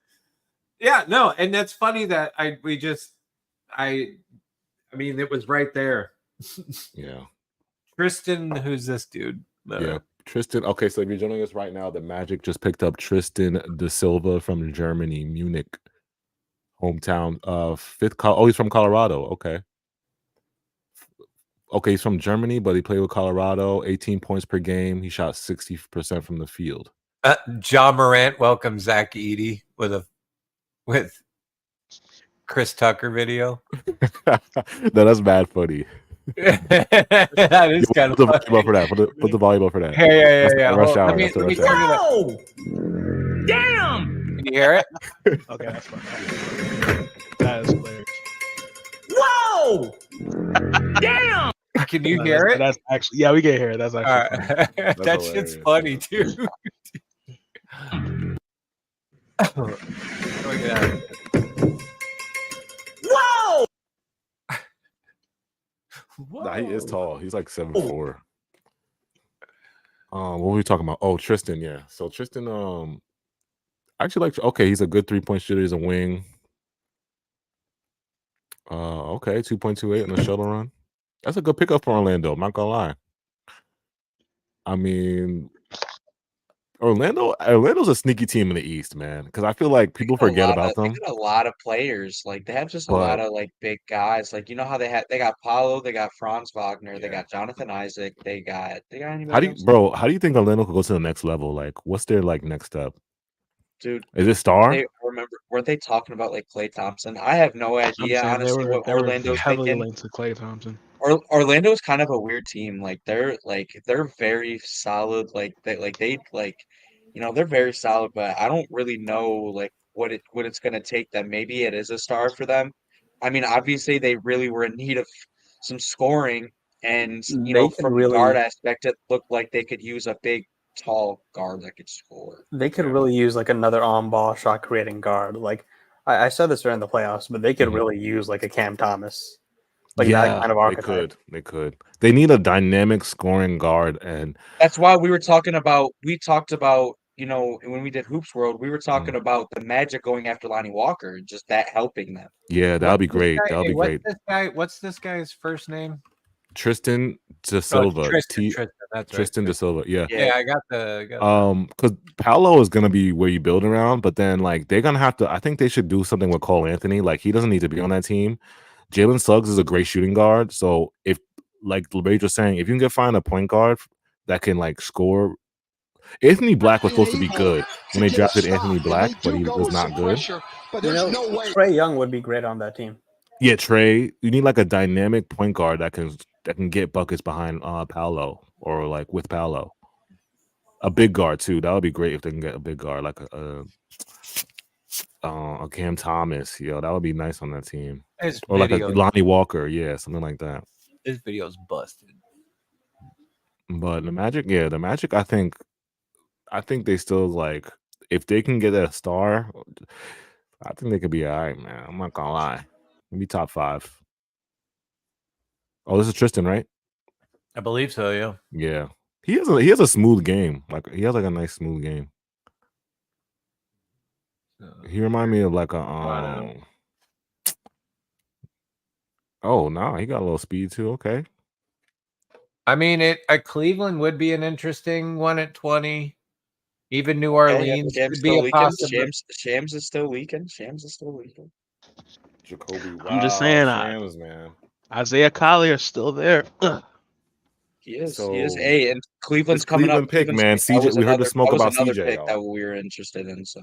Yeah, no, and that's funny that I mean, it was right there. Yeah. Tristan, who's this dude? Yeah. Tristan. Okay, so if you're joining us right now, the Magic just picked up Tristan De Silva from Germany, Munich, hometown. He's from Colorado. Okay, he's from Germany, but he played with Colorado. 18 points per game. He shot 60% from the field. John Morant welcomes Zach Edey with Chris Tucker video. No, that's bad funny. That is kind of funny. Put the volleyball for that. Yeah. Rush hour. Let me turn it up. Damn! Can you hear it? Okay, that's fine. That is hilarious. Whoa! Damn! Can you hear it? That's actually, yeah, we can hear it. That's actually funny. That hilarious. shit's funny too. Whoa! Nah, he is tall. He's like 7'4". What were we talking about? Oh, Tristan, yeah. So Tristan, actually okay, he's a good 3-point shooter. He's a wing. Okay, 2.28 in the shuttle run. That's a good pickup for Orlando. I'm not gonna lie. I mean, Orlando's a sneaky team in the East, man. Because I feel like people forget about them. They got a lot of players. Like they have just a lot of like big guys. Like you know how they got Paulo, they got Franz Wagner, they got Jonathan Isaac, they got anybody else? How do you think Orlando could go to the next level? Like, what's their like next step? Dude, is it Star? Weren't they talking about like Klay Thompson? I have no idea honestly what Orlando's heavily thinking. linked to Klay Thompson. Orlando's kind of a weird team. They're very solid. They're very solid, but I don't really know like what it's gonna take them. Maybe it is a star for them. I mean, obviously they really were in need of some scoring, and from the guard aspect, it looked like they could use a big, tall guard that could score. They could really use like another on-ball shot creating guard. Like I said this during the playoffs, but they could really use like a Cam Thomas. Like that kind of archetype. They could. They need a dynamic scoring guard, and that's why we talked about, when we did Hoops World, we were talking about the Magic going after Lonnie Walker, just that helping them. Yeah, that'll be great. That'll be great. What's this guy's first name? Tristan De Silva. Tristan De Silva. Yeah. Yeah, I got the. Because Paolo is gonna be where you build around, but then like they're gonna have to. I think they should do something with Cole Anthony. Like he doesn't need to be on that team. Jalen Suggs is a great shooting guard. So if, like LeBage was saying, if you can find a point guard that can like score. Anthony Black was supposed to be good when they drafted Anthony Black, but he was not good. Trae Young would be great on that team. Yeah, Trae. You need like a dynamic point guard that can get buckets behind Paolo or like with Paolo. A big guard too. That would be great if they can get a big guard like a Cam Thomas. That would be nice on that team. Or like a Lonnie Walker. Yeah, something like that. This video's busted. But the Magic. I think they still like if they can get a star. I think they could be all right, man. I'm not gonna lie. Maybe top 5. Oh, this is Tristan, right? I believe so. Yeah. Yeah. He has a smooth game. Like he has like a nice smooth game. He remind me of like a Oh no, he got a little speed too. Okay. I mean, Cleveland would be an interesting one at 20. Even New Orleans could be a possibility. Shams is still leaking. Jacoby. Wow, I'm just saying, Shams, man. Isaiah Collier's still there. He is. Hey, and Cleveland's coming Cleveland up. Pick, man. CJ, we heard the smoke about CJ. Pick that we were interested in. So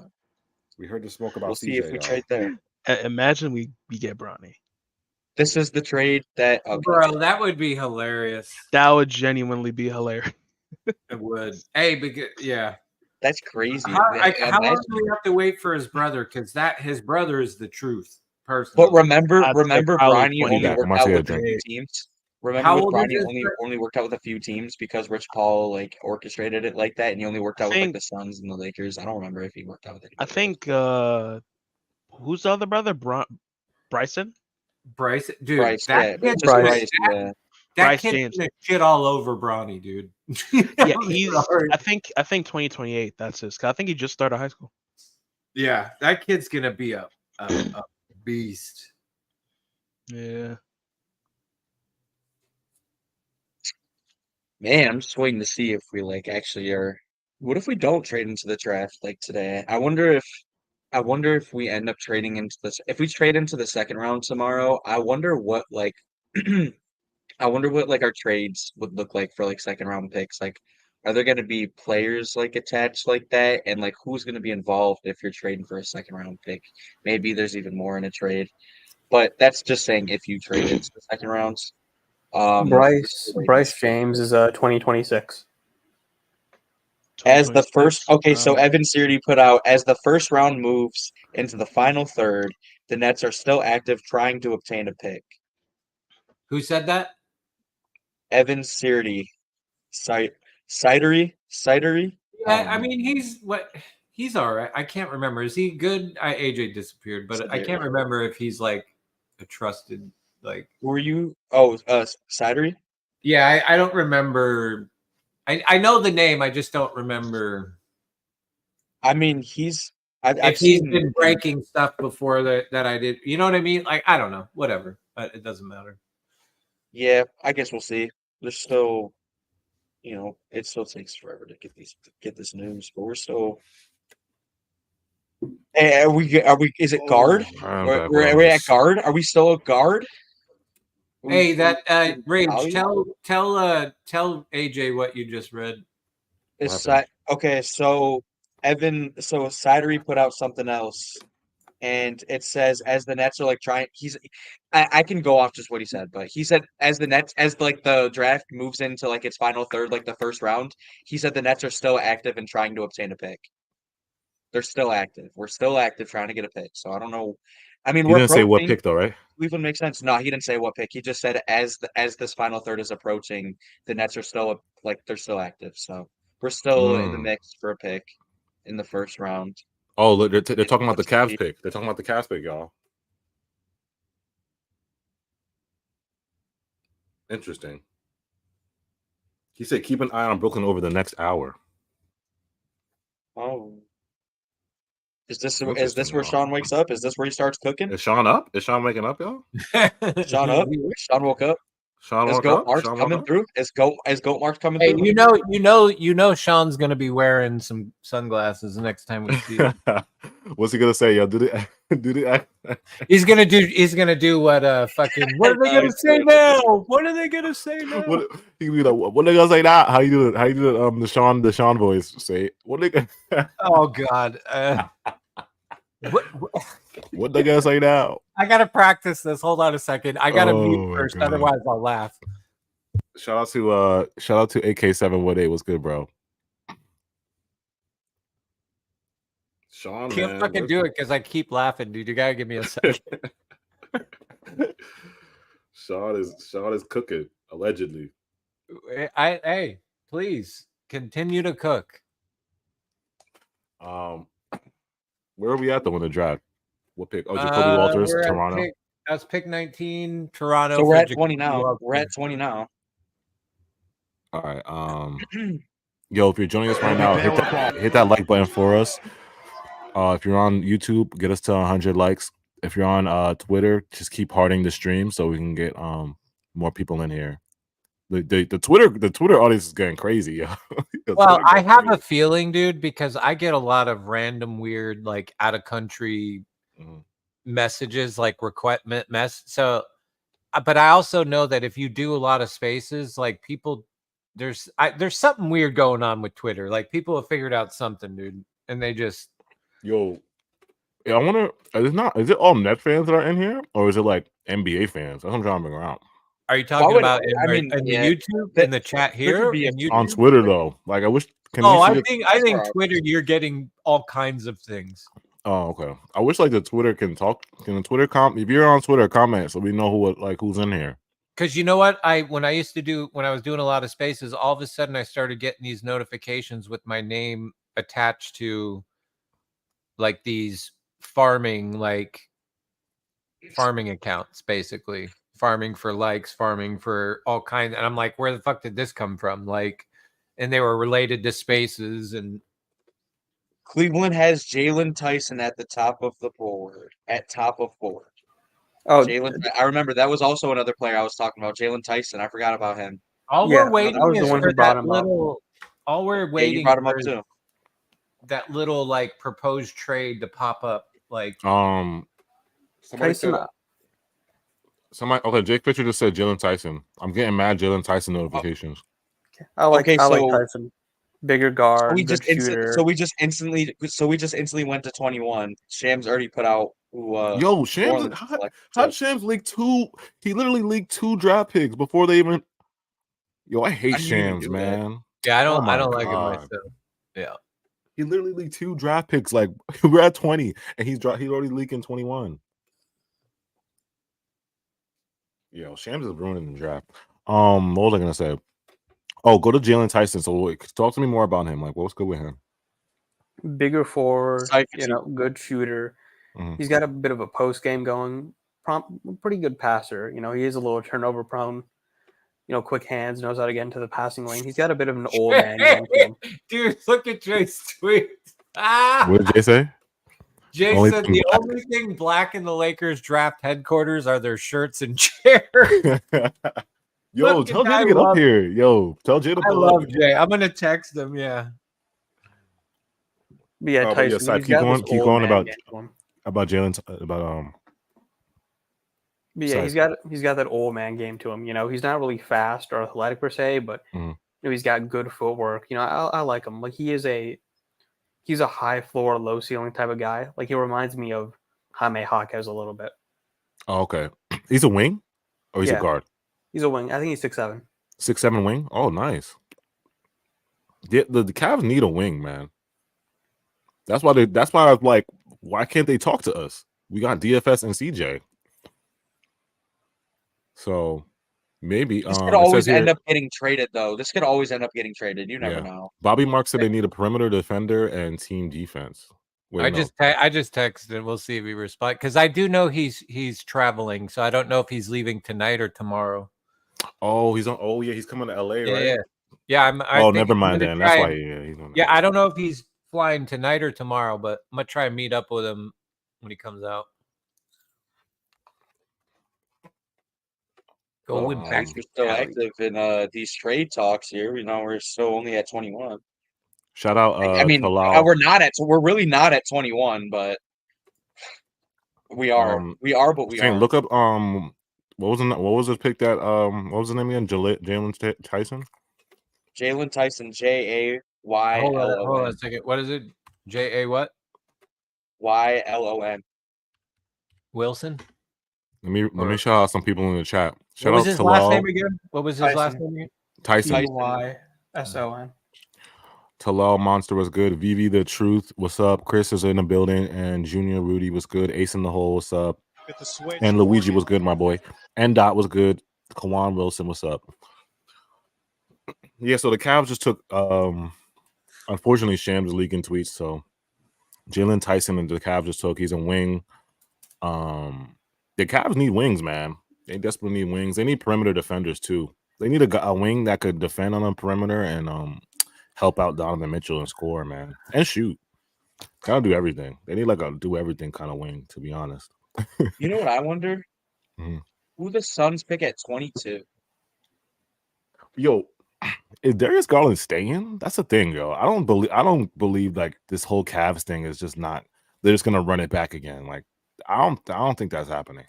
we heard the smoke about we'll CJ. See if we trade there. Imagine we get Bronny. This is the trade that. Okay. Bro, that would be hilarious. That would genuinely be hilarious. It would. Hey, yeah. That's crazy. How long do we have to wait for his brother? Because his brother is the truth, personally. But remember, Bronny only worked out with 2 teams. Remember with Bronny only worked out with a few teams because Rich Paul like orchestrated it like that, and he only worked out with like the Suns and the Lakers. I don't remember if he worked out with anybody. I think who's the other brother? Bryson? Bryce, dude, Bryce, that yeah, kid's just gonna- Bryce, that- yeah. That Bryce kid's James. gonna shit all over Bronny, dude. Yeah, he's. I think 2028. That's his. I think he just started high school. Yeah, that kid's gonna be a beast. Yeah. Man, I'm just waiting to see if we like actually are. What if we don't trade into the draft like today? I wonder if we end up trading into this. If we trade into the second round tomorrow, I wonder what like. I wonder what like our trades would look like for like second round picks. Like, are there going to be players like attached like that, and like who's going to be involved if you're trading for a second round pick? Maybe there's even more in a trade, but that's just saying if you trade into the second rounds. Bryce James is 2026. As the first, okay, so Evan Seardy put out as the first round moves into the final third, the Nets are still active trying to obtain a pick. Who said that? Evan Seardy, Cidery. Yeah, I mean he's all right. I can't remember. Is he good? AJ disappeared, but I can't remember if he's like a trusted like. Were you? Oh, Cidery. Yeah, I don't remember. I know the name. I just don't remember. I mean, I've he's seen been breaking stuff before that I did. You know what I mean? Like I don't know. Whatever. It doesn't matter. Yeah, I guess we'll see. There's still, it still takes forever to get this news, but we're still. Hey, are we? Is it guard? We're at guard. Are we still a guard? Hey, that Rage. Tell AJ what you just read. Okay, so Cidery put out something else, and it says as the Nets are like trying. I can go off just what he said, but he said as the draft moves into like its final third, like the first round, he said the Nets are still active and trying to obtain a pick. They're still active. We're still active trying to get a pick. So I don't know. I mean, he didn't say what pick though, right? Cleveland makes sense. No, he didn't say what pick. He just said as this final third is approaching, the Nets are still they're still active. So we're still in the mix for a pick in the first round. Oh, look, they're talking about the Cavs pick. They're talking about the Cavs pick, y'all. Interesting. He said keep an eye on Brooklyn over the next hour. Oh. Is this where Sean wakes up? Is this where he starts cooking? Is Sean up? Is Sean waking up, y'all? Sean up? Sean woke up. Is Goat Marks coming through? Is Goat Marks coming through? You know Sean's gonna be wearing some sunglasses the next time we see him. What's he gonna say, yo? He's gonna do what fucking what are they gonna say now? What are they gonna say now? What they gonna say now? How you do it? The Sean voice? Say it. What they gonna Oh God. What they gonna say now? I gotta practice this. Hold on a second. I gotta mute first, otherwise I'll laugh. Shout out to AK718. What's good, bro? Sean, can't fucking do it because I keep laughing, dude. You gotta give me a second. Sean is cooking allegedly. Hey, please continue to cook. Where are we at though in the draft? What pick? Oh, Jacoby Walters, Toronto. That's pick 19, Toronto. So we're at 20 now. We're at 20 now. All right. Yo, if you're joining us right now, hit that like button for us. If you're on YouTube, get us to 100 likes. If you're on Twitter, just keep hearting the stream so we can get more people in here. The Twitter audience is getting crazy. Well, I have a feeling, dude, because I get a lot of random weird, like out of country messages, like request mess. So, but I also know that if you do a lot of spaces, like people, there's something weird going on with Twitter. Like people have figured out something, dude, and they just I wonder is it all Net fans that are in here, or is it like NBA fans? That's what I'm trying to figure out. Are you talking about in the YouTube in the chat here on Twitter though? Like I wish. I think Twitter you're getting all kinds of things. Oh, okay. I wish like the Twitter can talk. Can the Twitter if you're on Twitter, comment so we know who's in here. because you know what? When I was doing a lot of spaces, all of a sudden I started getting these notifications with my name attached to like these farming accounts, basically farming for likes, farming for all kinds. And I'm like, where the fuck did this come from? Like, and they were related to spaces. And Cleveland has Jalen Tyson at the top of the board. At top of board. Oh, Jalen, I remember that was also another player I was talking about. Jalen Tyson. I forgot about him. all yeah, we're waiting I was the is one for who brought that him up. little. All we're Yeah, waiting you brought him for up is too. that little like proposed trade to pop up. Like, Somebody Tyson, said somebody. Okay, Jake Fisher just said Jalen Tyson. I'm getting mad Jalen Tyson notifications. I like Okay, so Tyson. Bigger guard, we good just shooter. so we just instantly went to 21. Shams already put out who Yo, Shams, Orleans how selected. did Shams leak 2? He literally leaked 2 draft picks before they even. Yo, I hate I didn't even Shams, do that. man. yeah, I Oh my don't like it God. myself. Yeah. He literally leaked 2 draft picks. Like we're at 20, and he's already leaking 21. Yo, Shams is ruining the draft. What was I gonna say? Oh, go to Jalen Tyson. So talk to me more about him. Like, what's good with him? Bigger forward, Cypher, good shooter. Mhm. He's got a bit of a post game going. Pretty good passer. He is a little turnover prone. Quick hands, knows how to get into the passing lane. He's got a bit of an old man game to him. Dude, look at Jay's tweet. Ah! What did Jay say? Jay Only said thing the black. only thing black in the Lakers draft headquarters are their shirts and chairs. Yo, Look, tell Jay I to get up love- here. Yo, tell Jay to I pull up. love Jay. I'm gonna text him. Yeah. But yeah, But Tyson. yeah, Sai, he's keep got going. this Keep old going man about game to him. Jalen. But yeah, Sai. he's got that old man game to him. He's not really fast or athletic per se, but Mhm. he's got good footwork. I like him. Like he's a high floor, low ceiling type of guy. Like he reminds me of Jaime Jaquez a little bit. Oh, okay. He's a wing, or he's a Yeah. guard. He's a wing. I think he's 6'7". 6'7" wing. Oh, nice. The Cavs need a wing, man. That's why I was like, why can't they talk to us? We got DFS and CJ. So maybe This could always end up getting traded, though. This could always end up getting traded. You never know. Bobby Mark said they need a perimeter defender and team defense. Wait, I no. just texted. We'll see if he responds because I do know he's traveling, so I don't know if he's leaving tonight or tomorrow. Oh, he's on. Oh, yeah, he's coming to LA, right? Yeah. Oh, never mind then. That's why. Yeah, I don't know if he's flying tonight or tomorrow, but I'm gonna try and meet up with him when he comes out. We're still active in these trade talks here. We're still only at 21. Shout out. I mean, Talal. we're really not at 21, but we are. But we Shane, are. look up. What was his pick that? What was the name again? Jalen Tyson. Jalen Tyson. JAYLON. Hold on a second. What is it? JA what? YLON. Wilson. Let me shout out some people in the chat. Shout What was out his Talal. last name again? What was his last name again? Tyson. TYSON. Talal Monster was good. Vivi the Truth, what's up? Chris is in the building, and Junior Rudy was good. Ace in the Hole, what's up? And Luigi was good, my boy. And Dot was good. Kawan Wilson, what's up? Yeah, so the Cavs just took unfortunately Shams leaking tweets, so Jalen Tyson and the Cavs just took. He's a wing. The Cavs need wings, man. They desperately need wings. They need perimeter defenders too. They need a wing that could defend on the perimeter and help out Donovan Mitchell and score, man, and shoot. Kind of do everything. They need like a do everything kind of wing, to be honest. You know what I wonder? Who the Suns pick at 22? Yo, is Darius Garland staying? That's the thing, yo. I don't believe like this whole Cavs thing is just not. They're just gonna run it back again. Like I don't think that's happening.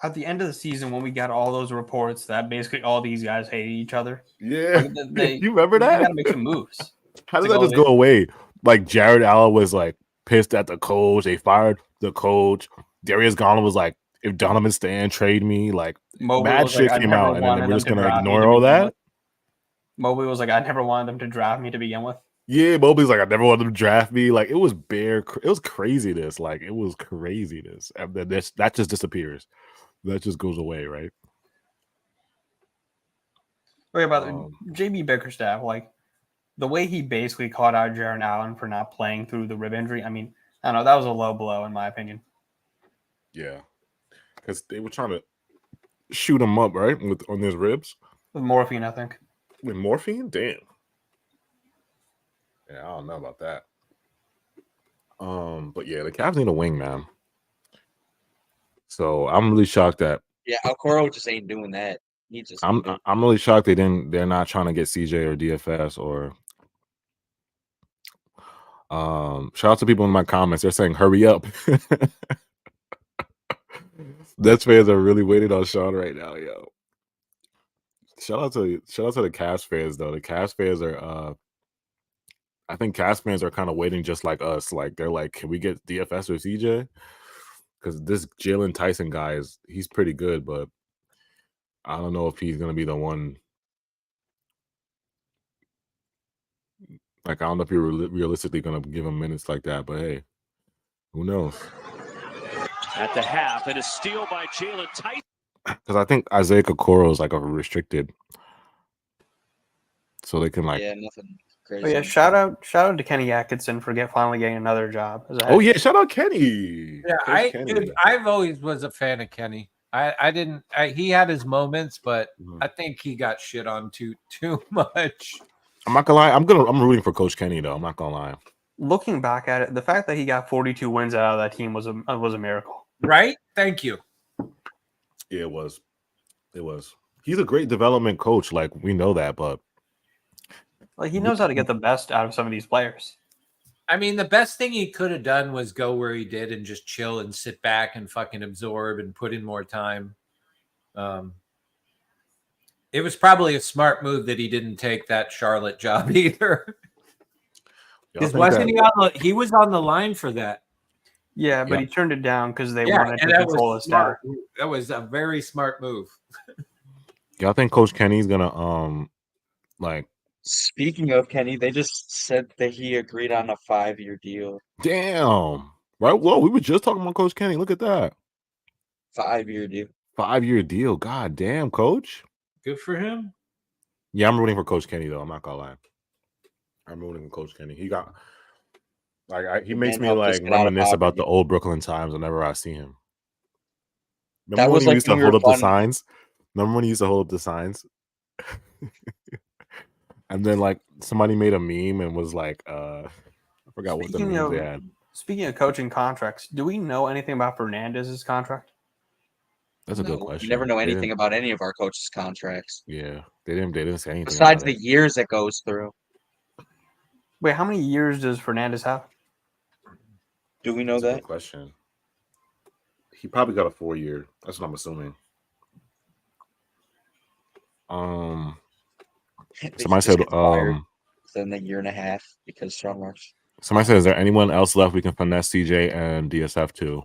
At the end of the season, when we got all those reports that basically all these guys hated each other. Yeah, you remember that? They got to make some moves. How did that just go away? Like Jared Allen was like pissed at the coach. They fired the coach. Darius Garland was like, "If Donovan's staying, trade me." Like mad shit came out, and then we're just gonna ignore all that. Mobley was like, "I never wanted them to draft me to begin with." Yeah, Mobley's like, "I never wanted them to draft me." Like it was craziness. Like it was craziness. And then that just disappears. that just goes away, right? Wait, about JB Bickerstaff, like the way he basically called out Jaron Allen for not playing through the rib injury. I mean, I don't know, that was a low blow in my opinion. Yeah, because they were trying to shoot him up, right, on his ribs With morphine, I think. With morphine, damn. Yeah, I don't know about that. But yeah, the Cavs need a wing, man. So I'm really shocked that. Yeah, Okoro just ain't doing that. I'm really shocked they're not trying to get CJ or DFS or. Shout out to people in my comments. They're saying hurry up. Nets fans are really waiting on Sean right now, yo. Shout out to the Cavs fans though. The Cavs fans are I think Cavs fans are kind of waiting just like us. Like they're like, can we get DFS or CJ? Because this Jalen Tyson guy he's pretty good, but I don't know if he's gonna be the one. Like I don't know if you're realistically gonna give him minutes like that, but hey, who knows? At the half, and a steal by Jalen Tyson. Because I think Isaiah Okoro is like a restricted, so they can like. Yeah, nothing crazy. Oh, yeah, shout out to Kenny Atkinson for finally getting another job. Oh yeah, shout out Kenny. Yeah, I've always was a fan of Kenny. He had his moments, but I think he got shit on too much. I'm not gonna lie. I'm rooting for Coach Kenny though. I'm not gonna lie. Looking back at it, the fact that he got 42 wins out of that team was a miracle. Right? Thank you. Yeah, it was. He's a great development coach. Like we know that, but like he knows how to get the best out of some of these players. I mean, the best thing he could have done was go where he did and just chill and sit back and fucking absorb and put in more time. It was probably a smart move that he didn't take that Charlotte job either. Wasn't he was on the line for that. Yeah, but he turned it down because they wanted to control his star. That was a very smart move. Y'all think Coach Kenny's gonna like? Speaking of Kenny, they just said that he agreed on a 5-year deal. Damn. Right. Whoa, we were just talking about Coach Kenny. Look at that. 5-year deal. 5-year deal. God damn, Coach. Good for him. Yeah, I'm rooting for Coach Kenny though. I'm not gonna lie. I'm rooting for Coach Kenny. He got he makes me like reminisce about the old Brooklyn times whenever I see him. Remember when he used to hold up the signs? Remember when he used to hold up the signs? And then like somebody made a meme and was like, I forgot what the meme they had. Speaking of coaching contracts, do we know anything about Fernandez's contract? That's a good question. You never know anything about any of our coaches' contracts. Yeah, they didn't say anything. Besides the years it goes through. Wait, how many years does Fernandez have? Do we know that? Good question. He probably got a 4-year. That's what I'm assuming. Somebody said within a year and a half because Sean Marks. Somebody said, is there anyone else left we can finesse CJ and DSF to?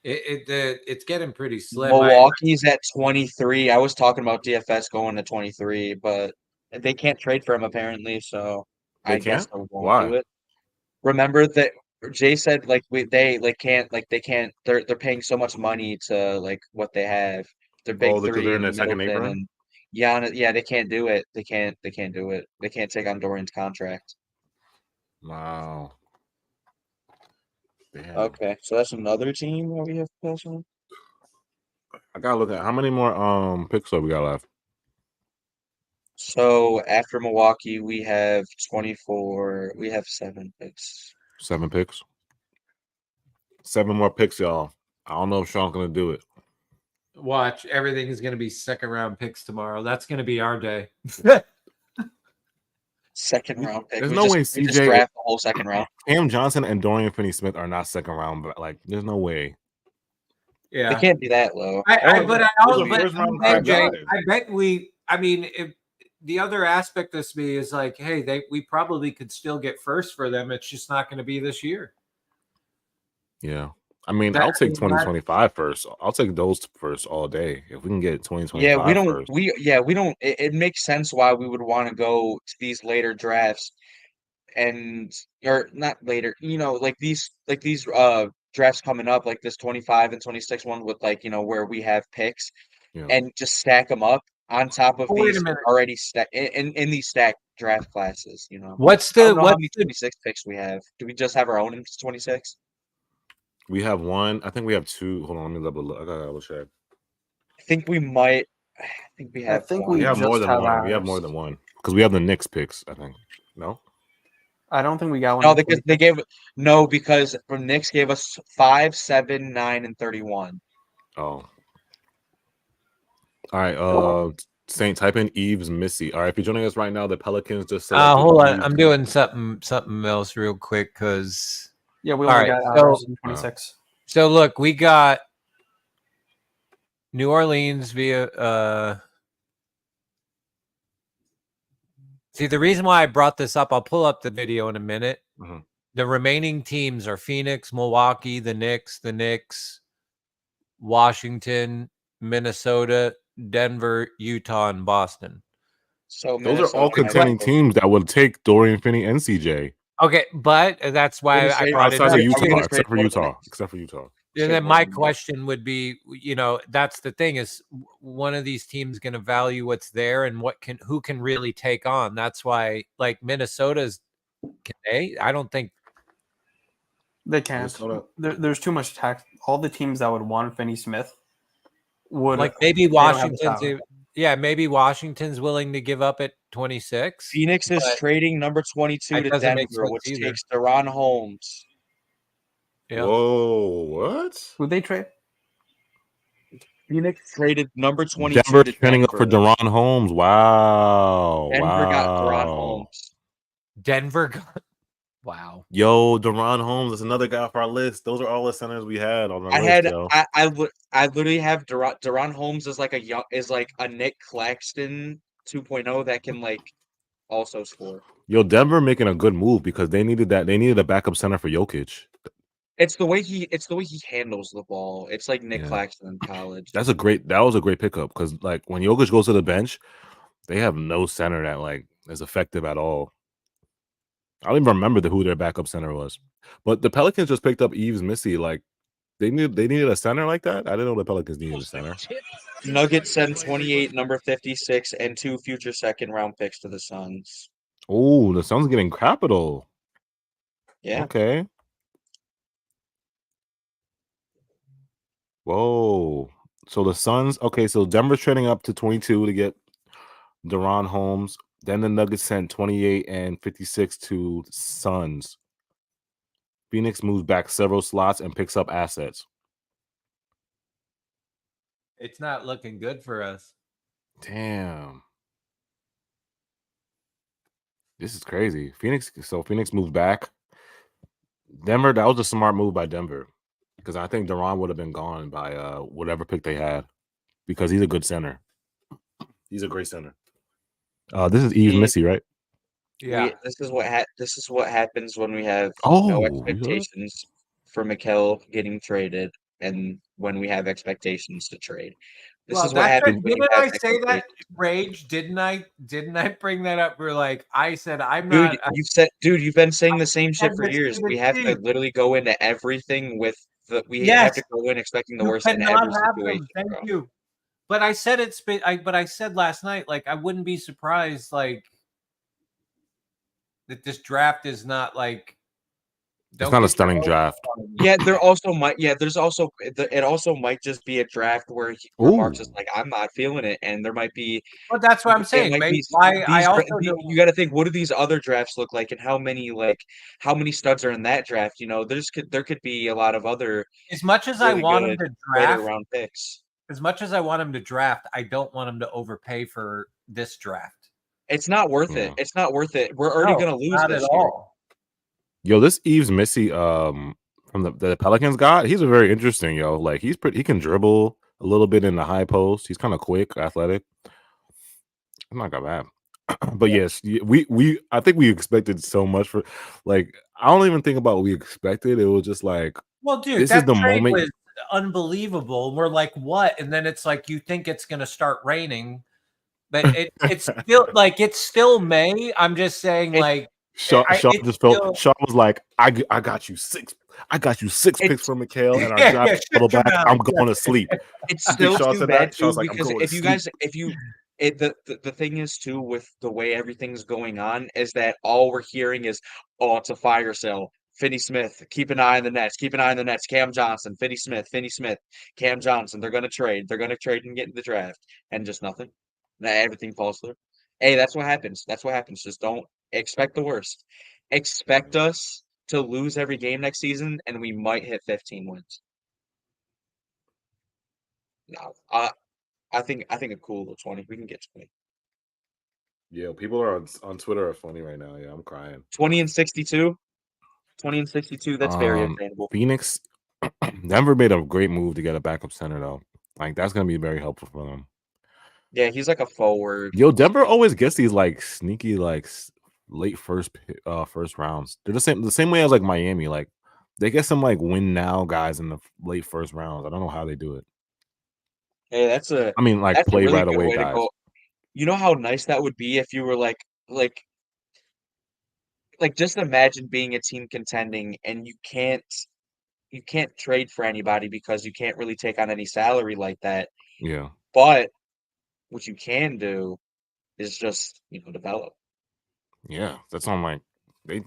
It's getting pretty slim. Milwaukee's at 23. I was talking about DFS going to 23, but they can't trade for him apparently, so I guess they won't do it. Remember that Jay said they can't they're paying so much money to like what they have. They're big three. They're in the second apron. Yeah, they can't do it. They can't do it. They can't take on Dorian's contract. Wow. Damn. Okay, so that's another team that we have to pass on. I gotta look at how many more picks we got left. So after Milwaukee, we have 24. We have 7 picks. 7 picks. 7 more picks, y'all. I don't know if Sean's gonna do it. Watch, everything is going to be second round picks tomorrow. That's going to be our day. Second round pick. There's no way CJ just draft the whole second round. Cam Johnson and Dorian Finney-Smith are not second round, but like, there's no way. Yeah, they can't be that low. I bet we. I mean, if the other aspect of me is like, hey, we probably could still get first for them. It's just not going to be this year. Yeah. I mean, I'll take 2025 first. I'll take those first all day. If we can get 2025 Yeah, we don't first. we don't it makes sense why we would want to go to these later drafts or not later, like these drafts coming up, like this 25 and 26 one with like, where we have picks Yeah. and just stack them up on top of Wait a these minute. already in these stacked draft classes, What's I the don't know how what's many the 26 picks we have. Do we just have our own in 26? We have one. I think we have two. Hold on, let me double look. I gotta double check. I think we might. I think we have. think one. We have more just than have one. We have ours. more than one because we have the Knicks picks. I think. No. I don't think we got one. No, in because they 26. gave no because from Knicks gave us 5, 7, 9, and 31. Oh. All right. Saint, type in Eves Missy. All right. If you're joining us right now, the Pelicans just selected. hold on. Yves. I'm doing something else real quick because Yeah, we all only right, got ours in 26. so look, we got New Orleans via see, the reason why I brought this up, I'll pull up the video in a minute. Mhm. The remaining teams are Phoenix, Milwaukee, the Knicks, Washington, Minnesota, Denver, Utah, and Boston. So Those are all Minnesota has contending both. teams that would take Dorian Finney and CJ. Okay, but that's why I Trade- brought it Outside up. of Utah, trade except for one of Utah, them. except for Utah. And then my question would be, that's the thing is one of these teams going to value what's there and who can really take on. That's why like Minnesota's can they? I don't think They can't. Minnesota. There's too much tax. All the teams that would want Finney Smith would like maybe they don't have the Washington's salary. maybe Washington's willing to give up at 26. Phoenix is but trading number 22 that to doesn't make Denver, sense which either. takes Deron Holmes. Yeah. Whoa, what? Who they trade? Phoenix traded number 22 Denver to trending up for Denver. Deron Holmes. Wow. Denver got Deron Wow. Holmes. Denver got wow. Yo, Deron Holmes is another guy off our list. Those are all the centers we had on our list, yo. I literally have Deron Holmes as like a Nick Claxton 2.0 that can like also score. Yo, Denver making a good move because they needed that. They needed a backup center for Jokic. It's the way he handles the ball. It's like Nick Yeah. Claxton in college. That was a great pickup because like when Jokic goes to the bench, they have no center that like is effective at all. I don't even remember who their backup center was. But the Pelicans just picked up Eves Missy. Like they needed a center like that. I didn't know the Pelicans needed a center. Nuggets send 28, number 56, and 2 future second-round picks to the Suns. Oh, the Suns getting capital. Yeah. Okay. Whoa. So the Suns, okay, so Denver's trading up to 22 to get Deron Holmes. Then the Nuggets sent 28 and 56 to the Suns. Phoenix moves back several slots and picks up assets. It's not looking good for us. Damn. This is crazy. Phoenix moved back. Denver, that was a smart move by Denver. Because I think Deron would have been gone by whatever pick they had. Because he's a good center. He's a great center. This is Eves Missy, right? Yeah. This is what happens when we have Oh, no you heard? expectations for Mikal getting traded, and when we have expectations to trade. This is what happens when you Didn't have I say that, expectations. Rage? Didn't I bring that up? We're like, I said I'm Dude, not. you've been saying the same shit said for this years. to the We have to team. literally go into everything with we Yes. have to go in expecting the You worst in cannot every have situation. them. Thank bro. you. But I said but I said last night, like I wouldn't be surprised, like that this draft is not like. It's not a stunning draft. Yeah, there also might. Yeah, there's also it also might just be a draft where Mark's is like, I'm not feeling it, and there might be. But that's what I'm saying. Maybe why I also you got to think, what do these other drafts look like, and how many studs are in that draft? There could be a lot of other. As much as really I want him good to draft, later round picks. as much as I want him to draft, I don't want him to overpay for this draft. It's not worth it. It's not worth it. We're already going to lose not this at year. all. Yo, this Eves Missy from the Pelicans got, he's a very interesting, yo. Like he can dribble a little bit in the high post. He's kind of quick, athletic. I'm not that bad. But yes, I think we expected so much for like I don't even think about what we expected. It was just like, well, dude, this that is the trade moment. was unbelievable. We're like, what? And then it's like you think it's gonna start raining, but it's still like it's still May. I'm just saying, like Sean just felt. Sean was like, "I got you six. I got you six picks for Mikhail, and our draft double back. I'm going to sleep." It's I think still Sean too said bad that. Sean's too, like, "I'm because going if to you sleep." guys, the thing is too with the way everything's going on is that all we're hearing is, oh, it's a fire sale. Finney Smith, keep an eye on the Nets. Keep an eye on the Nets. Cam Johnson, Finney Smith, Cam Johnson. They're going to trade. They're going to trade and get in the draft, and just nothing. Everything falls through. Hey, that's what happens. That's what happens. Just don't expect the worst. Expect us to lose every game next season, and we might hit 15 wins. No, I think a cool little 20. We can get 20. Yeah, people are on Twitter are funny right now. Yeah, I'm crying. 20 and 62. 20 and 62. That's very attainable. Phoenix, Denver made a great move to get a backup center though. Like that's gonna be very helpful for them. Yeah, he's like a forward. Yo, Denver always gets these like sneaky like late first rounds. They're the same way as like Miami. Like they get some like win now guys in the late first rounds. I don't know how they do it. Hey, that's a play really right good away way to guys. go. You know how nice that would be if you were like just imagine being a team contending and you can't trade for anybody because you can't really take on any salary like that. Yeah. But what you can do is just, develop. Yeah, that's on like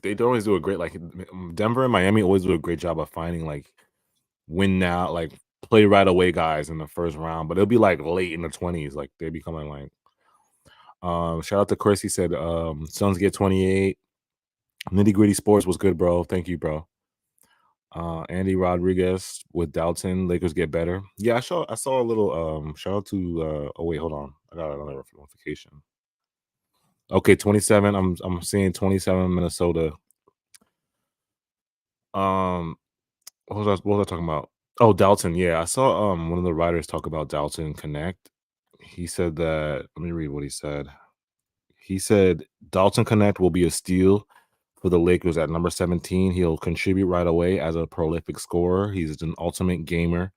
they always do a great like Denver and Miami always do a great job of finding like win now like play right away guys in the first round, but it'll be like late in the 20s, like they becoming like shout out to Chris. He said Suns get 28. Nitty Gritty Sports was good, bro. Thank you, bro. Andy Rodriguez with Dalton, Lakers get better. Yeah, I saw a little shout out to oh wait, hold on. I got another notification. Okay, 27. I'm seeing 27 Minnesota. What was I talking about? Oh, Dalton. Yeah, I saw one of the writers talk about Dalton Connect. He said that, let me read what he said. He said Dalton Connect will be a steal for the Lakers at number 17. He'll contribute right away as a prolific scorer. He's an ultimate gamer.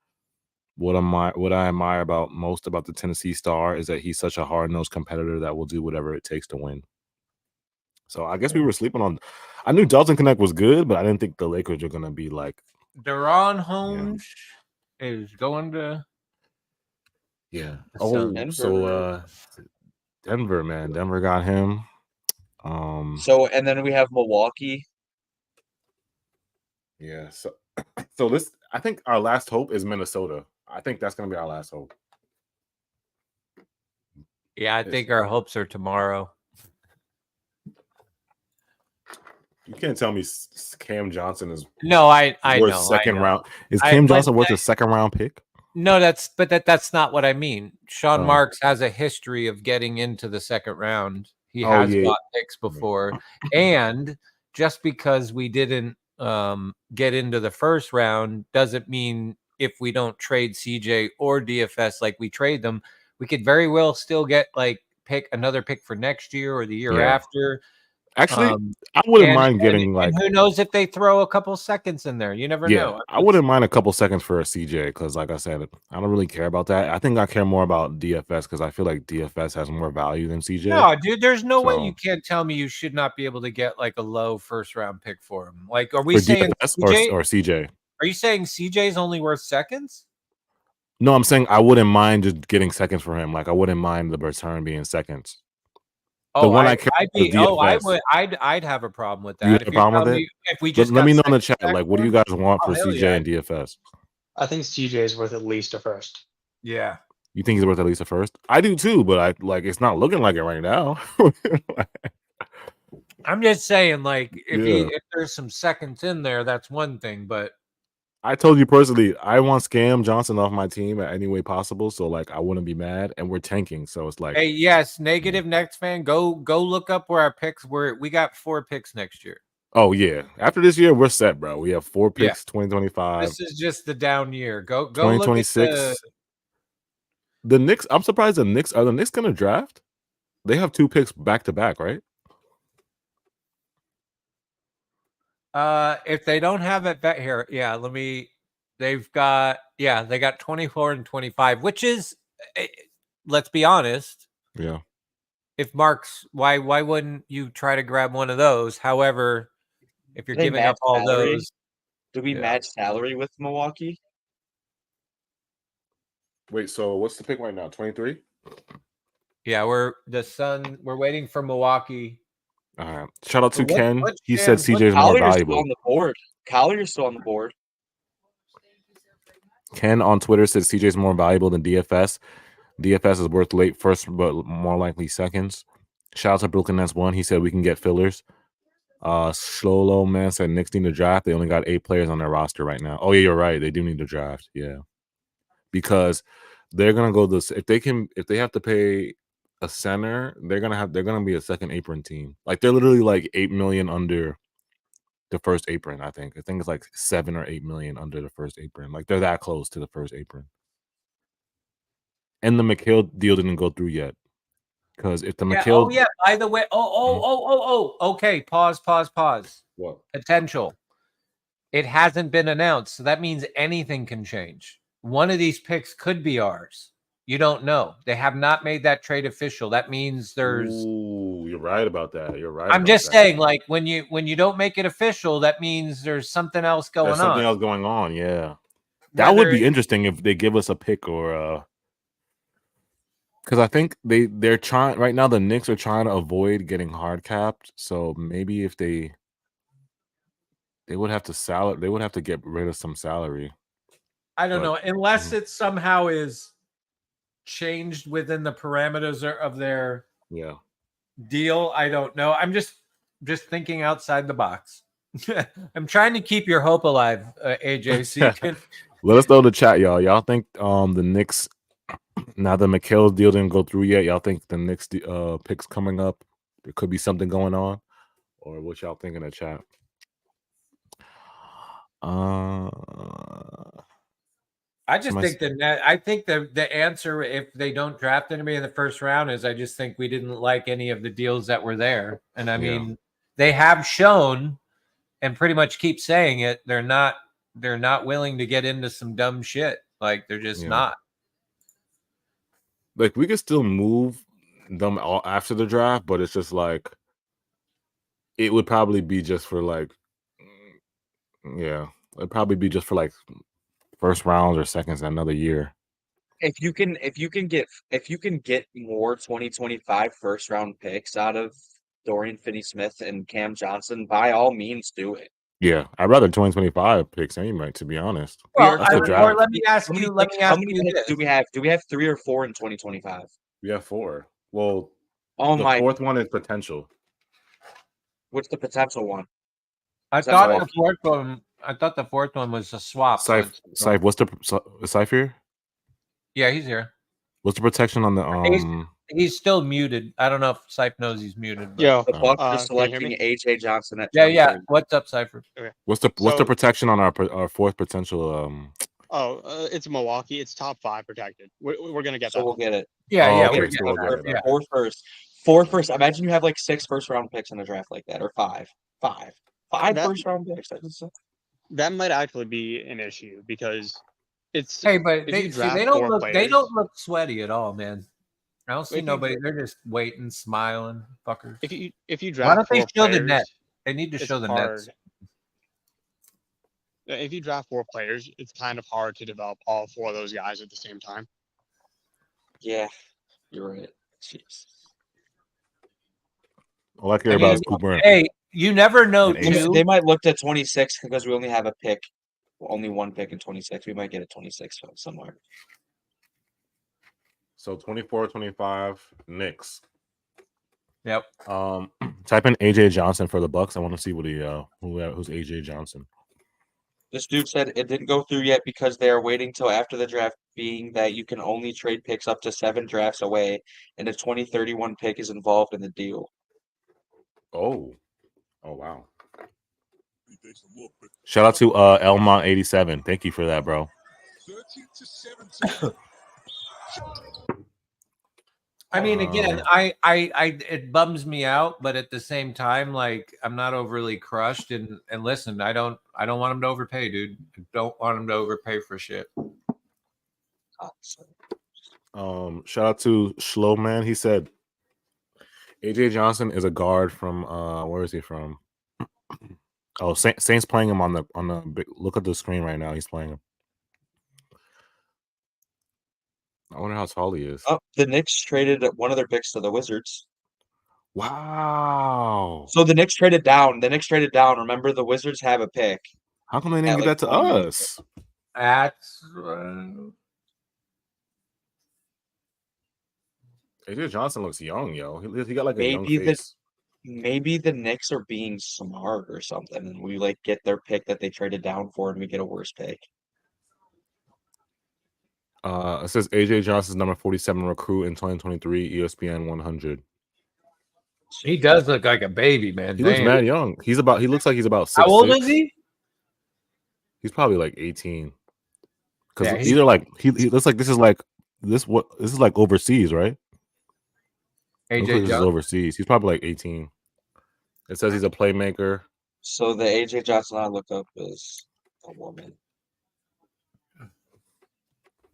What I admire most about the Tennessee star is that he's such a hard-nosed competitor that will do whatever it takes to win. So I guess we were sleeping on. I knew Dalton Connect was good, but I didn't think the Lakers are gonna be like. Deron Holmes is going to. Yeah. Denver. So Denver, man, Denver got him. So and then we have Milwaukee. Yeah. So this, I think our last hope is Minnesota. I think that's gonna be our last hope. Yeah, I think our hopes are tomorrow. You can't tell me Cam Johnson is I worth know second I know. round. Is Cam Johnson worth a second round pick? No, that's not what I mean. Sean Marks has a history of getting into the second round. He has got picks before, and just because we didn't get into the first round doesn't mean if we don't trade CJ or DFS like we trade them, we could very well still get like another pick for next year or the year after. Actually, I wouldn't mind getting like. And who knows if they throw a couple seconds in there? You never know. I wouldn't mind a couple seconds for a CJ because, like I said, I don't really care about that. I think I care more about DFS because I feel like DFS has more value than CJ. No, dude, there's no way you can't tell me you should not be able to get like a low first round pick for him. Like, are we saying DFS CJ? or CJ? Are you saying CJ's only worth seconds? No, I'm saying I wouldn't mind just getting seconds for him. Like, I wouldn't mind the return being seconds. Oh, I'd have a problem with that. You have a problem with it? If we just let me know in the chat. Like, what do you guys want for CJ and DFS? I think CJ is worth at least a first. Yeah. You think he's worth at least a first? I do too, but it's not looking like it right now. I'm just saying, like, if there's some seconds in there, that's one thing. But I told you personally, I want Cam Johnson off my team at any way possible. So like, I wouldn't be mad, and we're tanking. So it's like, hey, yes, negative Nets fan, go look up where our picks were. We got 4 picks next year. Oh yeah, after this year, we're set, bro. We have 4 picks, 2025. This is just the down year. Go 2026. Look at the Knicks. I'm surprised the Knicks are the Knicks gonna draft. They have 2 picks back to back, right? If they don't have it back here, they got 24 and 25, which is, let's be honest. Yeah. if Mark's why wouldn't you try to grab one of those? However, if you're Do they giving up match all salary? those, Do we yeah. match salary with Milwaukee? Wait, so what's the pick right now? 23? Yeah, we're waiting for Milwaukee. All right. Shout out to What- Ken. what He said Shams- what- CJ is more Collier's still valuable. on the board. Collier's still on the board. Ken on Twitter said CJ is more valuable than DFS. DFS is worth late first, but more likely seconds. Shout out to Brooklyn Nets 1. He said we can get fillers. Slolo man said Knicks need to draft. They only got 8 players on their roster right now. Oh yeah, you're right. They do need to draft. Yeah, because they're gonna go this. If they have to pay a center, they're gonna be a second apron team. Like they're literally like 8 million under the first apron. I think it's like 7 or 8 million under the first apron. Like they're that close to the first apron. And the McHale deal didn't go through yet. Because if the McHale, By the way, okay. Pause. What? Potential. It hasn't been announced, so that means anything can change. One of these picks could be ours. You don't know. They have not made that trade official. That means there's. Ooh, you're right about that. You're right. I'm just saying, like when you don't make it official, that means there's something else going There's on. something else going on. Yeah, that would be interesting if they give us a pick or because I think they're trying right now. The Knicks are trying to avoid getting hard capped, so maybe if they would have to they would have to get rid of some salary. I don't know, unless it somehow is changed within the parameters of their deal. I don't know. I'm just thinking outside the box. I'm trying to keep your hope alive, AJ. Let us know in the chat, y'all. Y'all think the Knicks, now the McHale deal didn't go through yet, y'all think the Knicks picks coming up, there could be something going on? Or what y'all think in the chat? I just think the answer, if they don't draft anybody in the first round, is I just think we didn't like any of the deals that were there. And I mean, they have shown and pretty much keep saying it, they're not willing to get into some dumb shit. Like they're just not. Like we could still move them all after the draft, but it's just like it would probably be just for like it'd probably be just for like first rounds or seconds another year. If you can get more 2025 first round picks out of Dorian Finney-Smith and Cam Johnson, by all means do it. Yeah, I'd rather 2025 picks anyway, to be honest. Well, or let me ask you. How many picks do we have? Do we have 3 or 4 in 2025? We have 4. Well, the fourth one is potential. What's the potential one? I thought the fourth one was a swap. Syph, what's the Syph here? Yeah, he's here. What's the protection on the He's still muted. I don't know if Syph knows he's muted. But... the Bucks are selecting AJ Johnson at yeah. What's up, Cypher? Okay. What's the protection on our fourth potential? It's Milwaukee. It's top 5 protected. We're gonna get that. So we'll get it. Okay, Four first. Imagine you have like 6 first round picks in a draft like that, or 5 first round picks. That might actually be an issue because it's. But they don't look sweaty at all, man. I don't see nobody. They're just waiting, smiling, fuckers. If you draft, why don't they show players, the net? They need to show the nets. If you draft 4 players, it's kind of hard to develop all 4 of those guys at the same time. Yeah, you're right. Jeez. All I care about is Cooper. Hey, you never know. They might look at 26 because we only have a pick, only one pick in 26. We might get a 26 somewhere. So 24, 25, Knicks. Yep. Type in AJ Johnson for the Bucks. I want to see what who's AJ Johnson. This dude said it didn't go through yet because they are waiting till after the draft, being that you can only trade picks up to 7 drafts away, and a 2031 pick is involved in the deal. Oh wow. Shout out to Elmont87. Thank you for that, bro. I mean, again, I it bums me out, but at the same time, like I'm not overly crushed. And listen, I don't want him to overpay, dude. I don't want him to overpay for shit. Shout out to Slow Man. He said AJ Johnson is a guard from where is he from? Oh, Saints playing him on the big, look at the screen right now. He's playing him. I wonder how tall he is. Oh, the Knicks traded one of their picks to the Wizards. Wow. So the Knicks traded down. Remember, the Wizards have a pick. How come they didn't give that to us? That's AJ Johnson looks young, yo. He got like a young face. Maybe the Knicks are being smart or something, and we like get their pick that they traded down for, and we get a worse pick. It says AJ Johnson's number 47 recruit in 2023, ESPN 100. He does look like a baby, man. He looks mad young. He looks like he's about 6'6". How old is he? He's probably like 18. Because either like he looks like this is like overseas, right? AJ Johnson is overseas. He's probably like 18. It says he's a playmaker. So the AJ Johnson I look up is a woman.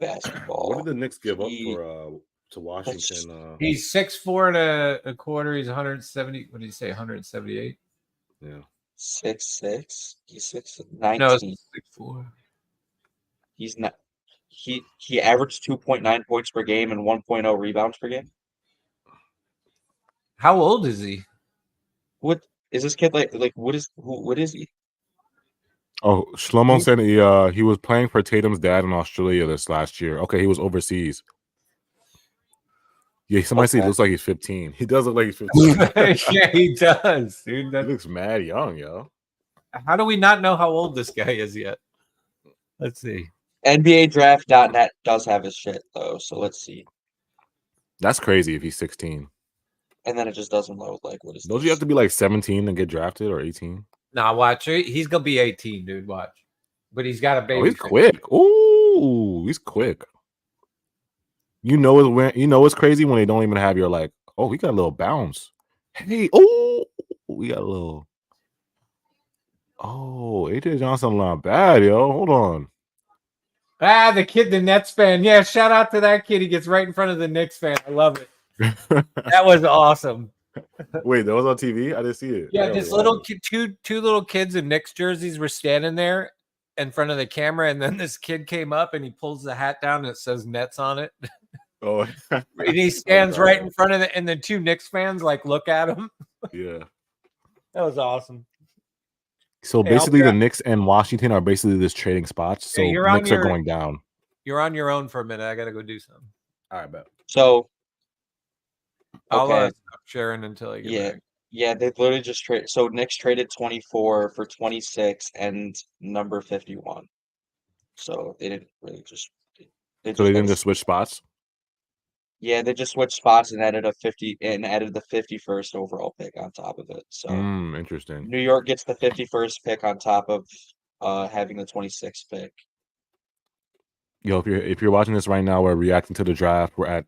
Basketball. What did the Knicks give up for to Washington? He's 6'4" and a quarter. He's 170. What did he say? 178. Yeah. 6'6". He's 6'19". No, 6'4". He's not. He averaged 2.9 points per game and 1.0 rebounds per game. How old is he? What is this kid like? What is he? Oh, Shlomo said he was playing for Tatum's dad in Australia this last year. Okay, he was overseas. Yeah, somebody said he looks like he's 15. He does look like he's 15. Yeah, he does, dude. He looks mad young, yo. How do we not know how old this guy is yet? Let's see. NBADraft.net does have his shit though, so let's see. That's crazy if he's 16. And then it just doesn't load. Like, what is? Don't you have to be like 17 to get drafted or 18? Nah, watch. He's gonna be 18, dude. Watch. But he's got a baby. Oh, he's quick. Ooh, he's quick. You know it's crazy when they don't even have your like. Oh, we got a little bounce. Hey, oh, we got a little. Oh, AJ Johnson not bad, yo. Hold on. The kid, the Nets fan. Yeah, shout out to that kid. He gets right in front of the Knicks fan. I love it. That was awesome. Wait, that was on TV? I didn't see it. Yeah, this little kid, two little kids in Knicks jerseys were standing there in front of the camera, and then this kid came up and he pulls the hat down and it says Nets on it. Oh, and he stands right in front of it, and the two Knicks fans like look at him. Yeah, that was awesome. So basically, the Knicks and Washington are basically this trading spots. So Knicks are going down. You're on your own for a minute. I gotta go do something. All right, bet. So I'll stop sharing until I get back. Yeah, they literally just trade. So Knicks traded 24 for 26 and number 51. So they didn't really just. They didn't just switch spots. Yeah, they just switched spots and added the 51st overall pick on top of it. So interesting. New York gets the 51st pick on top of having the 26th pick. Yo, if you're watching this right now, we're reacting to the draft. We're at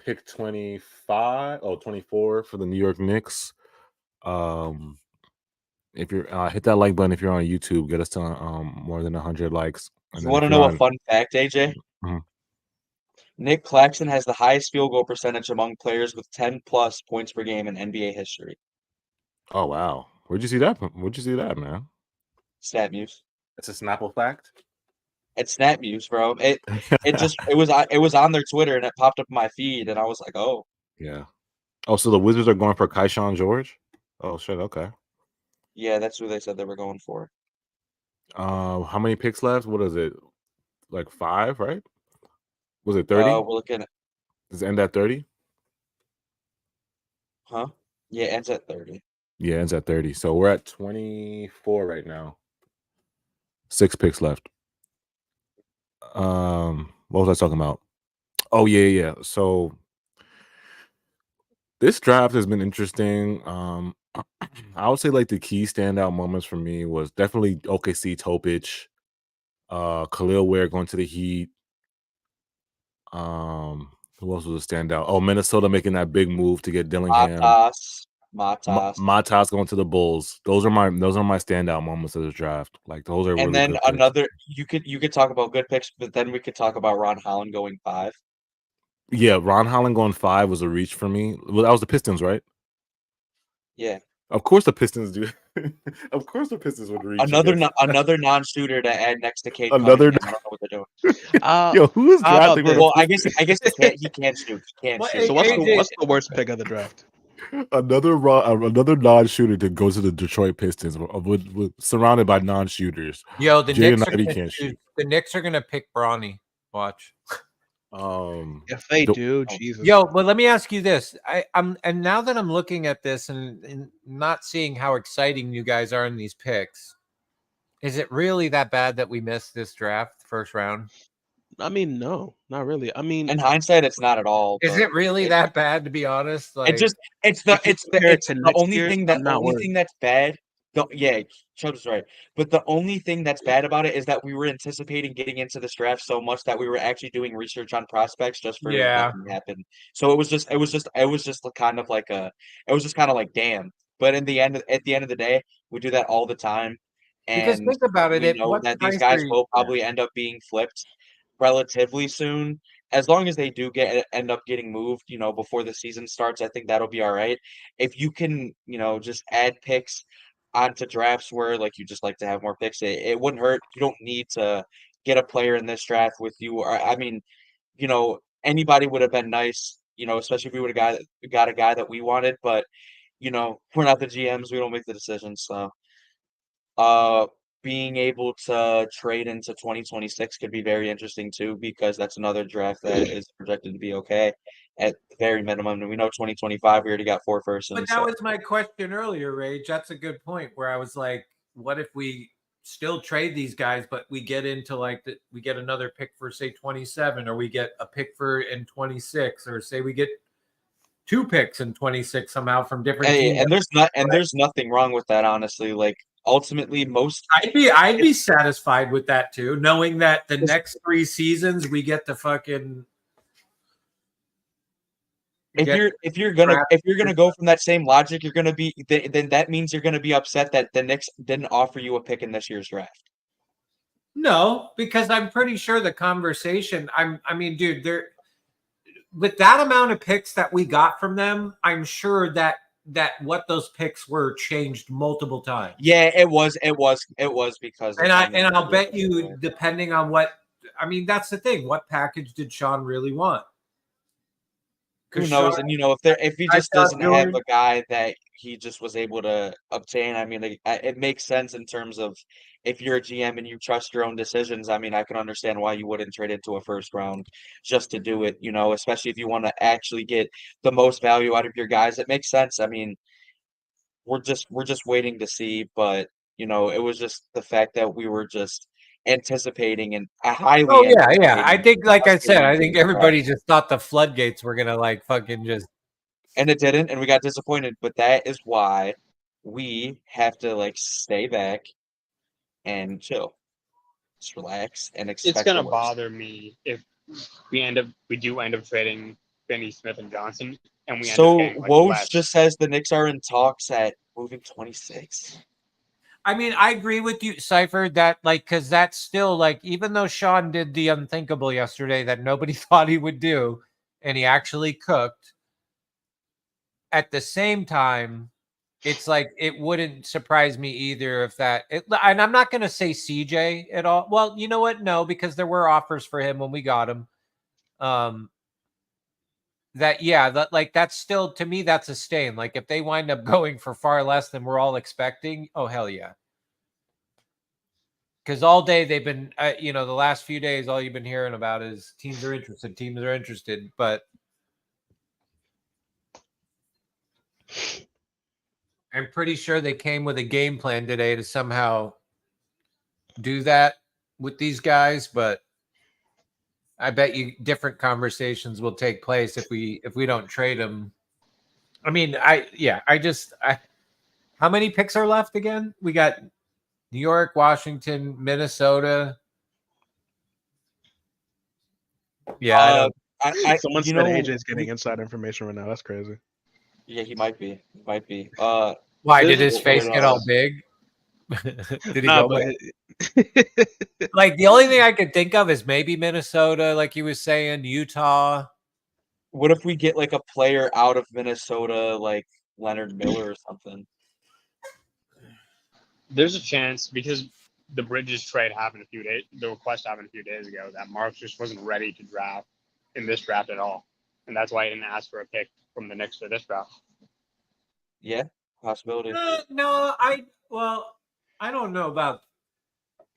pick 24 for the New York Knicks. If you're hit that like button if you're on YouTube, get us to more than 100 likes. You want to know a fun fact, AJ? Mm-hmm. Nick Claxton has the highest field goal percentage among players with 10 plus points per game in NBA history. Oh wow. Where'd you see that, man? StatMuse. It's a Snapple fact? It's StatMuse, bro. It was on their Twitter and it popped up in my feed and I was like, oh. Yeah. Oh, so the Wizards are going for Keyshawn George? Oh shit, okay. Yeah, that's who they said they were going for. How many picks left? What is it? Like 5, right? Was it 30? We're looking at. Does it end at 30? Huh? Yeah, it ends at 30. Yeah, it ends at 30. So we're at 24 right now. 6 picks left. What was I talking about? Oh, yeah. So this draft has been interesting. I would say like the key standout moments for me was definitely OKC Topic, Khalil Ware going to the Heat. Who else was a standout? Oh, Minnesota making that big move to get Dillingham. Matas going to the Bulls. Those are my standout moments of the draft. Like those are. And really then good another, picks. you could talk about good picks, but then we could talk about Ron Holland going 5. Yeah, Ron Holland going 5 was a reach for me. Well, that was the Pistons, right? Yeah. Of course the Pistons do. Of course the Pistons would reach another non-shooter to add next to Cade Another Cunningham. I don't know what they're doing. Yo, who is how about drafting? this? Well, I guess he can't shoot. He can't shoot. So what's the worst pick of the draft? Another non-shooter to go to the Detroit Pistons with surrounded by non-shooters. Yo, the Jaden Knicks are Ivey gonna can't choose- shoot. The Knicks are gonna pick Bronny. Watch. If they do, Oh. Jesus. Yo, but let me ask you this. I'm and now that I'm looking at this and not seeing how exciting you guys are in these picks, is it really that bad that we missed this draft first round? I mean, no, not really. I mean, In hindsight, it's not at all. Is but it really that bad, to be honest? Like, it's if you compare it to the next only year's, thing I'm not worried. that's bad. Yeah, Chubb's right. But the only thing that's bad about it is that we were anticipating getting into this draft so much that we were actually doing research on prospects just for nothing to happen. So it was just kind of like damn. But at the end of the day, we do that all the time. because And think about it, we at know what that these price guys are you- will probably end up being flipped relatively soon. As long as they do end up getting moved, before the season starts, I think that'll be all right. If you can, just add picks onto drafts where like you just like to have more picks, it wouldn't hurt. You don't need to get a player in this draft with you. Or I mean, anybody would have been nice, especially if we would have got a guy that we wanted, but we're not the GMs, we don't make the decisions. So being able to trade into 2026 could be very interesting too, because that's another draft that is projected to be okay at the very minimum. And we know 2025, we already got 4 firsts. But that was my question earlier, Rage. That's a good point. Where I was like, what if we still trade these guys, but we get into we get another pick for say 27, or we get a pick for in 26, or say we get 2 picks in 26 somehow from different teams. And there's nothing wrong with that, honestly. Like ultimately, I'd be satisfied with that too, knowing that the next 3 seasons we get to fucking. If you're gonna go from that same logic, you're gonna be then that means you're gonna be upset that the Knicks didn't offer you a pick in this year's draft. No, because I'm pretty sure the conversation. I mean, dude, there with that amount of picks that we got from them, I'm sure that what those picks were changed multiple times. Yeah, it was because. And I'll bet you, depending on what, I mean, that's the thing. What package did Sean really want? Who knows? And if he just doesn't have a guy that he just was able to obtain, I mean, it makes sense in terms of if you're a GM and you trust your own decisions. I mean, I can understand why you wouldn't trade into a first round just to do it. Especially if you want to actually get the most value out of your guys. It makes sense. I mean, we're just waiting to see, but it was just the fact that we were just anticipating and highly. Oh yeah. I think, like I said, I think everybody just thought the floodgates were gonna fucking just. And it didn't, and we got disappointed. But that is why we have to stay back and chill, just relax and expect. It's gonna bother me if we do end up trading Finney Smith and Johnson, and we end up getting Woj just says the Knicks are in talks at moving 26. I mean, I agree with you, Cypher, that because that's still even though Sean did the unthinkable yesterday that nobody thought he would do, and he actually cooked. At the same time, it's it wouldn't surprise me either if and I'm not going to say CJ at all. Well, you know what? No, because there were offers for him when we got him. That's still, to me, that's a stain. If they wind up going for far less than we're all expecting, oh hell yeah. Because all day they've been, the last few days, all you've been hearing about is teams are interested. But I'm pretty sure they came with a game plan today to somehow do that with these guys. But I bet you different conversations will take place if we don't trade them. I mean, how many picks are left again? We got New York, Washington, Minnesota. Yeah. Someone said AJ's getting inside information right now. That's crazy. Yeah, he might be. Why did his face get all big? Did he go? The only thing I could think of is maybe Minnesota, like he was saying, Utah. What if we get a player out of Minnesota, Leonard Miller or something. There's a chance because the Bridges trade happened the request happened a few days ago, that Marks just wasn't ready to draft in this draft at all, and that's why he didn't ask for a pick from the Knicks for this draft. Yeah, possibility. No, I don't know about.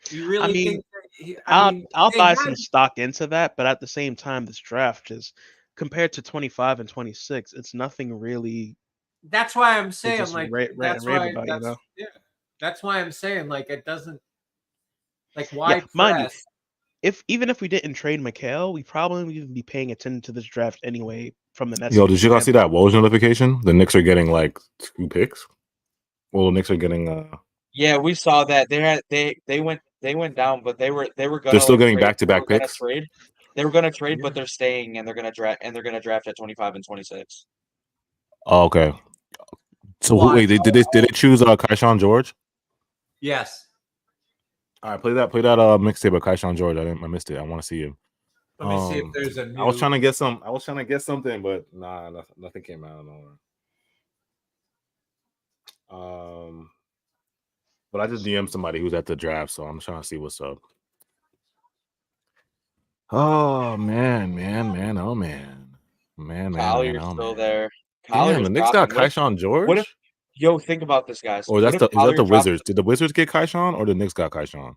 You really I mean, think? I'll buy some stock into that, but at the same time, this draft is compared to 25 and 26. It's nothing really. That's why I'm saying, just like, rave about, you know? Yeah, that's why I'm saying, like, it doesn't, like, why Yeah, mind you, press? even if we didn't trade McHale, we probably wouldn't be paying attention to this draft anyway from the Nets. Yo, did you guys see that Woj notification? The Knicks are getting like 2 picks. Well, the Knicks are getting. Yeah, we saw that. They went down, but they were gonna. They're still getting trade. back-to-back They were picks. Trade. They were gonna trade, but they're staying and they're gonna draft at 25 and 26. Oh, okay. So wait, did they choose Kaishan George? Yes. All right, play that mixtape of Kaishan George. I missed it. I want to see him. Let me see if there's a new. I was trying to get something, but nah, nothing came out of nowhere. But I just DM'd somebody who's at the draft, so I'm trying to see what's up. Oh man, oh man. Collier's still there. Damn, the Knicks got Kaishan George. What if? Yo, think about this, guys. Or is that the Wizards? Did the Wizards get Kaishan, or the Knicks got Kaishan?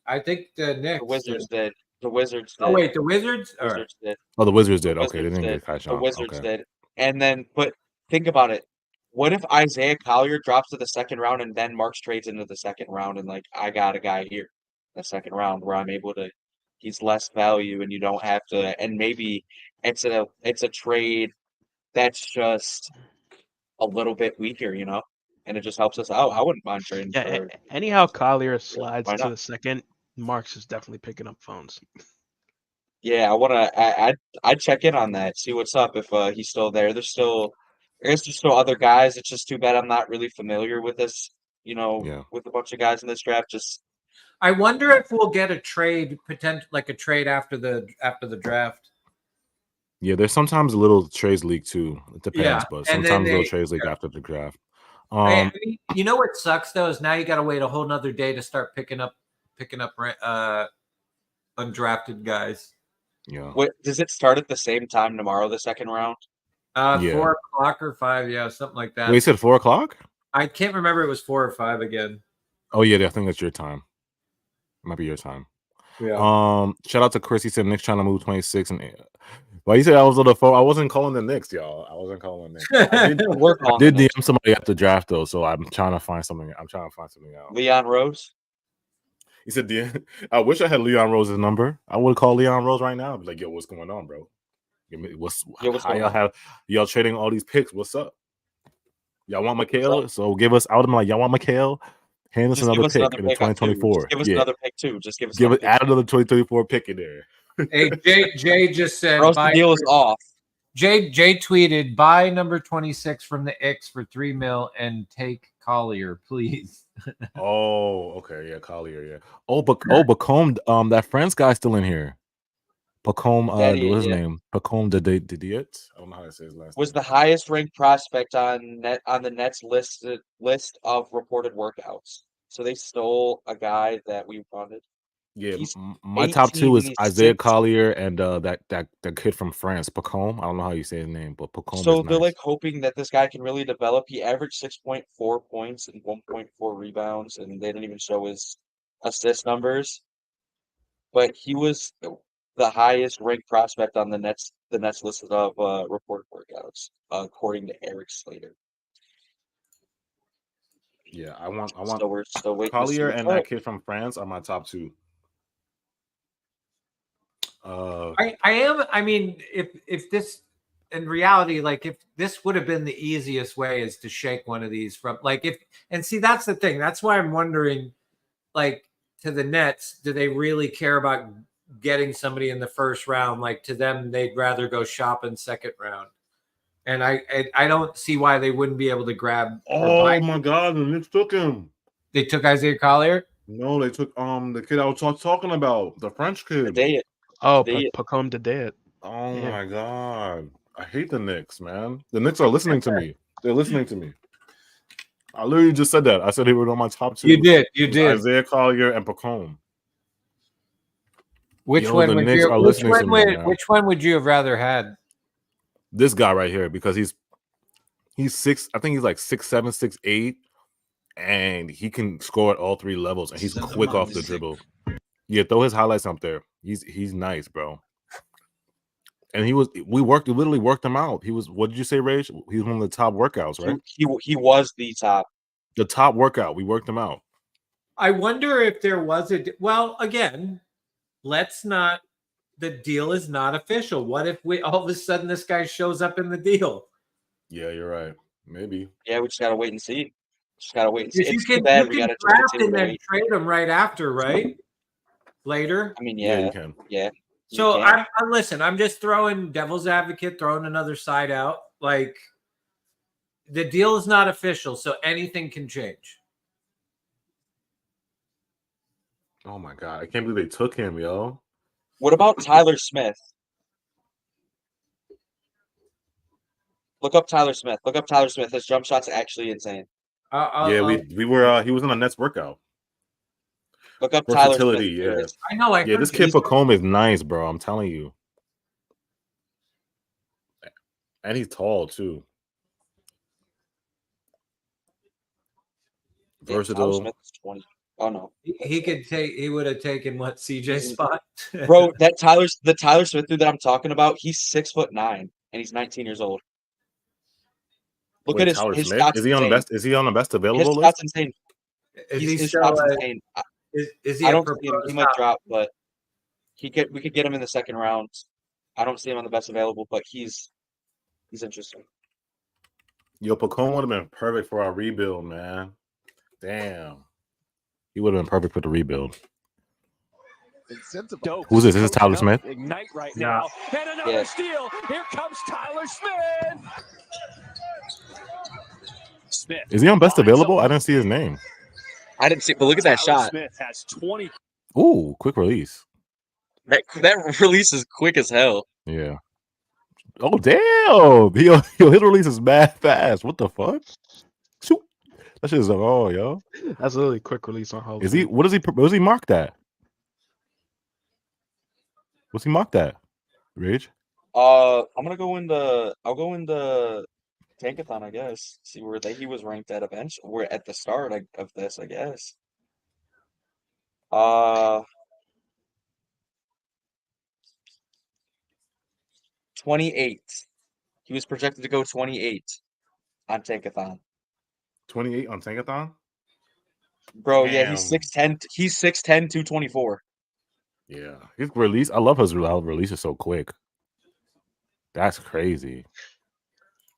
I think the Knicks. The Wizards did. The Wizards did. Oh wait, the Wizards? Did. Oh, the Wizards did. The Okay, they Wizards didn't did. get Kaishan. The Wizards did. And then, but think about it. What if Isaiah Collier drops to the second round and then Marks trades into the second round and, like, I got a guy here in the second round where I'm able to, he's less value and you don't have to, and maybe it's a trade that's just a little bit weaker, you know, and it just helps us out. I wouldn't mind trading. Yeah, anyhow, Collier slides to the second. Marks is definitely picking up phones. Yeah, I'd check in on that, see what's up if he's still there. There's still other guys. It's just too bad I'm not really familiar with this, you know, with a bunch of guys in this draft. Just I wonder if we'll get a trade like a trade after the draft. Yeah, there's sometimes a little trades leak too. It depends, Yeah, but sometimes little trades leak after the draft. I mean, you know what sucks though is now you got to wait a whole nother day to start picking up undrafted guys. Yeah. What does it start at the same time tomorrow? The second round. 4 o'clock or 5, yeah, something like that. Wait, you said 4 o'clock? I can't remember. It was 4 or 5 again. Oh yeah, I think that's your time. Might be your time. Yeah. Shout out to Chris. He said Knicks trying to move 26 and. Well, you said I was on the phone. I wasn't calling the Knicks, y'all. I wasn't calling the Knicks. I did DM somebody at the draft though, so I'm trying to find something. I'm trying to find something out. Leon Rose. He said, "I wish I had Leon Rose's number. I would call Leon Rose right now. I'd be like, yo, what's going on, bro? What's y'all trading all these picks? What's up? Y'all want McHale? So give us out. Y'all want McHale? Hand us another pick in 2024. Give us another pick too. Just give us. Add another 2024 pick in there." Hey, Jay just said the deal is off. Jay tweeted, buy number 26 from the X for $3 million and take Collier, please. Oh, okay, yeah, Collier, yeah. Bacombe, that France guy still in here. Bacombe, what's his name? Bacombe Didiet. I don't know how to say his last name. Was the highest ranked prospect on the Nets list of reported workouts. So they stole a guy that we wanted. Yeah, my top 2 is Isaiah Collier and that kid from France, Bacombe. I don't know how you say his name, but Bacombe. So is they're nice. like hoping that this guy can really develop. He averaged 6.4 points and 1.4 rebounds, and they didn't even show his assist numbers. But he was the highest ranked prospect on the Nets list of reported workouts, according to Eric Slater. Yeah, I want So we're still waiting. Collier and that kid from France are my top 2. I am. I mean, if this in reality, like if this would have been the easiest way is to shake one of these from and see, that's the thing. That's why I'm wondering, like, to the Nets, do they really care about getting somebody in the first round? Like, to them, they'd rather go shopping second round. And I don't see why they wouldn't be able to grab. Oh my God, the Knicks took him. They took Isaiah Collier? No, they took the kid I was talking about, the French kid. Bacombe Didiet. Oh my God, I hate the Knicks, man. The Knicks are listening to me. They're listening to me. I literally just said that. I said they were on my top 2. You did. Isaiah Collier and Pacome. Which one would you have rather had? This guy right here, because he's 6. I think he's like 6'7", 6'8", and he can score at all 3 levels, and he's quick off the dribble. Yeah, throw his highlights up there. He's nice, bro. And we literally worked him out. He was, what did you say, Rage? He was one of the top workouts, right? He was the top. The top workout. We worked him out. I wonder if there was well, again, the deal is not official. What if all of a sudden this guy shows up in the deal? Yeah, you're right. Maybe. Yeah, we just gotta wait and see. It's you too can bad we gotta draft continue and to then wait. trade him right after, right? Later. I mean, Yeah, you can. Yeah. So I'm just throwing devil's advocate, throwing another side out. Like, the deal is not official, so anything can change. Oh my god, I can't believe they took him, yo. What about Tyler Smith? Look up Tyler Smith. His jump shot's actually insane. We were. He was in a Nets workout. Look up Tyler Smith. Yeah. I know. Yeah, this kid Pacome is nice, bro. I'm telling you. And he's tall too. Versatile. Tyler Smith is 20. Oh no. He would have taken what CJ's spot. Bro, the Tyler Smith dude that I'm talking about, he's 6'9" and he's 19 years old. Look at his Smith? stats. Is he on the best? Is he on the best available his list? Stats insane. His stats insane. Is he? I don't see him. He might drop, but we could get him in the second round. I don't see him on the best available, but he's interesting. Yo, Pacome would have been perfect for our rebuild, man. Damn, he would have been perfect for the rebuild. Who's this? This is Tyler Smith. Ignite right now. And another steal. Here comes Tyler Smith. Is he on best available? I didn't see his name. I didn't see, but look at that shot. Smith has 20. Ooh, quick release. That release is quick as hell. Yeah. Oh damn! His release is mad fast. What the fuck? Shoot. That shit is yo. That's literally quick release on Hall. Is he? What is he marked at? What's he marked at? Rage? I'll go in the Tankathon, I guess. See where he was ranked at eventually. We're at the start of this, I guess. 28. He was projected to go 28 on Tankathon. 28 on Tankathon? Bro, Damn. Yeah, he's 6'10. He's 6'10", 224. Yeah. His release, I love his release is so quick. That's crazy.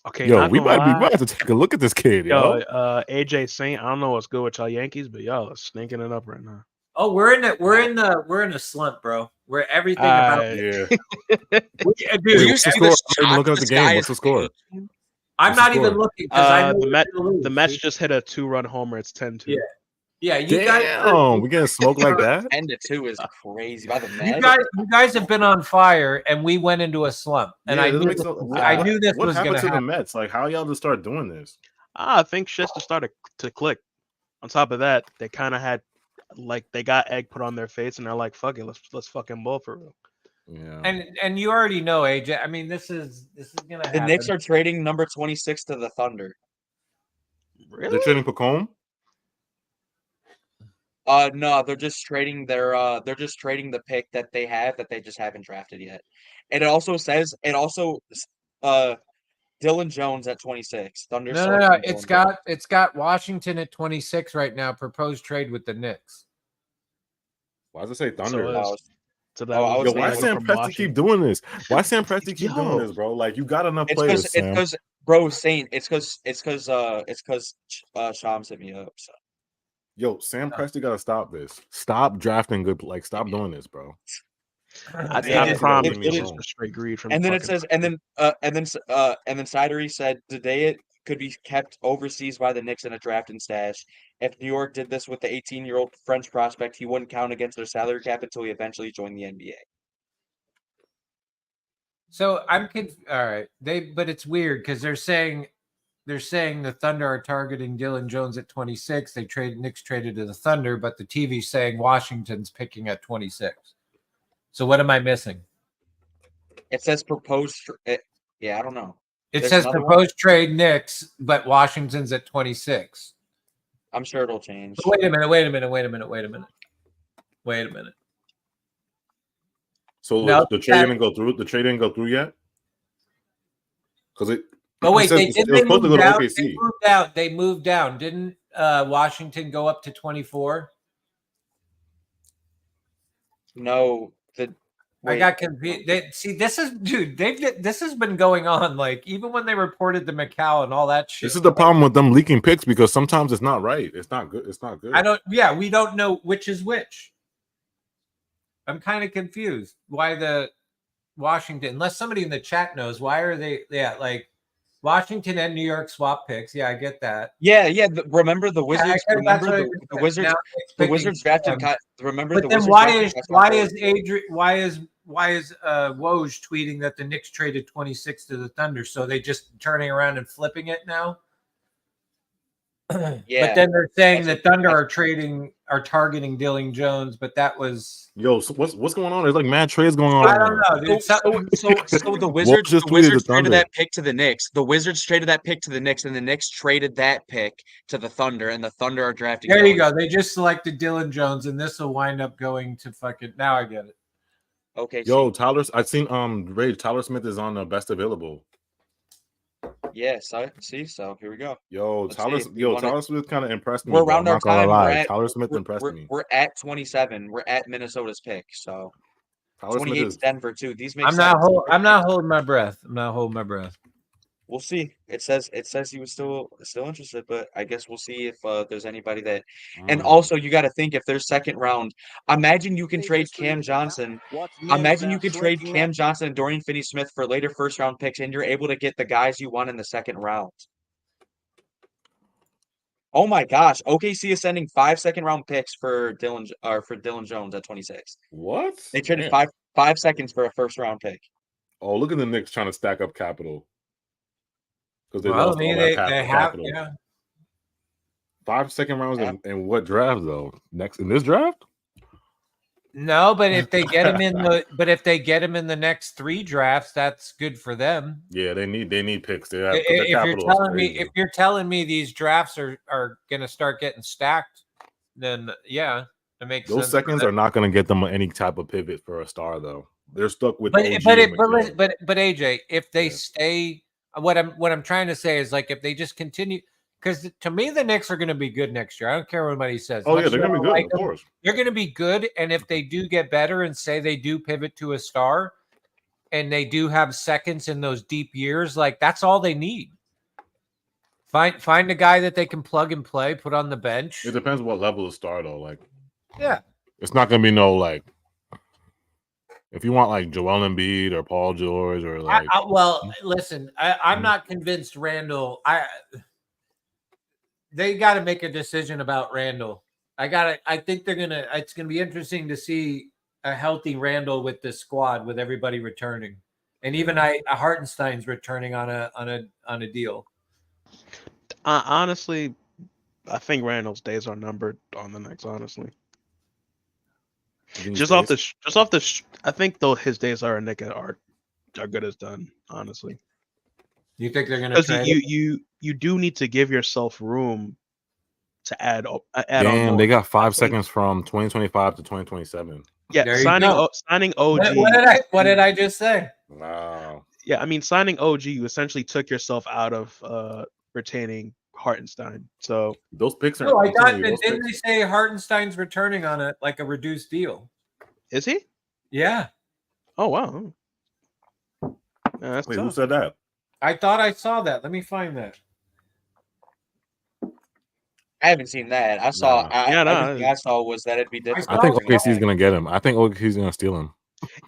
Okay, yo, we might have to take a look at this kid, yo. AJ Saint, I don't know what's good with y'all Yankees, but y'all are stinking it up right now. Oh, we're in a slump, bro. Where everything about yeah. Dude, what's the score? I'm looking at the game. What's the score? I'm not even looking because I know the Mets just hit a 2-run homer. It's 10-2. Yeah, we getting smoked like that. 10-2 is crazy by the Mets. You guys have been on fire, and we went into a slump. And I knew this what was happened going to to the happen. Mets? Like, how y'all just start doing this? I think shit's to start to click. On top of that, they kind of had they got egg put on their face, and they're like, "Fuck it, let's fucking ball for real." Yeah. And you already know, AJ. I mean, this is gonna happen. The Knicks are trading number 26 to the Thunder. Really? They're trading Pacome? No, they're just trading the pick that they have that they just haven't drafted yet. And it also says Dylan Jones at 26. Thunder. No. It's got Washington at 26 right now. Proposed trade with the Knicks. Why does it say Thunder? Why Sam Presti keep doing this? Why Sam Presti keep doing this, bro? Like, you got enough players. It's because, bro, Saint. It's because Shams hit me up. So. Yo, Sam Presti gotta stop this. Stop drafting good. Like, stop doing this, bro. I promise it is straight greed from. And then it says, and then Sidery said today it could be kept overseas by the Knicks in a draft and stash. If New York did this with the 18-year-old French prospect, he wouldn't count against their salary cap until he eventually joined the NBA. So I'm confused. All right, but it's weird because they're saying they're saying the Thunder are targeting Dillon Jones at 26. Knicks traded to the Thunder, but the TV's saying Washington's picking at 26. So what am I missing? It says proposed. Yeah, I don't know. It There's says another proposed trade Knicks, but Washington's at 26. I'm sure it'll change. But wait a minute. So No, the trade didn't go through. The trade didn't go through yet. Because it. Oh wait, it was supposed to go to OKC. They moved down. Didn't Washington go up to 24? No, I got confused. This has been going on. Like even when they reported the Macau and all that shit. This is the problem with them leaking picks because sometimes it's not right. It's not good. It's not good. We don't know which is which. I'm kind of confused. Why the Washington? Unless somebody in the chat knows, why are they? Yeah, like Washington and New York swap picks. Yeah, I get that. Yeah. Remember the Wizards? The Wizards. The Wizards drafted. Remember but the then Wizards? why is Woj tweeting that the Knicks traded 26 to the Thunder? So they just turning around and flipping it now. Yeah. But then they're saying that Thunder are targeting Dillon Jones, but that was so what's going on? There's like mad trades going on. I don't know, dude. So the Wizards traded that pick to the Knicks. The Wizards traded that pick to the Knicks, and the Knicks traded that pick to the Thunder, and the Thunder are drafting. There you go. They just selected Dillon Jones, and this will wind up going to fucking. Now I get it. Okay. Yo, I've seen Tyler Smith is on the best available. Yes, I see. So here we go. Tyler Smith kind of impressed me. We're around our time. Tyler Smith impressed me. We're at 27. We're at Minnesota's pick. So 28 Denver too. These make sense. I'm not holding my breath. We'll see. It says he was still interested, but I guess we'll see if there's anybody that. And also, you got to think if there's second round. Imagine you can trade Cam Johnson. Imagine you can trade Cam Johnson and Dorian Finney-Smith for later first round picks, and you're able to get the guys you want in the second round. Oh my gosh! OKC is sending 5 second round picks for Dillon Jones at 26. What? They traded 5 seconds for a first round pick. Oh, look at the Knicks trying to stack up capital. Because they have capital. Yeah. 5 second rounds in what draft though? Next in this draft? No, but if they get him in the next 3 drafts, that's good for them. Yeah, they need picks. If you're telling me these drafts are gonna start getting stacked, then yeah, it makes sense. Those seconds are not gonna get them any type of pivot for a star though. They're stuck with. But AJ, if they stay. What I'm trying to say is like if they just continue, because to me the Knicks are going to be good next year. I don't care what anybody says. Oh yeah, they're going to be good. Of course, they're going to be good. And if they do get better and say they do pivot to a star, and they do have seconds in those deep years, like that's all they need. Find a guy that they can plug and play, put on the bench. It depends what level of star though. Like, yeah, it's not going to be no like. If you want like Joel Embiid or Paul George or like, listen, I'm not convinced Randall. They got to make a decision about Randall. I think they're gonna. It's gonna be interesting to see a healthy Randall with this squad with everybody returning, and even Hartenstein's returning on a deal. Honestly, I think Randall's days are numbered on the Knicks. Honestly. Just off the, I think though his days are good as done. Honestly, you think they're gonna? Because you do need to give yourself room to add on. Damn, they got 5 seconds from 2025 to 2027. Yeah, signing OG. What did I just say? Wow. Yeah, I mean signing OG, you essentially took yourself out of retaining Hartenstein. So those picks are. No, I thought didn't they say Hartenstein's returning on a reduced deal? Is he? Yeah. Oh wow. Wait, who said that? I thought I saw that. Let me find that. I haven't seen that. I saw. I saw was that it'd be different. I think OKC's gonna get him. I think OKC's gonna steal him.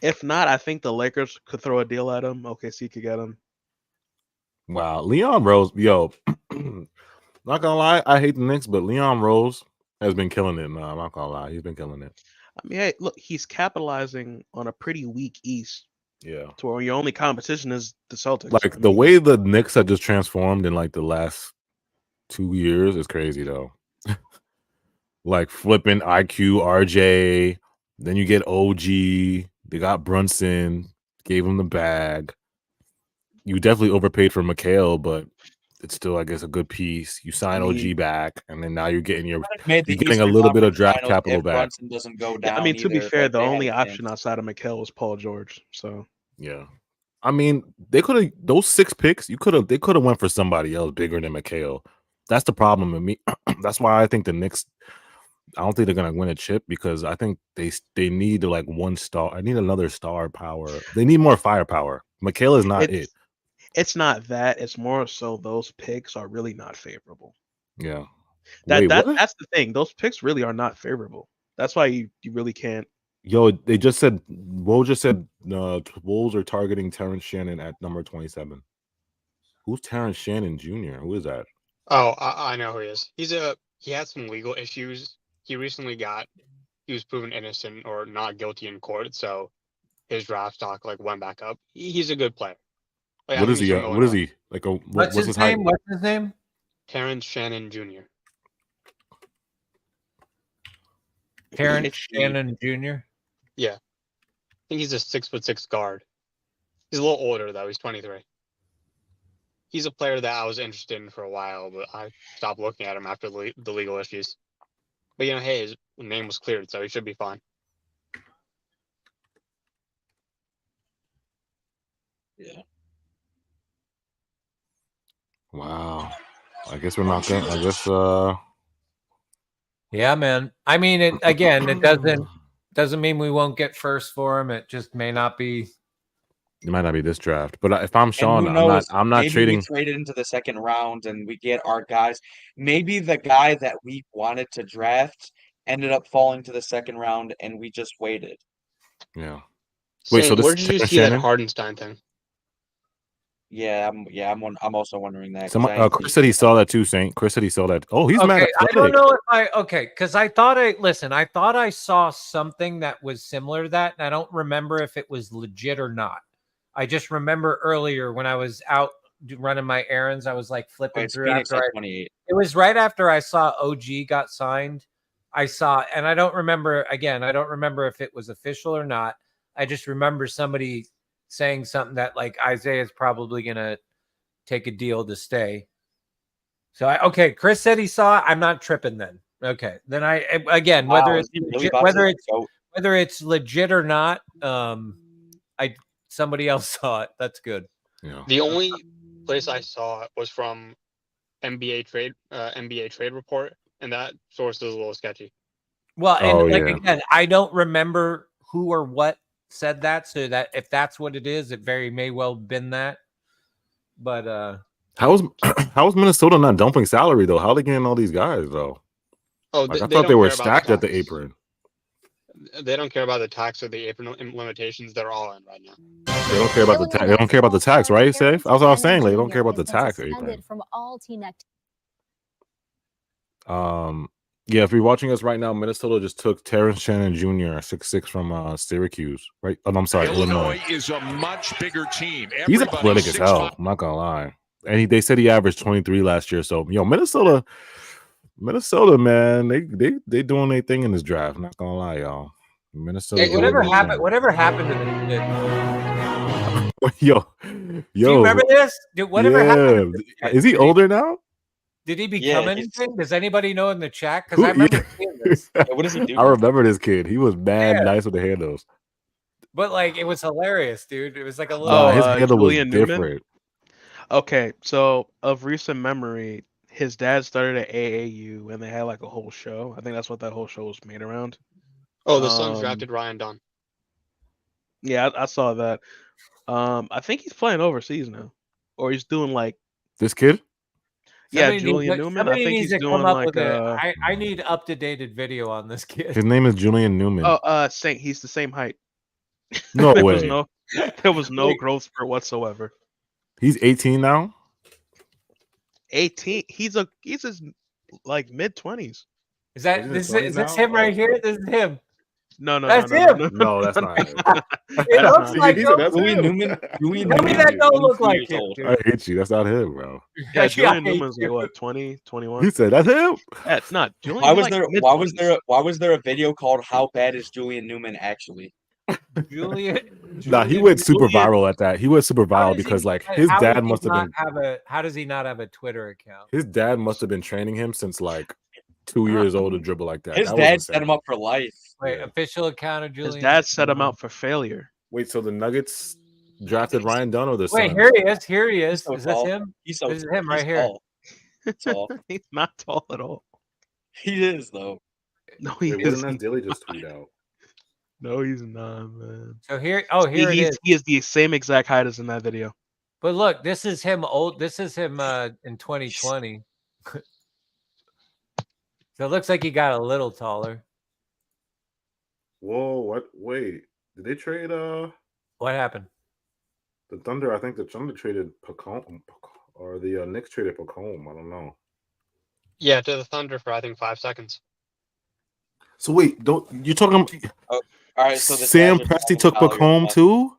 If not, I think the Lakers could throw a deal at him. OKC could get him. Wow, Leon Rose, yo. Not gonna lie, I hate the Knicks, but Leon Rose has been killing it. No, I'm not gonna lie, he's been killing it. I mean, hey, look, he's capitalizing on a pretty weak East. Yeah. To where your only competition is the Celtics. Like the way the Knicks have just transformed in like the last 2 years is crazy though. Like flipping IQ, RJ, then you get OG. They got Brunson, gave him the bag. You definitely overpaid for McHale, but it's still, I guess, a good piece. You sign OG back, and then now you're getting you're getting a little bit of draft capital back. Brunson doesn't go down. I mean, to be either, fair, like, the they only had a option chance. outside of McHale was Paul George. So yeah, I mean, they could have those 6 picks. They could have went for somebody else bigger than McHale. That's the problem with me. That's why I think the Knicks. I don't think they're gonna win a chip because I think they need like one star. I need another star power. They need more firepower. McHale is not it. It's not that. It's more so those picks are really not favorable. Yeah. That's the thing. Those picks really are not favorable. That's why you really can't. Yo, they just said Woj just said Wolves are targeting Terrence Shannon at number 27. Who's Terrence Shannon Jr.? Who is that? Oh, I know who he is. He had some legal issues. He was proven innocent or not guilty in court, so his draft stock like went back up. He's a good player. Like, What is he? What is he? Like what's his name? height? What's his name? Terrence Shannon Jr. Terrence Shannon Jr. Yeah, I think he's a 6'6" guard. He's a little older though. He's 23. He's a player that I was interested in for a while, but I stopped looking at him after the legal issues. But hey, his name was cleared, so he should be fine. Yeah. Wow. I guess we're not gonna. I guess. Yeah, man. I mean, it doesn't mean we won't get first for him. It just may not be. It might not be this draft, but if I'm Sean, I'm not maybe trading. We traded into the second round and we get our guys. Maybe the guy that we wanted to draft ended up falling to the second round, and we just waited. Yeah. Wait. So where did you see that Hardenstein thing? Yeah, I'm also wondering that. Chris said he saw that too, Saint. Chris said he saw that. Oh, he's mad. I don't know if because I thought I saw something that was similar to that, and I don't remember if it was legit or not. I just remember earlier when I was out running my errands, I was like flipping through. It was right after I saw OG got signed. I saw, and I don't remember if it was official or not. I just remember somebody saying something that like Isaiah's probably gonna take a deal to stay. So Chris said he saw it. I'm not tripping then. Okay, then whether it's legit or not, somebody else saw it. That's good. Yeah. The only place I saw it was from NBA Trade Report, and that source is a little sketchy. Well, and again, I don't remember who or what said that, so that if that's what it is, it very may well have been that. But how's Minnesota not dumping salary though? How are they getting all these guys though? Oh, I thought they were stacked at the apron. They don't care about the tax or the apron limitations. They're all in right now. They don't care about the tax. They don't care about the tax, right? Safe. That's what I was saying. Like, they don't care about the tax. From all team Yeah, if you're watching us right now, Minnesota just took Terrence Shannon Jr., 6'6" from Syracuse, right? Oh, I'm sorry, Illinois. Is a much bigger team. He's athletic as hell. I'm not gonna lie. And they said he averaged 23 last year. So, Minnesota, man, they doing their thing in this draft. I'm not gonna lie, y'all. Minnesota. Hey, whatever happened to them? Yo. Do you remember this? Whatever happened? Is he older now? Did he become anything? Does anybody know in the chat? Because I remember seeing this. What does he do? I remember this kid. He was mad nice with the handles. But like, it was hilarious, dude. It was like a little. His handle was different. Okay, so of recent memory, his dad started at AAU, and they had like a whole show. I think that's what that whole show was made around. Oh, the Suns drafted Ryan Dunn. Yeah, I saw that. I think he's playing overseas now, or he's doing like this kid. Julian Newman. I think he's doing like. I need up-to-date video on this kid. His name is Julian Newman. Oh, Saint. He's the same height. No there way. There was no growth spurt whatsoever. He's 18 now. 18. He's his like mid-20s. Is this him right here? This is him. No, That's him. No, that's not him. It looks like He said that's Julian him. Newman. Julian Tell me Newman that is don't look 22 like years him, old. dude. I hate you. That's not him, bro. Yeah, I Julian hate Newman's like you. what, 20, 21? He said that's him. That's not Julian. Why you're was like there? mid-20s. Why was there a video called "How Bad Is Julian Newman Actually"? Julian. Nah, he Julian- went super Julian- viral at that. He went super How viral does he- because like his how dad does he must have not been have a. How does he not have a Twitter account? his dad must have been training him since like 2 years old to dribble like that. His That dad was set him insane. up for life. Wait, Yeah. official account of Julian. His dad set him out for failure. Wait, so the Nuggets drafted Ryan Dunn or the Wait, Suns? here he is. Here he is. So Is this tall. him? He's so This is him he's right here. tall. Tall. He's not tall at all. He is though. No, he Wait, what is. did Ness Dilly just tweet out? No, he's not, man. So here, oh, here it He is. is the same exact height as in that video. But look, this is him old. This is him in 2020. So it looks like he got a little taller. Whoa, what? Wait, did they trade What happened? the Thunder? I think the Thunder traded Pacome, or the Knicks traded Pacome. I don't know. Yeah, to the Thunder for I think 5 seconds. So wait, don't you talking? All right, so the Sam Jazz are Presti talking took about Pacome your- too.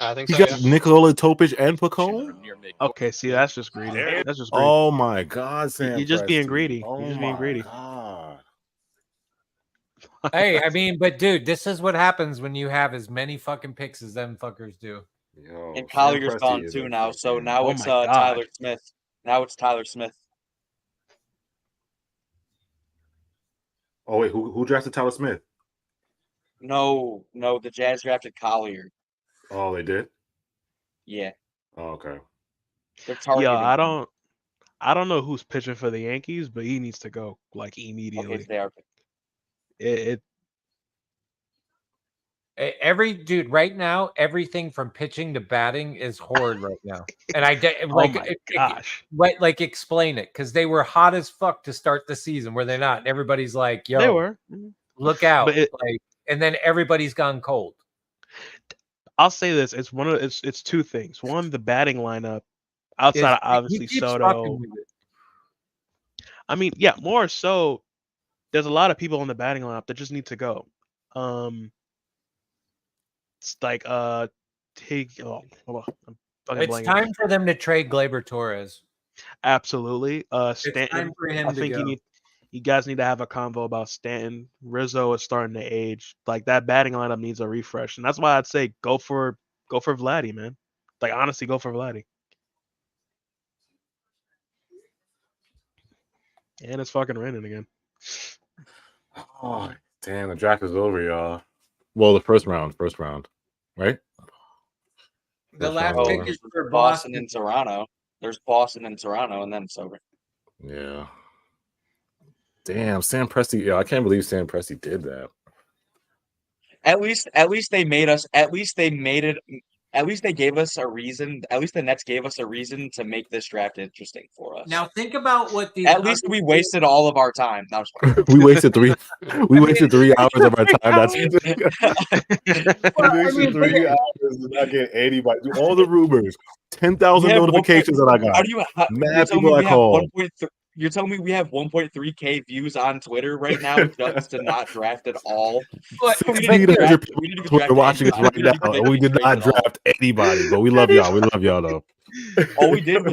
I think He so. got Yeah. Nikola Topic and Pacome. Okay, see, that's just greedy. That's just greedy. Oh my God, Sam! You're just being Presti. greedy. Oh You're just being my greedy. God. Hey, I mean, but dude, this is what happens when you have as many fucking picks as them fuckers do. Yo, And Sam Collier's Presti gone is too a now, so fucking- now Oh it's my God. Tyler Smith. Now it's Tyler Smith. Oh wait, who drafted Tyler Smith? No, the Jazz drafted Collier. Oh, they did. Yeah, Oh, okay. they're targeting. Yeah, him. I don't know who's pitching for the Yankees, but he needs to go like immediately. Okay, they are. It Every dude right now, everything from pitching to batting is horrid right now. And I oh like, my gosh, right, like explain it because they were hot as fuck to start the season, were they not? And everybody's like, "Yo, they were. look out!" But Like, and then everybody's gone cold. I'll say this: it's two things. One, the batting lineup, outside of He obviously keeps Soto. fucking with it. I mean, yeah, more so. There's a lot of people on the batting lineup that just need to go. It's like hold on, I'm fucking It's blanking. time for them to trade Gleyber Torres. Absolutely. It's Stanton. time for him I to think go. you guys need to have a convo about Stanton. Rizzo is starting to age. Like that batting lineup needs a refresh, and that's why I'd say go for Vladdy, man. Like honestly, go for Vladdy. And it's fucking raining again. Oh damn, the draft is over, y'all. Well, the first round, right? The First last round. pick is for Boston Boston. and Toronto. There's Boston and Toronto, and then it's over. Yeah. Damn, Sam Presti. Yeah, I can't believe Sam Presti did that. At least they made us. At least they made it. At least they gave us a reason. At least the Nets gave us a reason to make this draft interesting for us. Now think about what these. At least we wasted all of our time. No, I'm just kidding. We wasted 3 hours of our time. That's we wasted 3 hours to not get anybody. Do all the rumors. 10,000 We have notifications that I got. How do you? Mad people I called. You're telling me we have 1.3K views on Twitter right now just to not draft at all? 1,600 people are watching us right now, and we did not draft anybody. But we love y'all. We love y'all though. All we did was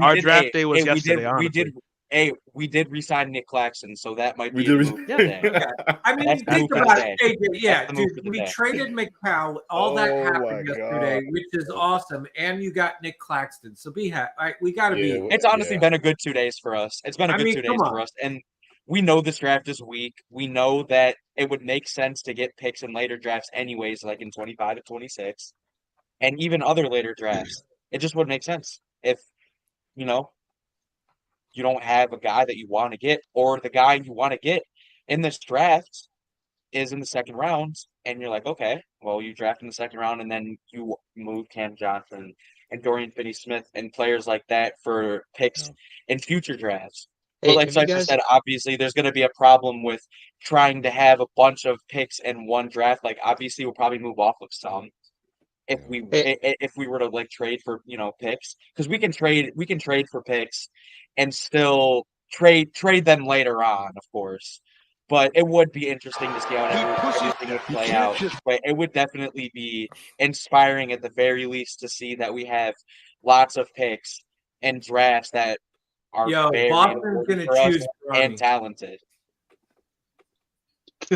our draft day was yesterday. We did resign Nick Claxton, so that might be We did a move today. I mean, That's the think move for about the it. day. AJ, yeah, That's the move dude, for the we day. traded McCall. All that Oh happened my yesterday, God. which is awesome. And you got Nick Claxton. So be happy. Right, we got to Yeah, be. It's honestly been a good 2 days for us. It's been a I good mean, 2 days come for on. us. And we know this draft is weak. We know that it would make sense to get picks in later drafts anyways, like in 25 to 26. And even other later drafts. It just would make sense if, you know, you don't have a guy that you want to get, or the guy you want to get in this draft is in the second round, and you're like, okay, well, you draft in the second round, and then you move Cam Johnson and Dorian Finney-Smith and players like that for picks in future drafts. But Hey, like have you Cypher guys- said, obviously there's going to be a problem with trying to have a bunch of picks in one draft. Like obviously we'll probably move off of some if we were to like trade for picks, because we can trade for picks and still trade them later on, of course. but it would be interesting to see how everything would play out. But it would definitely be inspiring at the very least to see that we have lots of picks and drafts that are very Boston's important gonna for us choose and Bronny. talented.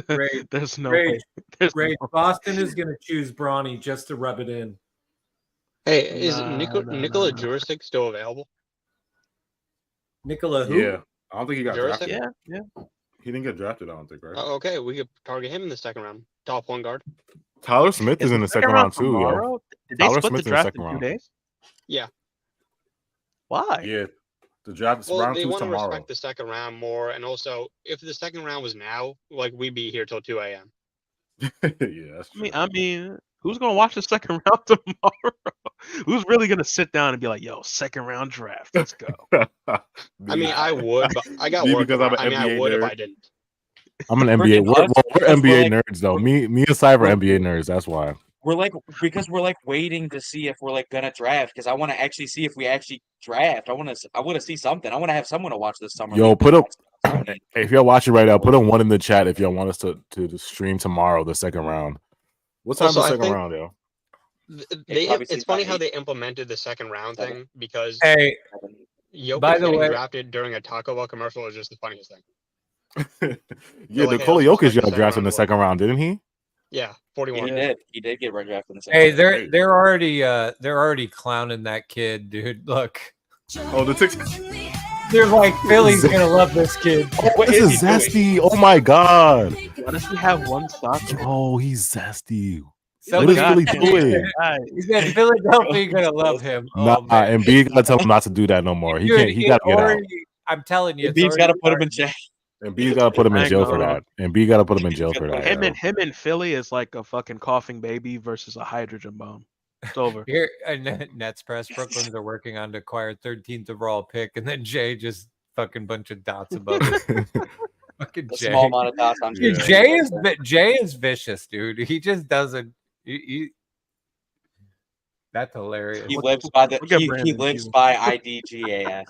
Great. There's no Great. way. There's Great. no- Boston is going to choose Bronny just to rub it in. Hey, is Nah, Nikola nah. Jurisic still available? Nikola who? Yeah, I don't think he got Jurisic? drafted. Yeah. He didn't get drafted. I don't think, right? Okay, we could target him in the second round. Top point guard. Tyler Smith is in the second round too, yo. tomorrow? Did they Tyler split Smith's the in the draft second in 2 round. days? Yeah. Why? Yeah, the draft Well, round they 2 is want to tomorrow. respect the second round more, and also if the second round was now, like we'd be here till 2 a.m. Yeah, that's true. I mean, who's gonna watch the second round tomorrow? Who's really gonna sit down and be like, "Yo, second round draft, let's go"? I mean, I would, but I got Me, work. because I'm an I mean, I NBA would if nerd. I didn't. I'm an NBA. We're Because we're NBA like- nerds though. Me and Cyber are NBA nerds. That's why. We're like waiting to see if we're like gonna draft because I want to actually see if we actually draft. I want to see something. I want to have someone to watch this summer. Yo, league. put up. If y'all watching right now, put a 1 in the chat if y'all want us to stream tomorrow the second round. What time's Also, the I second think- round, yo? It's funny how they implemented the second round thing because Hey, Jokic by the getting way- drafted during a Taco Bell commercial is just the funniest thing. Yeah, like, Nikola hey, let's Jokic respect the got drafted in the second second round, didn't he? Yeah, 41. He did get drafted in the second. Hey, round. they're already clowning that kid, dude. Look, Oh, the they're like Philly's gonna love this kid. What this is is he doing? zesty. Oh my god. Why does he have one stock? Oh, he's zesty. Somebody What is Philly God, doing? He said Philadelphia gonna love him. Nah, Oh, man. and B gotta tell him not to do that no more. He Dude, can't. He gotta get out. already- I'm telling you, B's got to put him in jail. And B gotta put him in I jail for know. that. And B gotta put him in jail for that. Him yo. and Philly is like a fucking coughing baby versus a hydrogen bomb. It's over. Here, Nets Press, Brooklyn's are working on to acquire 13th overall pick, and then Jay just fucking bunch of dots above it. Fucking A Jay. small amount of dots on Dude, Jay is vicious, dude. He just doesn't. That's hilarious. He lives by the Look at he Brandon lives Hughes. by IDGAS.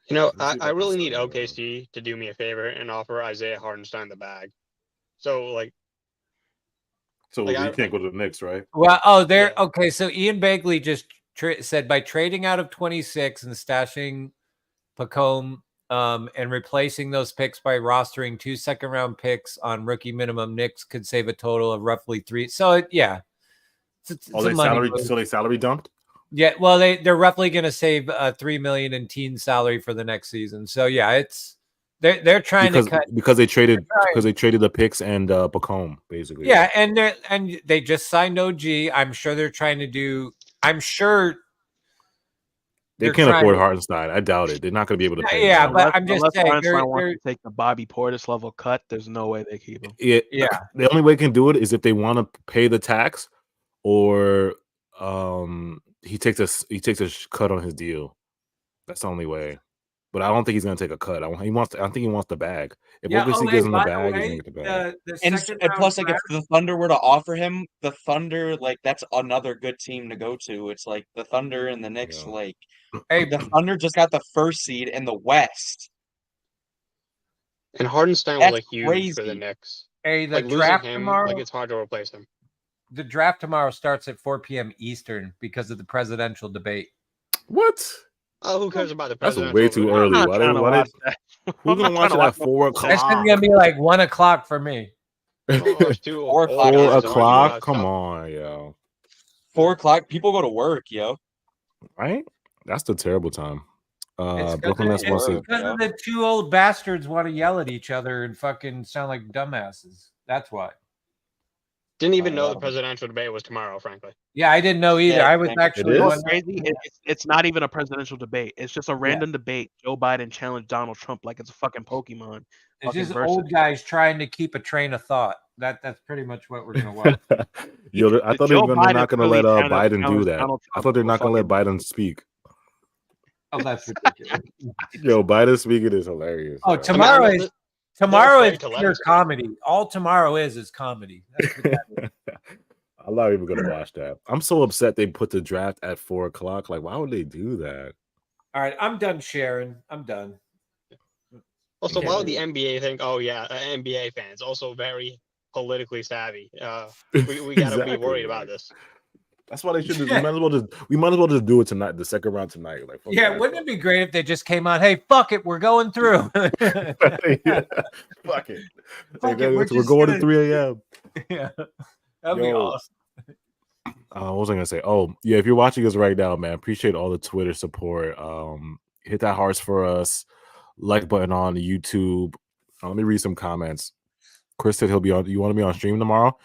You know, Let's see I about really this need guy, OKC to do me a favor and offer Isaiah Hardenstein the bag. So, like, So Like, you I- can't go to the Knicks, right? Well, there. Yeah. Okay, so Ian Begley just said by trading out of 26 and stashing Pacome and replacing those picks by rostering 2 second-round picks on rookie minimum, Knicks could save a total of roughly 3. So yeah, it's Oh, a they money salary. move. So they salary dumped. Yeah, well, they're roughly going to save $3 million in team salary for the next season. So yeah, it's they're trying to cut. Because they traded trying. the picks and Pacome basically. Yeah, and they just signed OG. I'm sure they're trying to do. I'm sure they they're can't trying afford to- Hartenstein. I doubt it. They're not going to be able to pay. Yeah, him. but I'm just saying, Hartenstein they're- wants to take the Bobby Portis level cut. There's no way they keep him. Yeah. The only way they can do it is if they want to pay the tax, or he takes a cut on his deal. That's the only way. But I don't think he's going to take a cut. I think he wants the bag. If OKC gives him the bag, he's going to get the bag. And plus, like, if the Thunder were to offer him, the Thunder, like, that's another good team to go to. It's like the Thunder and the Knicks, like, hey, the Thunder just got the first seed in the West. and Hardenstein That's was like huge for the crazy. Knicks. Hey, the Like losing draft him, tomorrow. like it's hard to replace him. The draft tomorrow starts at 4 p.m. Eastern because of the presidential debate. What? Oh, who cares about the That's presidential? way too vote? early. I'm not Why trying to why watch that. who's going to watch it at 4 o'clock? That's gonna be like 1 o'clock for me. Oh, it's too 4 o'clock. 4 hours, o'clock? Come on, yo. 4 o'clock. People go to work, yo. Right? That's the terrible time. It's Brooklyn Nets wants to. because of the 2 old bastards want to yell at each other and fucking sound like dumbasses. That's why. Didn't even know the presidential debate was tomorrow, frankly. Yeah, I didn't know either. Yeah, I was actually is? What's wondering- crazy? It's not even a presidential debate. It's just a random debate. Joe Biden challenged Donald Trump like it's a fucking Pokemon. It's fucking just versus. old guys trying to keep a train of thought. That's pretty much what we're gonna watch. Yo, I thought they Joe were Biden not going to really let challenged Biden do that. Donald I Trump thought they're to not going to let fucking- Biden speak. Oh, that's ridiculous. Yo, Biden speaking is hilarious. Oh, yo. tomorrow I mean, is tomorrow afraid is to let pure us speak. comedy. All tomorrow is comedy. That's what that is. I'm not even going to watch that. I'm so upset they put the draft at 4 o'clock. Like, why would they do that? All right, I'm done sharing. I'm done. Also, a lot of the NBA think, oh yeah, NBA fans also very politically savvy. We gotta be worried about this. That's why they should just. We might as well just do it tonight. The second round tonight. Like, fuck Yeah, that. wouldn't it be great if they just came out? Hey, fuck it, we're going through. Yeah, fuck it. Fuck Hey, it, we're going to 3 a.m. Yeah, that'd be awesome. What was I gonna say? Oh, yeah. If you're watching us right now, man, appreciate all the Twitter support. Hit that hearts for us. Like button on YouTube. Let me read some comments. Chris said he'll be on. You want to be on stream tomorrow?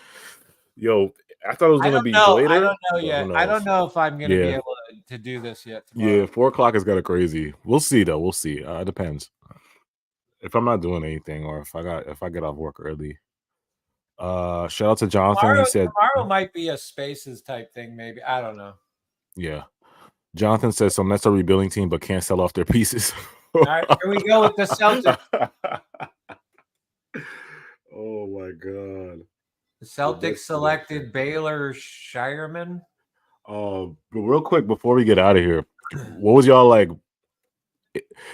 Yo, I thought it was gonna be later. I don't know yet. I don't know if I'm gonna be able to do this yet tomorrow. Yeah, 4:00 is kind of crazy. We'll see though. We'll see. It depends. If I'm not doing anything, or if I get off work early. Shout out to Jonathan. Tomorrow, He said tomorrow might be a spaces type thing. Maybe I don't know. Yeah. Jonathan says some Nets are rebuilding team, but can't sell off their pieces. All right, here we go with the Celtics. Oh my god. The Celtics selected Baylor Shireman. But real quick before we get out of here, what was y'all like?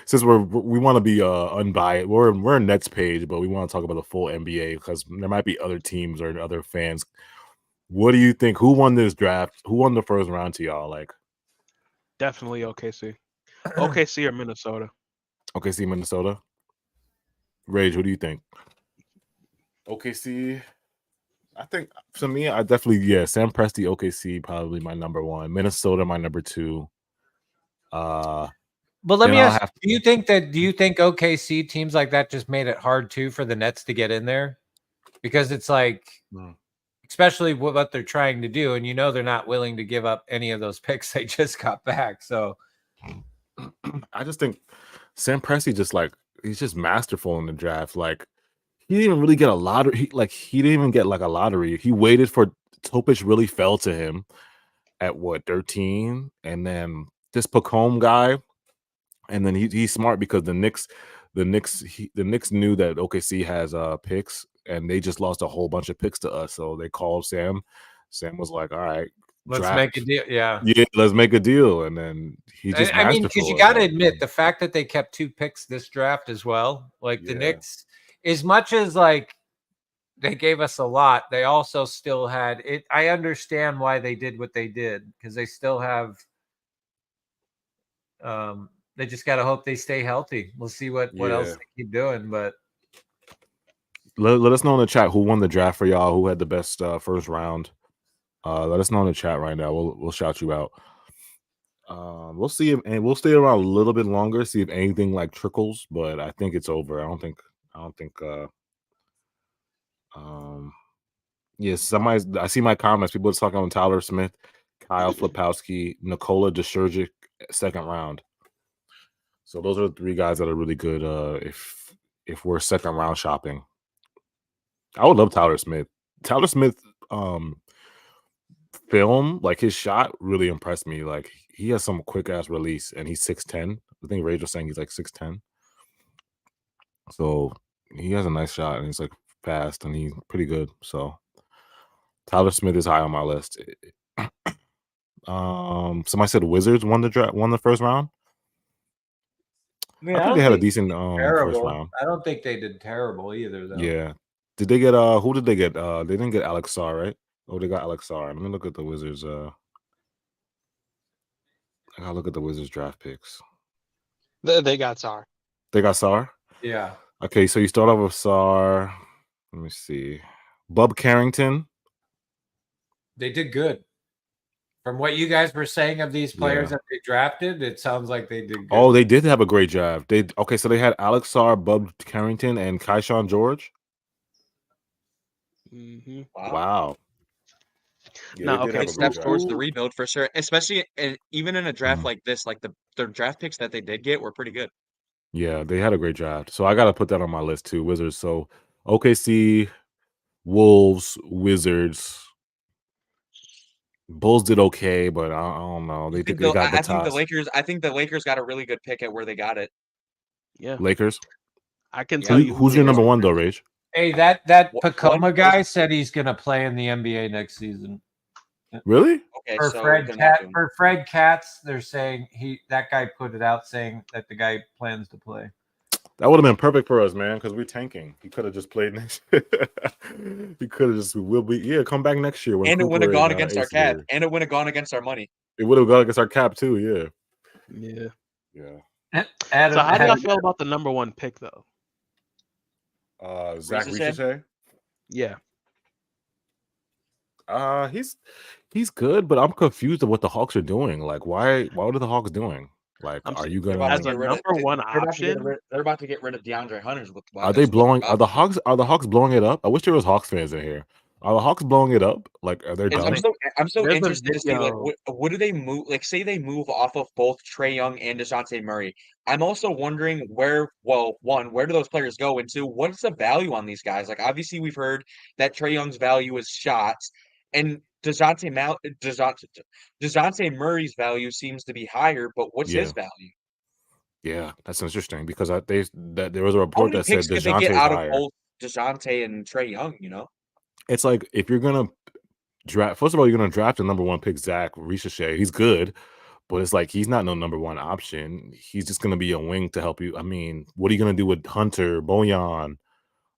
Since we want to be unbiased, we're a Nets page, but we want to talk about the full NBA because there might be other teams or other fans. What do you think? Who won this draft? Who won the first round to y'all? Like, definitely OKC, OKC or Minnesota. OKC, Minnesota. Rage, what do you think? OKC. I think for me, I definitely Sam Presti, OKC, probably my number one. Minnesota, my number two. But let me ask: do you think OKC teams like that just made it hard too for the Nets to get in there? Because it's like, especially what they're trying to do, and they're not willing to give up any of those picks they just got back. So I just think Sam Presti he's just masterful in the draft. Like, he didn't even really get a lottery. He didn't even get like a lottery. He waited for Topic really fell to him at 13, and then this Pacome guy, and then he's smart because the Knicks knew that OKC has picks, and they just lost a whole bunch of picks to us. So they called Sam. Sam was like, "All right, let's make a deal." Yeah, let's make a deal. And then he just. I mean, because you got to admit the fact that they kept 2 picks this draft as well. Like the Knicks. As much as like they gave us a lot, they also still had it. I understand why they did what they did because they still have. They just got to hope they stay healthy. We'll see what else they keep doing. But let us know in the chat who won the draft for y'all. Who had the best first round? Let us know in the chat right now. We'll shout you out. We'll see and we'll stay around a little bit longer. See if anything like trickles. But I think it's over. I don't think. Somebody. I see my comments. People are talking on Tyler Smith, Kyle Flipowski, Nikola Djurgic, second round. So those are the 3 guys that are really good. If we're second round shopping, I would love Tyler Smith. Tyler Smith, film like his shot really impressed me. Like he has some quick ass release, and he's 6'10". I think Rage was saying he's like 6'10". So he has a nice shot, and he's like fast, and he's pretty good. So Tyler Smith is high on my list. Somebody said Wizards won the first round. I mean, I think they had a decent first round. I don't think they did terrible either, though. Yeah. Did they get who did they get? They didn't get Alex Sarr, right? Oh, they got Alex Sarr. Let me look at the Wizards. I gotta look at the Wizards draft picks. They got Sarr. They got Sarr? Yeah. Okay, so you start off with Sarr. Let me see. Bub Carrington. They did good. From what you guys were saying of these players that they drafted, it sounds like they did good. Oh, they did have a great draft. So they had Alex Sarr, Bub Carrington, and Keyshawn George. Mm-hmm. Wow. Yeah, no, steps towards the rebuild for sure. Especially even in a draft like this, like the draft picks that they did get were pretty good. Yeah, they had a great draft. So I got to put that on my list too. Wizards. So OKC, Wolves, Wizards. Bulls did okay, but I don't know. I think the Lakers got a really good pick at where they got it. Yeah, Lakers. I can tell you who's your number one though, Rage. Hey, that Pacoma guy said he's gonna play in the NBA next season. Really? Okay. For Fred Katz, they're saying that guy put it out saying that the guy plans to play. That would have been perfect for us, man, because we're tanking. He could have just played next. He could have just come back next year when And it Cooper wouldn't have gone and, against our Ace are cap. here. And it wouldn't have gone against our money. It would have gone against our cap too. Yeah. Yeah. Adam, So how do y'all feel about the number 1 pick though? Zach Richache? Yeah. He's good, but I'm confused of what the Hawks are doing. Like, what are the Hawks doing? Like, are you They're gonna about to get rid of number 1 option? They're about to get rid of DeAndre Hunter. Are they blowing? Are the Hawks blowing it up? I wish there was Hawks fans in here. Are the Hawks blowing it up? Like, are they done? I'm so There's a interested to see like video. what do they move? Like, say they move off of both Trae Young and DeJounte Murray. I'm also wondering where. Well, one, where do those players go? And two, what's the value on these guys? Like, obviously, we've heard that Trae Young's value is shots, and DeJounte Murray's value seems to be higher. But what's his value? Yeah, that's interesting because there was a How report many that said picks could they get DeJounte's out of higher. both DeJounte and Trae Young? You know, It's like if you're gonna draft, first of all, you're gonna draft the number 1 pick, Zach Richache. He's good, but it's like he's not no number 1 option. He's just gonna be a wing to help you. I mean, what are you gonna do with Hunter, Bojan,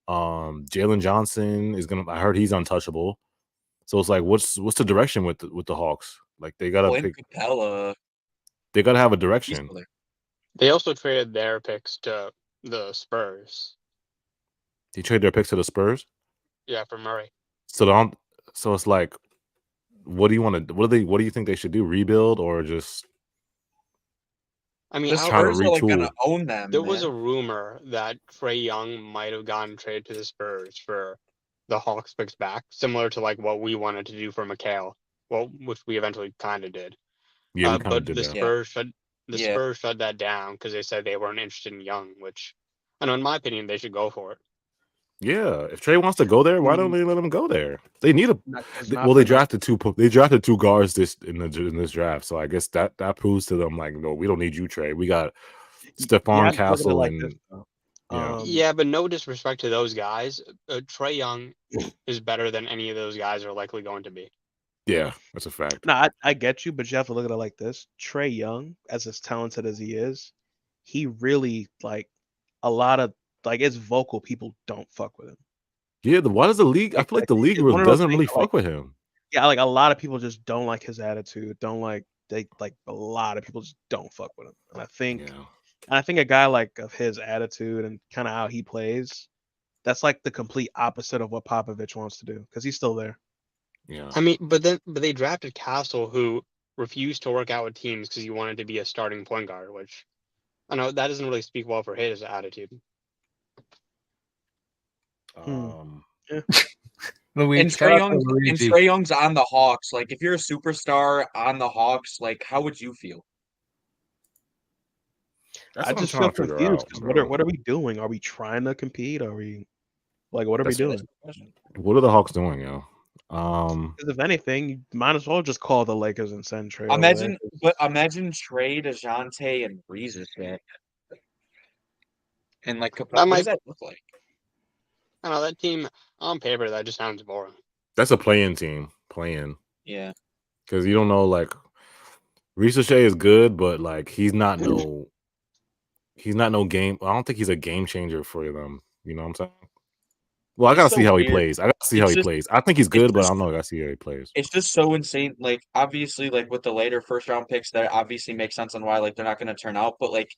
Jalen Johnson is gonna? I heard he's untouchable. So it's like, what's the direction with the Hawks? Like they gotta Clint pick. Capella. They gotta have a direction. They also traded their picks to the Spurs. They trade their picks to the Spurs. Yeah, for Murray. So it's like, what do you want to? What do you think they should do? Rebuild or just? I mean, The Spurs are like gonna own them. There was a rumor that Trae Young might have gotten traded to the Spurs for the Hawks picks back, similar to like what we wanted to do for McHale, well, which we eventually kind of did. Yeah, we kind of did the that. Spurs shut that down because they said they weren't interested in Young, which I know in my opinion they should go for it. Yeah, if Trae wants to go there, why don't they let him go there? They need they drafted two. They drafted 2 guards in this draft, so I guess that proves to them like, no, we don't need you, Trae. We got Stephon Castle and yeah, but no disrespect to those guys, Trae Young is better than any of those guys are likely going to be. Yeah, that's a fact. No, I get you, but you have to look at it like this: Trae Young, as talented as he is, he really like a lot of. Like, it's vocal. People don't fuck with him. Yeah, why does the league? I feel like the league doesn't really fuck with him. Yeah, like a lot of people just don't like his attitude. A lot of people just don't fuck with him. And I think a guy like of his attitude and kind of how he plays, that's like the complete opposite of what Popovich wants to do because he's still there. Yeah. I mean, but they drafted Castle, who refused to work out with teams because he wanted to be a starting point guard, which I know that doesn't really speak well for his attitude. Yeah. And Trae Young's on the Hawks. Like, if you're a superstar on the Hawks, like, how would you feel? I just feel confused. What are we doing? Are we trying to compete? Are we like what are we doing? What are the Hawks doing, yo? Because if anything, you might as well just call the Lakers and send Trae. Imagine Trae, DeJounte, and Breeze back. And like, what does that look like? I don't know, that team on paper that just sounds boring. That's a play-in team. Play-in. Yeah. Because you don't know, like, Richache is good, but like he's not no game. I don't think he's a game changer for them. You know what I'm saying? Well, I gotta see how he plays. I think he's good, but I don't know. I gotta see how he plays. It's just so insane. Like, obviously, like with the later first round picks, that obviously makes sense on why like they're not going to turn out. But like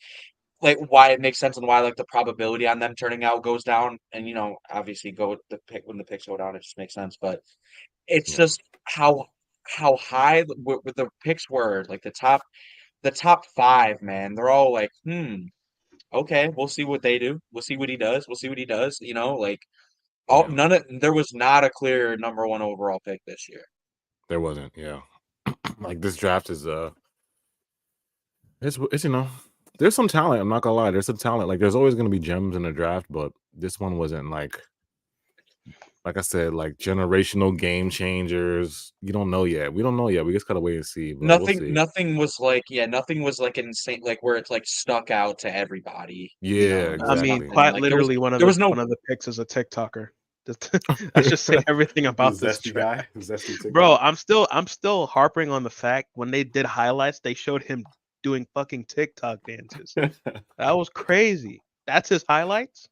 why it makes sense and why like the probability on them turning out goes down. And obviously when the picks go down, it just makes sense. But it's just how high with the picks were, like the top 5, man. They're all like, okay, we'll see what they do. We'll see what he does. We'll see what he does. There was not a clear number 1 overall pick this year. There wasn't, yeah. Like this draft is it's there's some talent. I'm not gonna lie, there's some talent. Like there's always gonna be gems in the draft, but this one wasn't like I said, like generational game changers. You don't know yet. We don't know yet. We just gotta wait and see. Nothing was like insane, like where it's like stuck out to everybody. Yeah, exactly. I mean, quite literally one of the picks is a TikToker. That's just saying everything about this guy. Bro, I'm still harping on the fact when they did highlights, they showed him doing fucking TikTok dances. That was crazy. That's his highlights.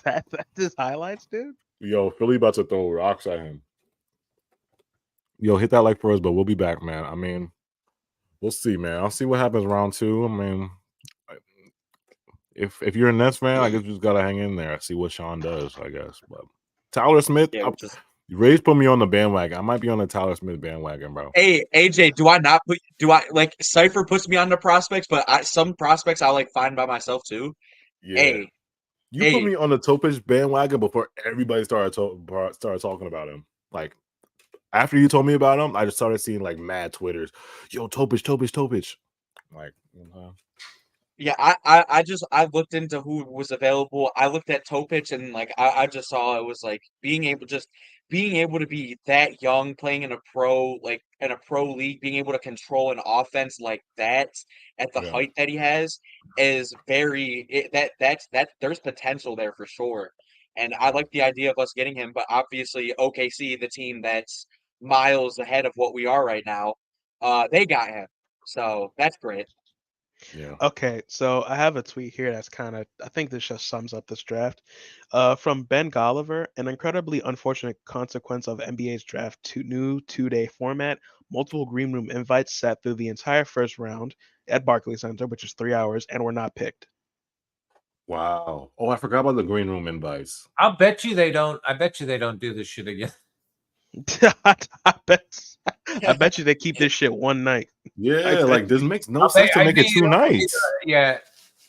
That's his highlights, dude. Yo, Philly about to throw rocks at him. Yo, hit that like for us, but we'll be back, man. I mean, we'll see, man. I'll see what happens round 2. I mean, if you're a Nets fan, I guess you just gotta hang in there. See what Sean does, I guess. But Tyler Smith, Ray's put me on the bandwagon. I might be on the Tyler Smith bandwagon, bro. Hey, AJ, Cypher puts me on the prospects, but some prospects I like find by myself too. Yeah. Hey, you put me on the Topic bandwagon before everybody started talking about him. Like after you told me about him, I just started seeing like mad Twitters. Yo, Topic. Like, yeah, I looked into who was available. I looked at Topic and like I just saw it was like being able to be that young, playing in a pro league, being able to control an offense like that at the height that he has is there's potential there for sure. And I like the idea of us getting him, but obviously OKC, the team that's miles ahead of what we are right now, they got him. So that's great. Yeah. Okay, so I have a tweet here that's I think this just sums up this draft. From Ben Golliver, an incredibly unfortunate consequence of NBA's draft new 2-day format, multiple green room invites sat through the entire first round at Barclays Center, which is 3 hours, and were not picked. Wow. Oh, I forgot about the green room invites. I bet you they don't do this shit again. I bet you they keep this shit one night. Yeah, like this makes no sense to make it 2 nights. Yeah.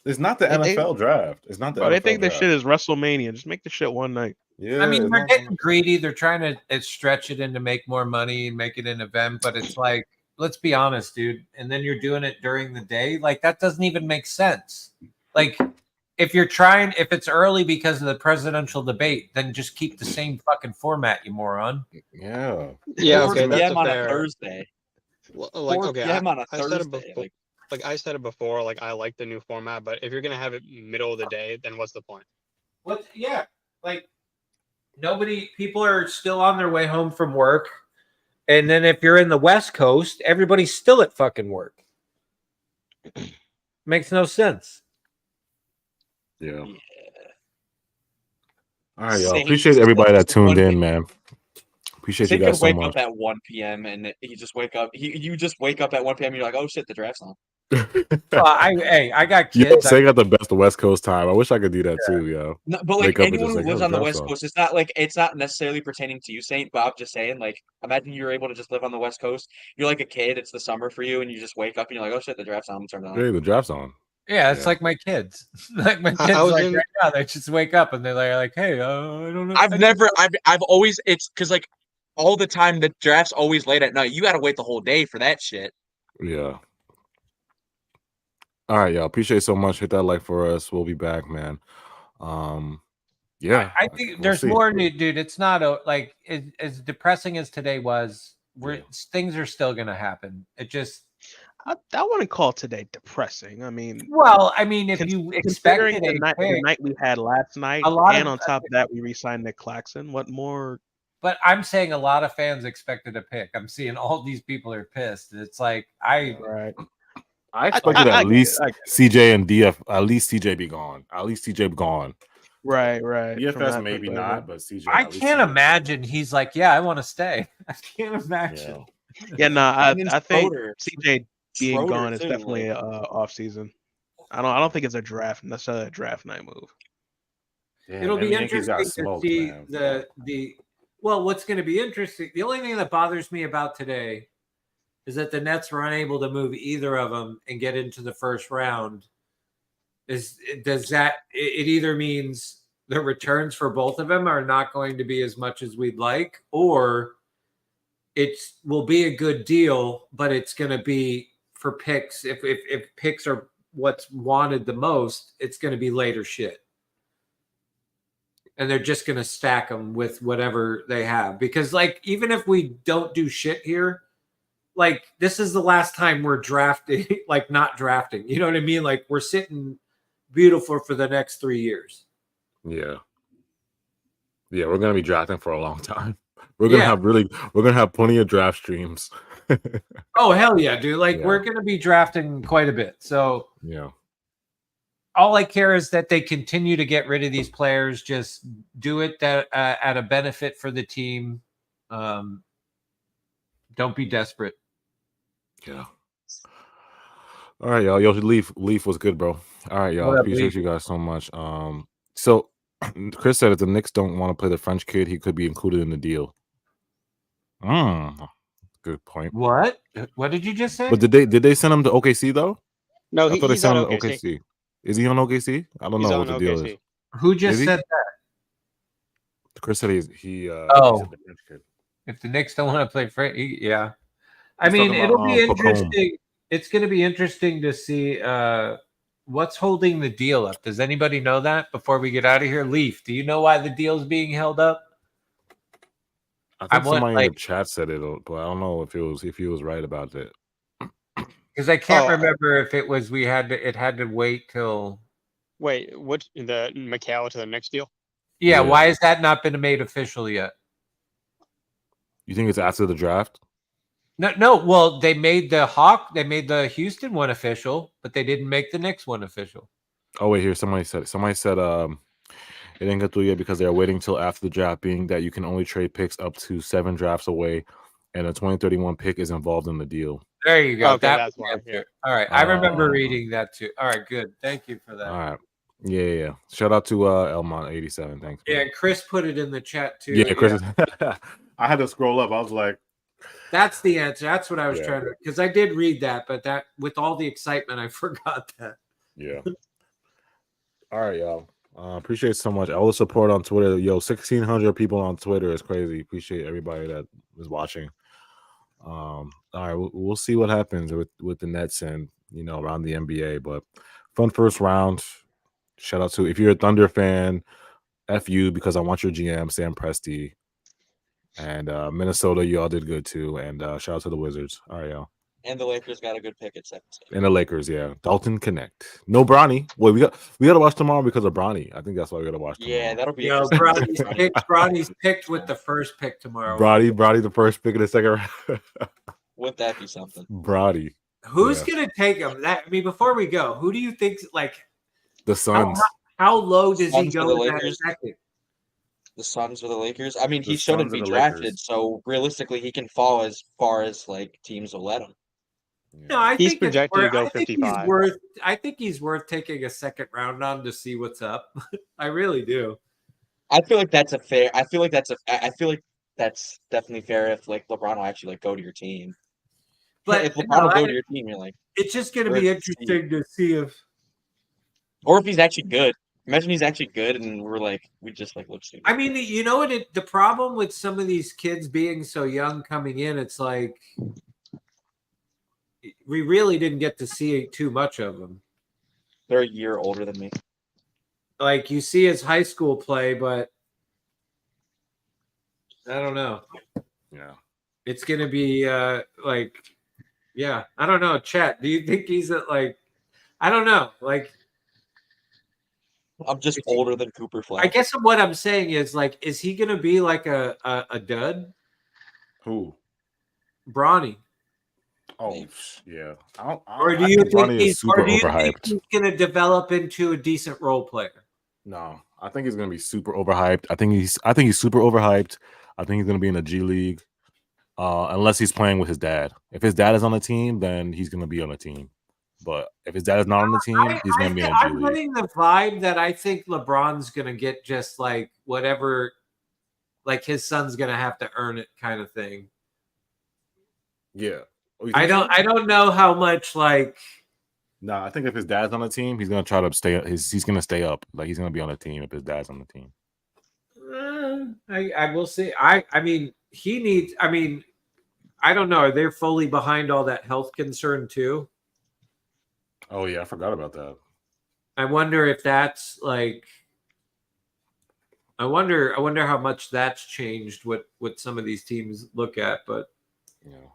It's not the NFL draft. It's not the NFL they think draft. this shit is WrestleMania. Just make the shit one night. Yeah. I mean, they're getting greedy. They're trying to stretch it in to make more money and make it an event, but it's like, let's be honest, dude. And then you're doing it during the day. Like, that doesn't even make sense. Like, if it's early because of the presidential debate, then just keep the same fucking format, you moron. Yeah. Yeah, okay, that's on fair. a Thursday. Like, okay, on a I said it Thursday. before. Like I said it before, like I like the new format, but if you're gonna have it middle of the day, then what's the point? What? Yeah, like people are still on their way home from work, and then if you're in the West Coast, everybody's still at fucking work. Makes no sense. Yeah. All right, y'all. Appreciate everybody that tuned in, man. Appreciate you guys so much. Wake up at 1 p.m. and you just wake up. You just wake up at 1 p.m. and you're like, oh shit, the draft's on. I got kids. Yeah, Say got the best West Coast time. I wish I could do that too, yo. No, but like anyone who lives on the West Coast, it's not necessarily pertaining to you, Saint. But I'm just saying, like, imagine you're able to just live on the West Coast. You're like a kid. It's the summer for you, and you just wake up and you're like, oh shit, the draft's on. Turn it on. Hey, the draft's on. Yeah, it's like my kids. Like my kids, right now, they just wake up and they're like, "Hey, I don't know." I've always it's because like all the time the draft's always late at night. You got to wait the whole day for that shit. Yeah. All right, y'all. Appreciate it so much. Hit that like for us. We'll be back, man. Yeah. I think there's more, dude. It's not as depressing as today was. Things are still gonna happen. It just. I wouldn't call today depressing. I mean, if you expected the night we had last night, and on top of that, we re-signed Nick Claxton. What more? But I'm saying a lot of fans expected a pick. I'm seeing all these people are pissed. It's like I expected at least CJ and DF. At least CJ be gone. At least CJ be gone. Right. DFS maybe not, but CJ. I can't imagine he's like, yeah, I want to stay. I can't imagine. Yeah, I think CJ being gone is definitely an off season. I don't think it's necessarily a draft night move. Yeah, it'll be interesting to see the what's going to be interesting. The only thing that bothers me about today is that the Nets were unable to move either of them and get into the first round. It either means the returns for both of them are not going to be as much as we'd like, or it will be a good deal, but it's going to be for picks. If picks are what's wanted the most, it's going to be later shit. And they're just going to stack them with whatever they have. Because, like, even if we don't do shit here, like, this is the last time we're drafting, like, not drafting. You know what I mean? Like, we're sitting beautiful for the next 3 years. Yeah. Yeah, we're going to be drafting for a long time. We're going to have plenty of draft streams. Oh, hell yeah, dude. Like, we're going to be drafting quite a bit. So, yeah. all I care is that they continue to get rid of these players. Just do it at a benefit for the team. Don't be desperate. Yeah. All right, y'all. Yo, Leaf was good, bro. All right, y'all. Appreciate you guys so much. So Chris said if the Knicks don't want to play the French kid, he could be included in the deal. Good point. What? What did you just say? But did they send him to OKC though? No, I thought they he's on sent him to OKC. OKC. Is he on OKC? I don't He's know on what the deal is. OKC. Who just Is he? said that? Chris said he Oh. said the French kid. If the Knicks don't want to play French, yeah. I He's mean, talking it'll about, be Pacome. interesting. It's going to be interesting to see what's holding the deal up. Does anybody know that before we get out of here? Leaf, do you know why the deal's being held up? I think somebody in the chat said it, but I don't know if he was right about it. Because I can't remember if it was it had to wait till. Wait, what the Mikal to the next deal? Yeah, why has that not been made official yet? You think it's after the draft? No. Well, they made the Houston one official, but they didn't make the Knicks one official. Oh wait, here somebody said it didn't get through yet because they're waiting till after the draft, being that you can only trade picks up to 7 drafts away, and a 2031 pick is involved in the deal. There you go. Okay, that's why. Yeah. All right, I remember reading that too. All right, good. Thank you for that. All right. Yeah. Shout out to Elmont87. Thanks. Yeah, Chris put it in the chat too. Yeah, Chris. I had to scroll up. I was like, that's the answer. That's what I was trying to, because I did read that, but that with all the excitement, I forgot that. Yeah. All right, y'all. Appreciate so much all the support on Twitter. Yo, 1,600 people on Twitter is crazy. Appreciate everybody that is watching. All right, we'll see what happens with the Nets and around the NBA. But fun first round. Shout out to if you're a Thunder fan, F you because I want your GM Sam Presti. And Minnesota, y'all did good too. And shout out to the Wizards. All right, y'all. And the Lakers got a good pick at 17. And the Lakers, yeah. Dalton Connect. No Bronny. Wait, we got to watch tomorrow because of Bronny. I think that's why we got to watch tomorrow. Yeah, that'll be Bronny's picked with the first pick tomorrow. Bronny the first pick in the second round. Wouldn't that be something? Bronny. Who's gonna take him? Before we go, who do you think the Suns? How low does he Suns go or the in that Lakers? second? The Suns or the Lakers? I mean, The he shouldn't Suns be or the drafted, Lakers. so realistically, he can fall as far as teams will let him. No, I He's think projected to go 55. I think he's worth taking a second round on to see what's up. I really do. I feel like that's definitely fair if LeBron will actually go to your team. But if LeBron will go to your team, you're like, it's just going to be interesting to see if, or if he's actually good. Imagine he's actually good, and we just look stupid. I mean, you know what? The problem with some of these kids being so young coming in, it's like we really didn't get to see too much of them. They're a year older than me. Like you see his high school play, but I don't know. Yeah, it's gonna be I don't know. Chet, do you think he's I don't know. I'm just older than Cooper Flag. I guess what I'm saying is is he gonna be a dud? Who? Bronny. Oh yeah. Or do you think he's overhyped? He's gonna develop into a decent role player? No, I think he's gonna be super overhyped. I think he's super overhyped. I think he's gonna be in the G League, unless he's playing with his dad. If his dad is on the team, then he's gonna be on the team. But if his dad is not on the team, he's gonna be in the G League. I'm getting the vibe that I think LeBron's gonna get just whatever, his son's gonna have to earn it, kind of thing. Yeah. I don't know how much No, I think if his dad's on the team, he's gonna try to stay. He's gonna stay up. He's gonna be on the team if his dad's on the team. I will see. I mean, he needs. I mean, I don't know. They're fully behind all that health concern too. Oh yeah, I forgot about that. I wonder if that's I wonder how much that's changed what some of these teams look at, but yeah.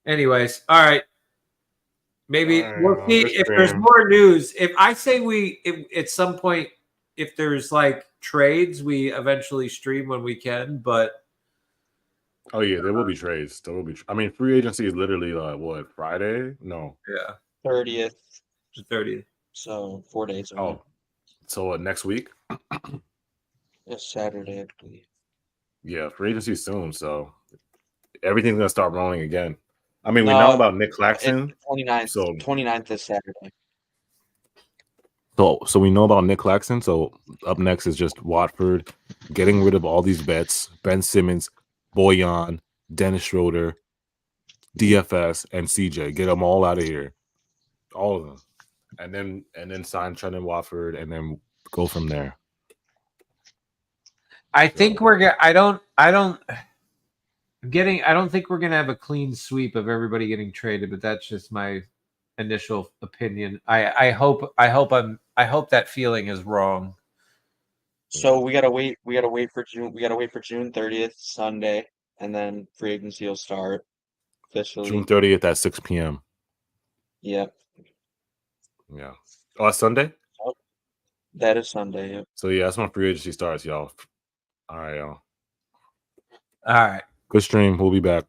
Anyways, all right. Maybe we'll see if there's more news. If I say at some point, if there's trades, we eventually stream when we can. But oh yeah, there will be trades. There will be. I mean, free agency is literally what, Friday? No. Yeah. 30th. 30th. So 4 days away. Oh, so next week? It's Saturday, I believe. Yeah, free agency soon. So everything's gonna start rolling again. I mean, we know about Nick Claxton. 29th. So 29th is Saturday. So we know about Nick Claxton. So up next is just Watford getting rid of all these vets: Ben Simmons, Boyan, Dennis Schroeder, DFS, and CJ. Get them all out of here, all of them, and then sign Trent and Watford, and then go from there. I think we're gonna. I don't think we're gonna have a clean sweep of everybody getting traded, but that's just my initial opinion. I hope that feeling is wrong. So we gotta wait. We gotta wait for June. We gotta wait for June 30th, Sunday, and then free agency will start officially. June 30th at 6 p.m. Yep. Yeah. Oh, it's Sunday? Oh, that is Sunday. Yep. So yeah, that's when free agency starts, y'all. All right, y'all. All right. Good stream. We'll be back.